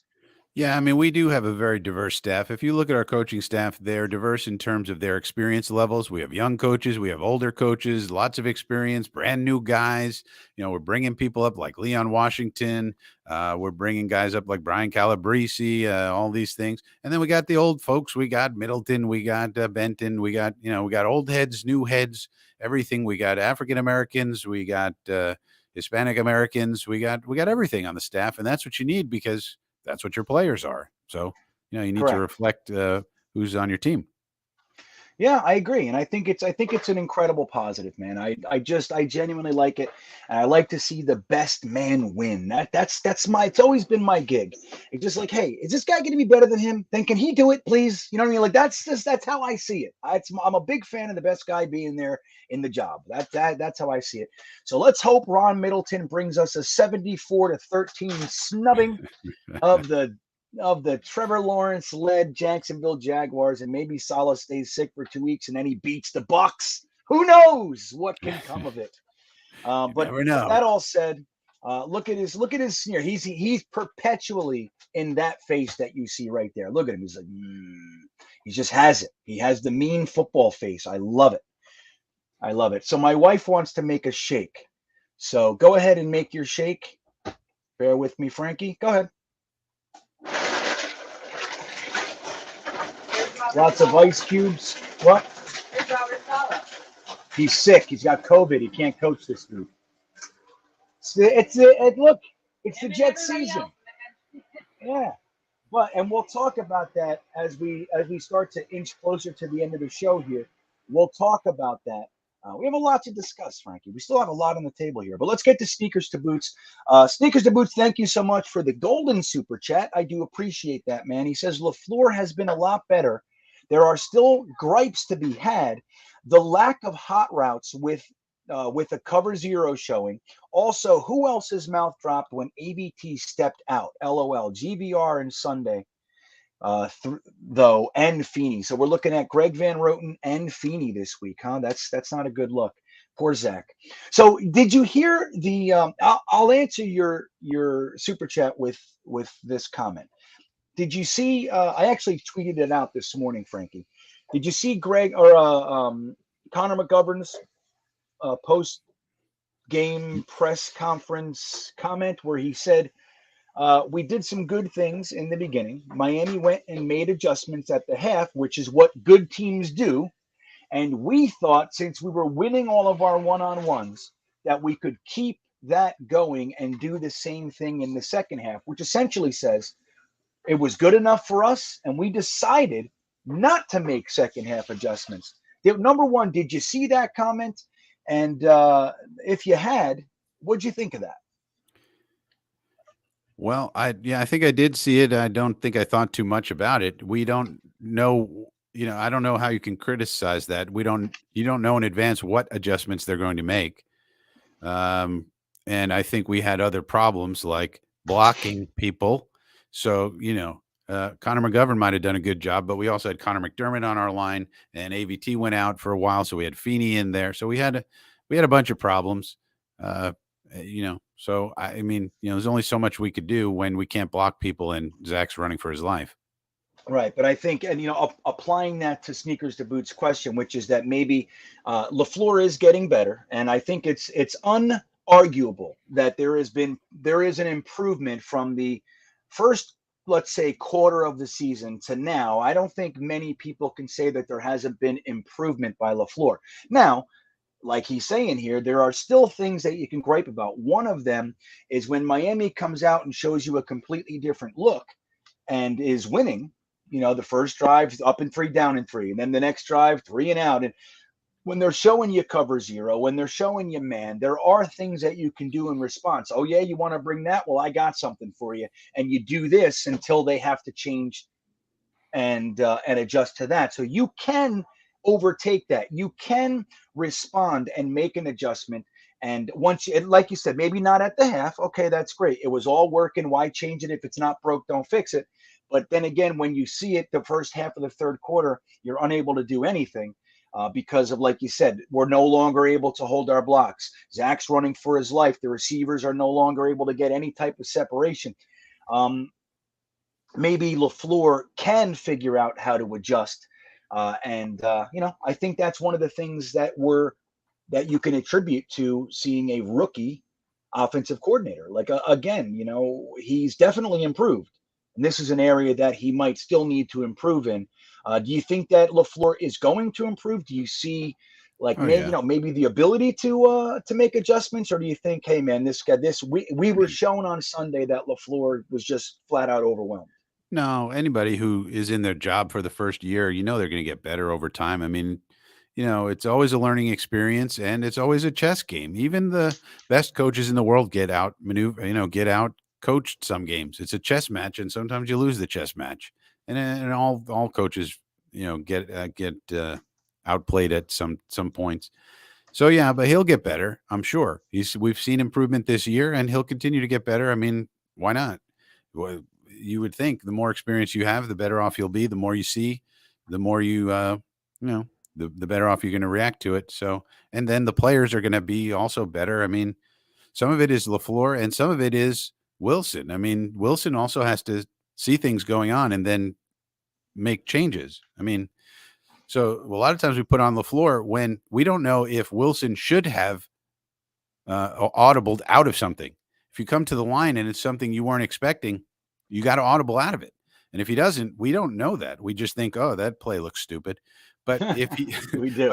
Yeah, I mean, we do have a very diverse staff. If you look at our coaching staff, they're diverse in terms of their experience levels. We have young coaches, we have older coaches, lots of experience, brand new guys. We're bringing people up like Leon Washington. We're bringing guys up like Brian Calabrese, all these things. And then we got the old folks. We got Middleton, we got Benton, we got old heads, new heads, everything. We got African Americans, we got Hispanic Americans, we got everything on the staff, and that's what you need because that's what your players are. So, you need Correct. to reflect who's on your team. Yeah, I agree. And I think it's an incredible positive, man. I genuinely like it. And I like to see the best man win. It's always been my gig. It's just like, hey, is this guy going to be better than him? Then can he do it, please? You know what I mean? Like that's how I see it. I'm a big fan of the best guy being there in the job. That's how I see it. So let's hope Ron Middleton brings us a 74-13 snubbing of the Trevor Lawrence-led Jacksonville Jaguars, and maybe Saleh stays sick for 2 weeks and then he beats the Bucs. Who knows what can come of it? But never know. That all said, look at his sneer. He's perpetually in that face that you see right there. Look at him. He's like, he just has it. He has the mean football face. I love it. I love it. So my wife wants to make a shake. So go ahead and make your shake. Bear with me, Frankie. Go ahead. Lots of ice cubes. What? He's sick. He's got COVID. He can't coach this group. Look, it's the Jets season. Yeah. And we'll talk about that as we start to inch closer to the end of the show here. We'll talk about that. We have a lot to discuss, Frankie. We still have a lot on the table here, but let's get to Sneakers to Boots. Sneakers to Boots, thank you so much for the golden super chat. I do appreciate that, man. He says LaFleur has been a lot better there are still gripes to be had. The lack of hot routes with a cover zero showing. Also, who else's mouth dropped when ABT stepped out? LOL. GVR and Sunday, though, and Feeney. So we're looking at Greg Van Roten and Feeney this week, huh? That's not a good look. Poor Zach. So did you hear the? I'll answer your super chat with this comment. Did you see? I actually tweeted it out this morning, Frankie. Did you see Greg or Connor McGovern's post game press conference comment where he said, we did some good things in the beginning. Miami went and made adjustments at the half, which is what good teams do. And we thought, since we were winning all of our one-on-ones, that we could keep that going and do the same thing in the second half, which essentially says it was good enough for us, and we decided not to make second half adjustments. Number one, did you see that comment? And if you had, what'd you think of that? Well, I think I did see it. I don't think I thought too much about it. We don't know, I don't know how you can criticize that. You don't know in advance what adjustments they're going to make. And I think we had other problems like blocking people. So, Connor McGovern might have done a good job, but we also had Connor McDermott on our line, and AVT went out for a while. So we had Feeney in there. So we had a bunch of problems, so I mean, there's only so much we could do when we can't block people and Zach's running for his life. Right. But I think, and, applying that to Sneakers to Boots question, which is that maybe LaFleur is getting better. And I think it's unarguable that there is an improvement from the first, let's say, quarter of the season to now. I don't think many people can say that there hasn't been improvement by LaFleur. Now, like he's saying here, there are still things that you can gripe about. One of them is when Miami comes out and shows you a completely different look and is winning, the first drive up and 3, down and 3, and then the next drive 3 and out. And when they're showing you cover zero, when they're showing you man, there are things that you can do in response. Oh yeah, you want to bring that? Well, I got something for you. And you do this until they have to change and adjust to that. So you can overtake that. You can respond and make an adjustment. And once like you said, maybe not at the half. Okay, that's great. It was all working. Why change it? If it's not broke, don't fix it. But then again, when you see it the first half of the third quarter, you're unable to do anything because of, like you said, we're no longer able to hold our blocks. Zach's running for his life. The receivers are no longer able to get any type of separation. Maybe LaFleur can figure out how to adjust. I think that's one of the things that you can attribute to seeing a rookie offensive coordinator. Like, again, he's definitely improved. And this is an area that he might still need to improve in. Do you think that LaFleur is going to improve? Do you see maybe the ability to make adjustments, or do you think, hey man, we were shown on Sunday that LaFleur was just flat out overwhelmed? No, anybody who is in their job for the first year, they're going to get better over time. I mean, it's always a learning experience, and it's always a chess game. Even the best coaches in the world get out coached some games. It's a chess match, and sometimes you lose the chess match. And all coaches, get outplayed at some points. So yeah, but he'll get better, I'm sure. We've seen improvement this year, and he'll continue to get better. I mean, why not? Well, you would think the more experience you have, the better off you'll be. The more you see, the more you, the better off you're going to react to it. So, and then the players are going to be also better. I mean, some of it is LaFleur and some of it is Wilson. I mean, Wilson also has to see things going on and then make changes. I mean, so a lot of times we put on LaFleur when we don't know if Wilson should have audibled out of something. If you come to the line and it's something you weren't expecting, you got to audible out of it. And if he doesn't, we don't know that. We just think, oh, that play looks stupid. But if he, we do.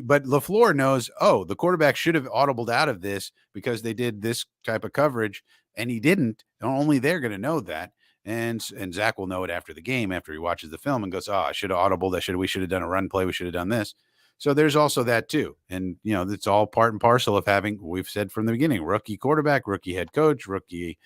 but LaFleur knows, oh, the quarterback should have audibled out of this because they did this type of coverage and he didn't. Only they're going to know that. And Zach will know it after the game, after he watches the film and goes, oh, I should have audibled. We should have done a run play. We should have done this. So there's also that too. And, it's all part and parcel of having, we've said from the beginning, rookie quarterback, rookie head coach, rookie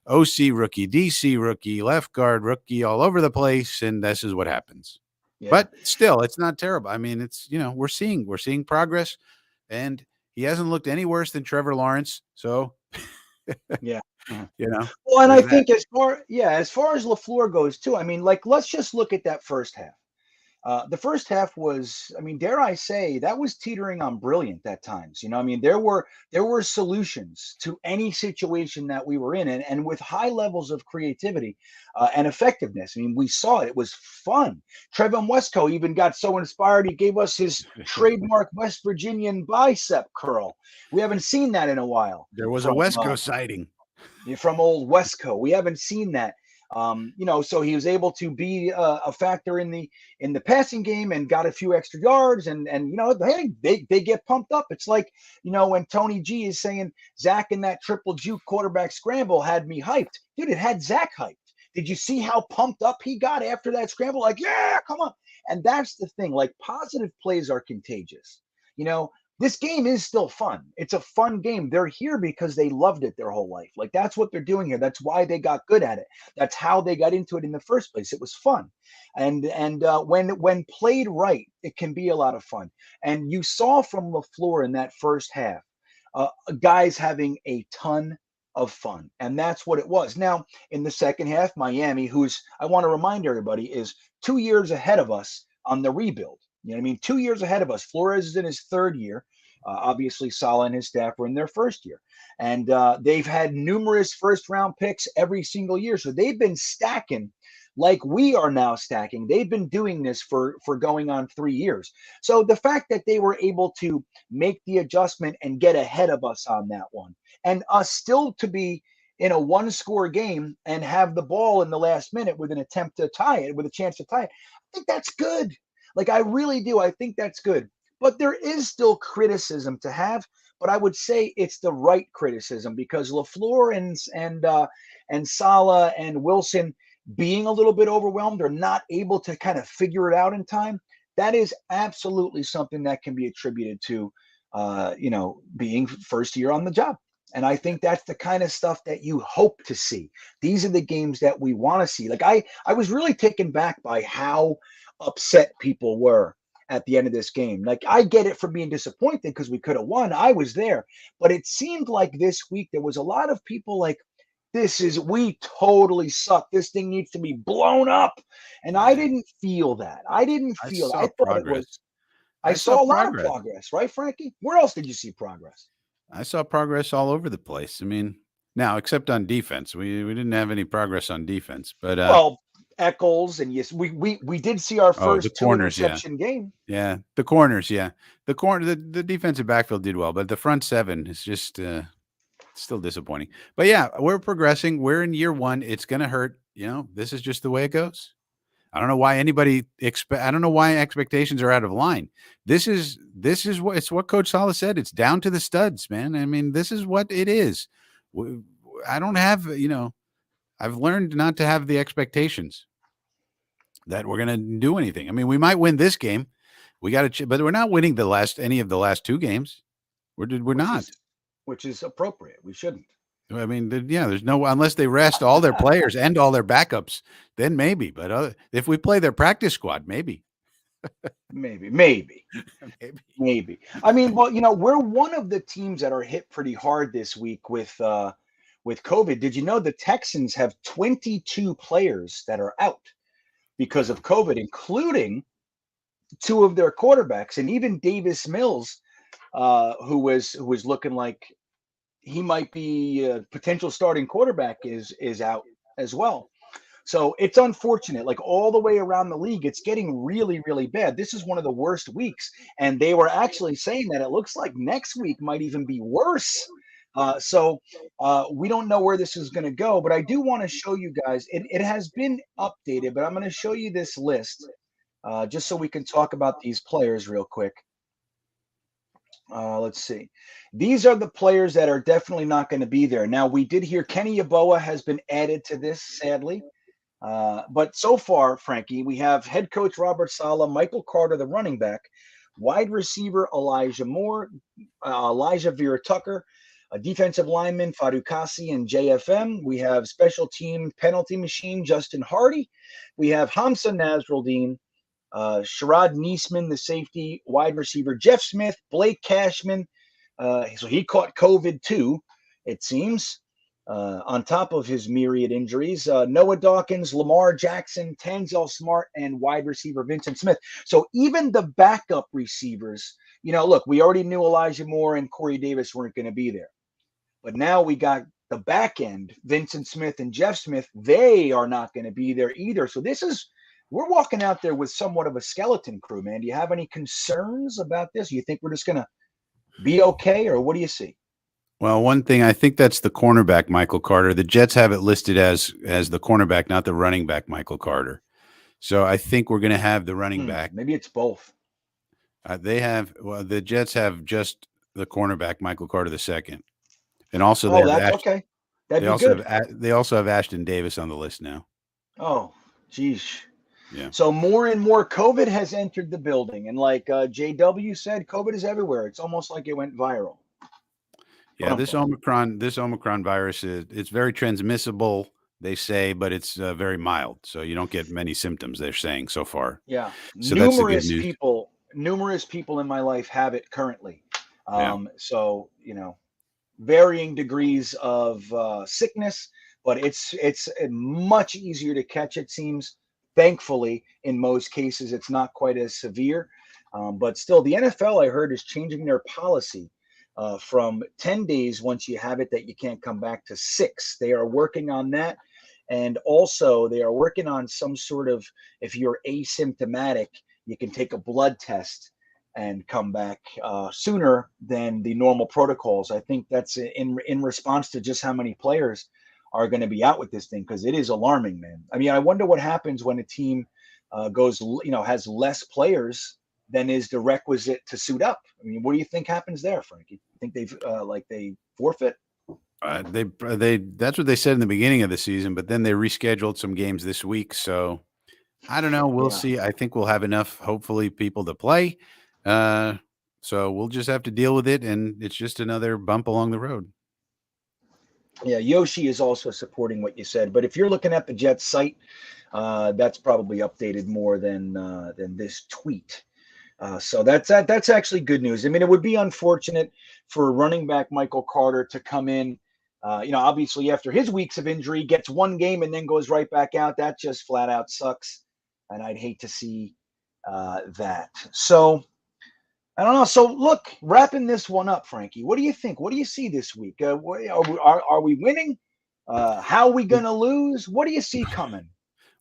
OC, rookie DC, rookie left guard, rookie all over the place. And this is what happens. Yeah. But still, it's not terrible. I mean, it's we're seeing progress, and he hasn't looked any worse than Trevor Lawrence. So Yeah. Mhm. you know, Well, and I there's that. think as far as LaFleur goes too, I mean, like, let's just look at that first half. The first half was, I mean, dare I say, that was teetering on brilliant at times. I mean, there were solutions to any situation that we were in, and with high levels of creativity and effectiveness. I mean, we saw it; it was fun. Trevin Wesco even got so inspired he gave us his trademark West Virginian bicep curl. We haven't seen that in a while There was a from Wesco sighting. old Wesco. We haven't seen that. So he was able to be a factor in the passing game and got a few extra yards, and they get pumped up. It's like when Tony G is saying Zach in that triple juke quarterback scramble had me hyped, dude. It had Zach hyped. Did you see how pumped up he got after that scramble? Like, yeah, come on. And that's the thing. Like, positive plays are contagious. This game is still fun. It's a fun game. They're here because they loved it their whole life. Like, that's what they're doing here. That's why they got good at it. That's how they got into it in the first place. It was fun, and when played right, it can be a lot of fun. And you saw from LaFleur in that first half, guys having a ton of fun, and that's what it was. Now in the second half, Miami, who's, I want to remind everybody, is 2 years ahead of us on the rebuild. You know what I mean? 2 years ahead of us. Flores is in his third year. Obviously, Saleh and his staff were in their first year. And they've had numerous first-round picks every single year. So they've been stacking like we are now stacking. They've been doing this for going on 3 years. So the fact that they were able to make the adjustment and get ahead of us on that one, and us still to be in a one-score game and have the ball in the last minute with an attempt to tie it, with a chance to tie it, I think that's good. Like, I really do. I think that's good. But there is still criticism to have. But I would say it's the right criticism, because LaFleur and Saleh and Wilson being a little bit overwhelmed or not able to kind of figure it out in time, that is absolutely something that can be attributed to being first year on the job. And I think that's the kind of stuff that you hope to see. These are the games that we want to see. Like, I was really taken back by how upset people were at the end of this game. Like, I get it for being disappointed because we could have won. I was there. But it seemed like this week there was a lot of people like, we totally suck. This thing needs to be blown up. And I didn't feel that. I didn't feel that. I thought progress. it was, I saw a lot of progress, right, Frankie? Where else did you see progress? I saw progress all over the place. I mean, now, except on defense. We didn't have any progress on defense. But well, Eccles, and yes, we did see our first the corners, two-interception game. Yeah, the corners, yeah. The defensive backfield did well, but the front seven is just still disappointing. But yeah, we're progressing. We're in year one. It's going to hurt. This is just the way it goes. I don't know why I don't know why expectations are out of line. This is what Coach Saleh said. It's down to the studs, man. I mean, this is what it is. I don't have, I've learned not to have the expectations that we're going to do anything. I mean, we might win this game. We got to, but we're not winning any of the last two games. We're not. Which is appropriate. We shouldn't. I mean, there's no, unless they rest all their players and all their backups, then maybe. But if we play their practice squad, maybe. Maybe. I mean, well, we're one of the teams that are hit pretty hard this week with COVID. Did you know the Texans have 22 players that are out because of COVID, including two of their quarterbacks, and even Davis Mills, who was looking like he might be a potential starting quarterback, is out as well. So it's unfortunate. Like, all the way around the league, it's getting really, really bad. This is one of the worst weeks, and they were actually saying that it looks like next week might even be worse. So we don't know where this is going to go, but I do want to show you guys. It has been updated, but I'm going to show you this list just so we can talk about these players real quick. Let's see. These are the players that are definitely not going to be there. Now, we did hear Kenny Yeboah has been added to this, sadly. But so far, Frankie, we have head coach Robert Saleh, Michael Carter, the running back, wide receiver Elijah Moore, Elijah Vera-Tucker, a defensive lineman Farukasi and JFM. We have special team penalty machine Justin Hardy. We have Hamza Nasruddin, Sherrod Niesman, the safety, wide receiver, Jeff Smith, Blake Cashman. So he caught COVID too, it seems, on top of his myriad injuries. Noah Dawkins, Lamar Jackson, Tanzel Smart, and wide receiver Vincent Smith. So even the backup receivers, look, we already knew Elijah Moore and Corey Davis weren't going to be there. But now we got the back end, Vincent Smith and Jeff Smith. They are not going to be there either. So we're walking out there with somewhat of a skeleton crew, man. Do you have any concerns about this? You think we're just going to be okay, or what do you see? Well, one thing, I think that's the cornerback, Michael Carter. The Jets have it listed as the cornerback, not the running back, Michael Carter. So I think we're going to have the running back. Maybe it's both. The Jets have just the cornerback, Michael Carter II. And also, that's okay. That'd be good. They also have Ashton Davis on the list now. Oh, geez. Yeah. So more and more COVID has entered the building. And like JW said, COVID is everywhere. It's almost like it went viral. Yeah, this Omicron virus it's very transmissible, they say, but it's very mild. So you don't get many symptoms, they're saying so far. Yeah. So that's the good news. Numerous people in my life have it currently. So, varying degrees of sickness, but it's much easier to catch, it seems. Thankfully, in most cases, it's not quite as severe. But still, the NFL, I heard, is changing their policy from 10 days once you have it that you can't come back to 6. They are working on that. And also, they are working on some sort of, if you're asymptomatic, you can take a blood test and come back sooner than the normal protocols. I think that's in response to just how many players are going to be out with this thing, because it is alarming, man. I mean, I wonder what happens when a team has less players than is the requisite to suit up. I mean, what do you think happens there, Frankie? You think they forfeit? That's what they said in the beginning of the season, but then they rescheduled some games this week. So I don't know. We'll see. I think we'll have enough, hopefully, people to play. So we'll just have to deal with it, and it's just another bump along the road. Yeah, Yoshi is also supporting what you said, but if you're looking at the Jets site, that's probably updated more than this tweet. So that's actually good news. I mean, it would be unfortunate for running back Michael Carter to come in, obviously after his weeks of injury, gets one game and then goes right back out. That just flat out sucks, and I'd hate to see that. So I don't know. So look, wrapping this one up, Frankie, what do you think? What do you see this week? Are we winning? How are we going to lose? What do you see coming?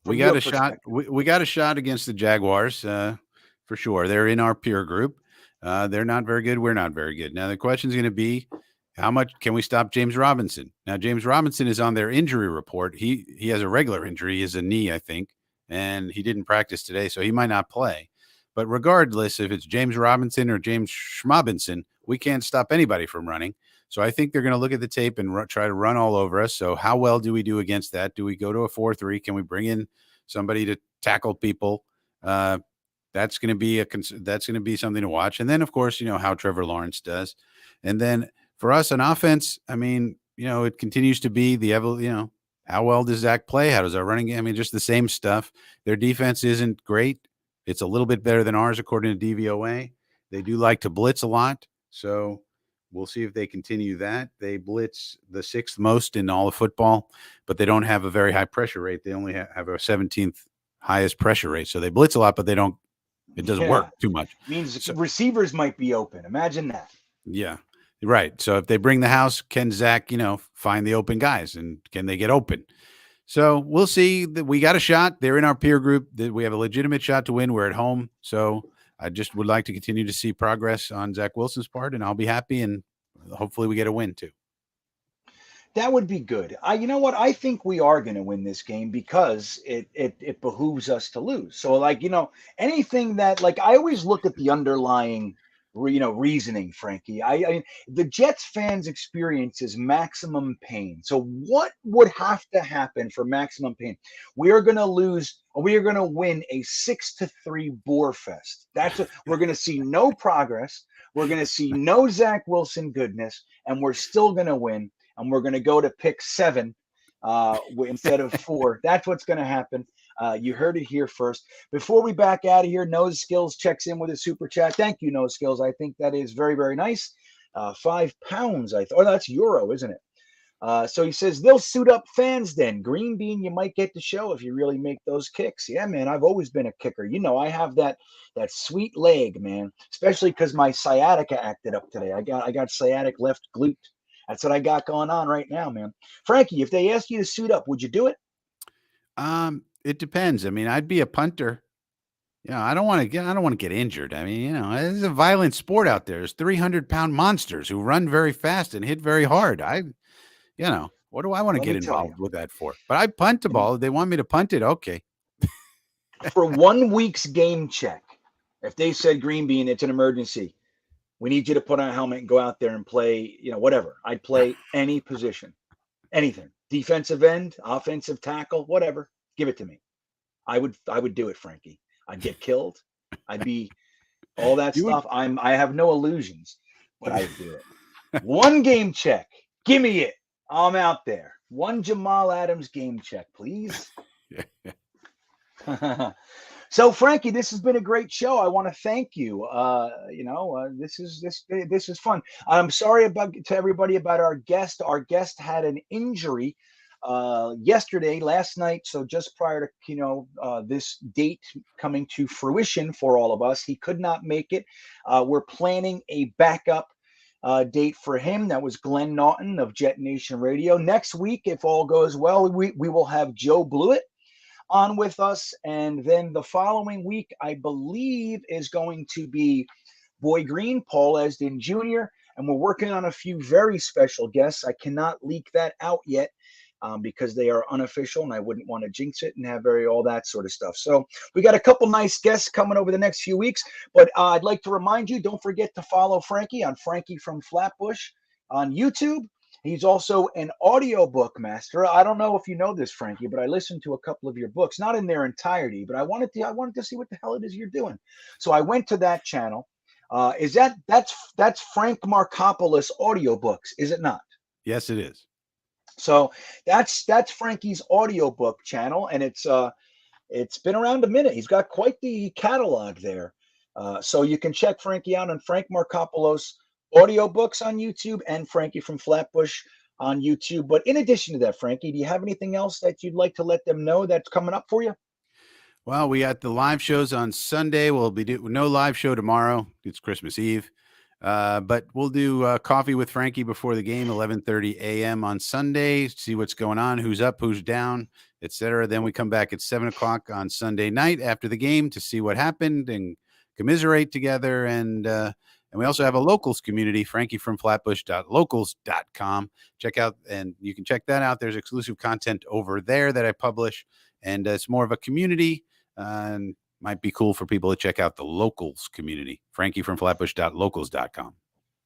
We got a shot. We got a shot against the Jaguars for sure. They're in our peer group. They're not very good. We're not very good. Now the question is going to be, how much can we stop James Robinson? Now James Robinson is on their injury report. He has a regular injury. He has a knee, I think, and he didn't practice today, so he might not play. But regardless, if it's James Robinson or James Schmobinson, we can't stop anybody from running. So I think they're going to look at the tape and try to run all over us. So how well do we do against that? Do we go to a 4-3? Can we bring in somebody to tackle people? That's going to be something to watch. And then, of course, how Trevor Lawrence does. And then for us on offense, I mean, it continues to be how well does Zach play? How does our running game? I mean, just the same stuff. Their defense isn't great. It's a little bit better than ours, according to DVOA. They do like to blitz a lot. So we'll see if they continue that. They blitz the 6th most in all of football, but they don't have a very high pressure rate. They only have a 17th highest pressure rate. So they blitz a lot, but it doesn't work too much. Means receivers might be open. Imagine that. Yeah, right. So if they bring the house, can Zach, find the open guys, and can they get open? So we'll see. That we got a shot. They're in our peer group. That we have a legitimate shot to win. We're at home. So I just would like to continue to see progress on Zach Wilson's part, and I'll be happy. And hopefully we get a win too. That would be good. You know what? I think we are going to win this game because it behooves us to lose. So anything that, I always look at the underlying reasoning, Frankie. The Jets fans experience is maximum pain. So what would have to happen for maximum pain? We are going to lose, or we are going to win a 6-3 bore fest. We're going to see no progress. We're going to see no Zach Wilson goodness, and we're still going to win. And we're going to go to pick 7 instead of 4. That's what's going to happen. You heard it here first. Before we back out of here, Nose Skills checks in with a super chat. Thank you, Nose Skills. I think that is very, very nice. £5, I thought. Oh, that's euro, isn't it? So he says they'll suit up fans then. Greenbean, you might get the show if you really make those kicks. Yeah, man, I've always been a kicker. You know, I have that sweet leg, man. Especially because my sciatica acted up today. I got sciatic left glute. That's what I got going on right now, man. Frankie, if they asked you to suit up, would you do it? It depends. I mean, I'd be a punter. I don't want to get injured. I mean, it's a violent sport out there. There's 300-pound monsters who run very fast and hit very hard. What do I want to get involved with that for? But I punt the ball. If they want me to punt it, okay. For 1 week's game check, if they said, Greenbean, it's an emergency, we need you to put on a helmet and go out there and play, whatever. I'd play any position, anything. Defensive end, offensive tackle, whatever. Give it to me. I would do it, Frankie. I'd get killed. I'd be all that stuff. I have no illusions, but I'd do it. 1 game check. Give me it. I'm out there. 1 Jamal Adams game check, please. So, Frankie, this has been a great show. I want to thank you. This is fun. I'm sorry to everybody about our guest. Our guest had an injury last night. So just prior to this date coming to fruition for all of us, he could not make it. We're planning a backup date for him. That was Glenn Naughton of Jetnation Radio. Next week, if all goes well, we will have Joe Blewett on with us, and then the following week, I believe, is going to be Boy Green, Paul Esdin Jr., and we're working on a few very special guests. I cannot leak that out yet because they are unofficial, and I wouldn't want to jinx it and have all that sort of stuff. So we got a couple nice guests coming over the next few weeks, but I'd like to remind you, don't forget to follow Frankie on Frankie from Flatbush on YouTube. He's also an audiobook master. I don't know if you know this, Frankie, but I listened to a couple of your books, not in their entirety, but I wanted to see what the hell it is you're doing. So I went to that channel. That's Frank Markopoulos audiobooks, is it not? Yes, it is. So that's Frankie's audiobook channel, and it's been around a minute. He's got quite the catalog there. So you can check Frankie out on Frank Markopoulos audiobooks on YouTube and Frankie from Flatbush on YouTube. But in addition to that, Frankie, do you have anything else that you'd like to let them know that's coming up for you? Well, we got the live shows on Sunday. We'll be no live show tomorrow. It's Christmas Eve. But we'll do Coffee with Frankie before the game, 11:30 a.m. on Sunday. See what's going on, who's up, who's down, etc. Then we come back at 7 o'clock on Sunday night after the game to see what happened and commiserate together. And we also have a locals community, frankiefromflatbush.locals.com. Check out, and you can check that out. There's exclusive content over there that I publish, and it's more of a community. And might be cool for people to check out the locals community, frankiefromflatbush.locals.com.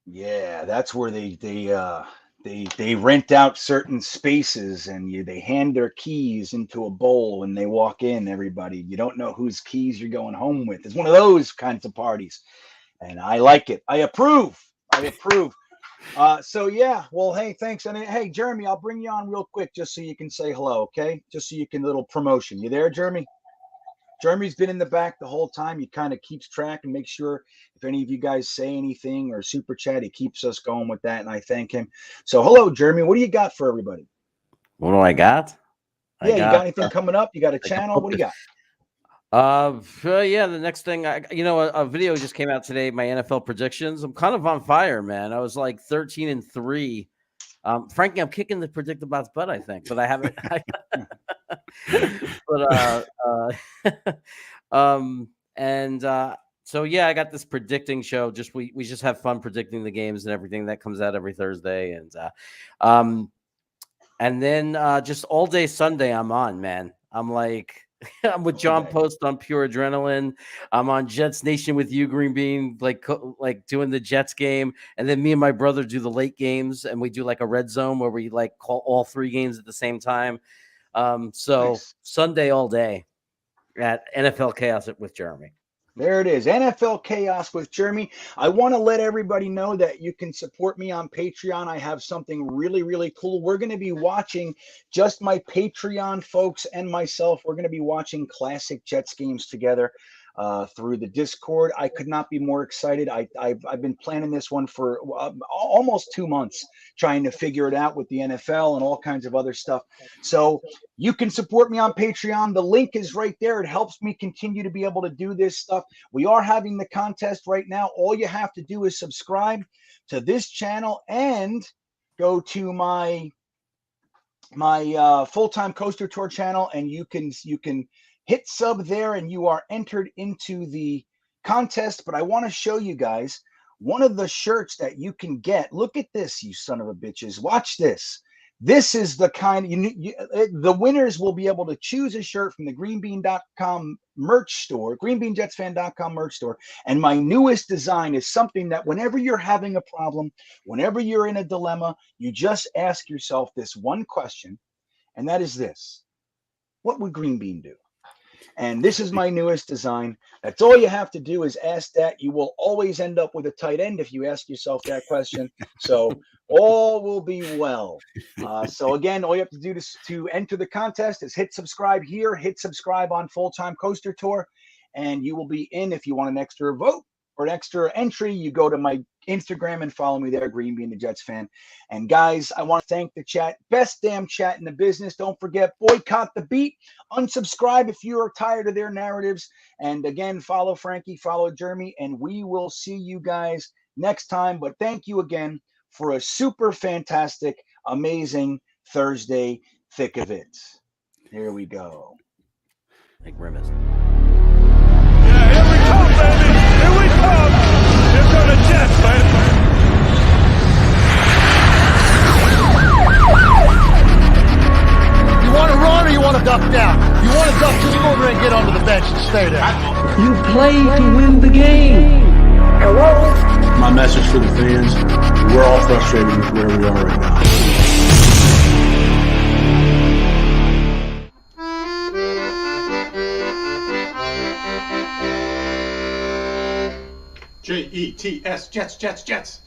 Yeah, that's where they rent out certain spaces, and they hand their keys into a bowl when they walk in. Everybody, you don't know whose keys you're going home with. It's one of those kinds of parties, and I like it. I approve. So yeah, well, hey, thanks. And hey, Jeremy, I'll bring you on real quick just so you can say hello, okay? Just so you can, little promotion. You there, Jeremy? Jeremy's been in the back the whole time. He kind of keeps track and makes sure if any of you guys say anything or super chat, he keeps us going with that, and I thank him. So hello, Jeremy. What do you got for everybody? What do I got? You got anything coming up? You got a channel? What do you got? Yeah, the next thing, a video just came out today, my NFL predictions. I'm kind of on fire, man. I was like 13-3. Frankie, I'm kicking the predict about's butt, I think, but I haven't. So yeah, I got this predicting show. We just have fun predicting the games and everything that comes out every Thursday, and then just all day Sunday I'm on, man. I'm I'm with John Post on Pure Adrenaline. I'm on Jets Nation with you, Greenbean, like doing the Jets game, and then me and my brother do the late games, and we do like a red zone where we call all 3 games at the same time. So nice. Sunday all day at NFL Chaos with Jeremy. There it is. NFL Chaos with Jeremy. I want to let everybody know that you can support me on Patreon. I have something really, really cool. We're going to be watching, just my Patreon folks and myself, we're going to be watching classic Jets games together through the Discord. I could not be more excited. I've been planning this one for almost 2 months, trying to figure it out with the NFL and all kinds of other stuff. So you can support me on Patreon. The link is right there. It helps me continue to be able to do this stuff. We are having the contest right now. All you have to do is subscribe to this channel and go to my full-time coaster tour channel, and you can hit sub there and you are entered into the contest. But I want to show you guys one of the shirts that you can get. Look at this, you son of a bitches. Watch this. This is the kind the winners will be able to choose a shirt from the GreenBean.com merch store, GreenBeanjetsfan.com merch store. And my newest design is something that whenever you're having a problem, whenever you're in a dilemma, you just ask yourself this one question, and that is this: what would GreenBean do? And this is my newest design. That's all you have to do is ask that. You will always end up with a tight end if you ask yourself that question. So all will be well. So again, all you have to do to enter the contest is hit subscribe here, hit subscribe on Full-Time Coaster Tour, and you will be in. If you want an extra vote or an extra entry, you go to my Instagram and follow me there, Greenbean the Jets fan. And guys, I want to thank the chat. Best damn chat in the business. Don't forget, boycott the beat. Unsubscribe if you are tired of their narratives. And again, follow Frankie, follow Jeremy, and we will see you guys next time. But thank you again for a super fantastic, amazing Thursday thick of it. Here we go. Like grimace. Yeah, here we come, baby. Here we come. Here go the Jets, baby. You want to run or you want to duck down? You want to duck, just go over and get onto the bench and stay there. You play to win the game. My message for the fans: we're all frustrated with where we are right now. Jets, Jets, Jets.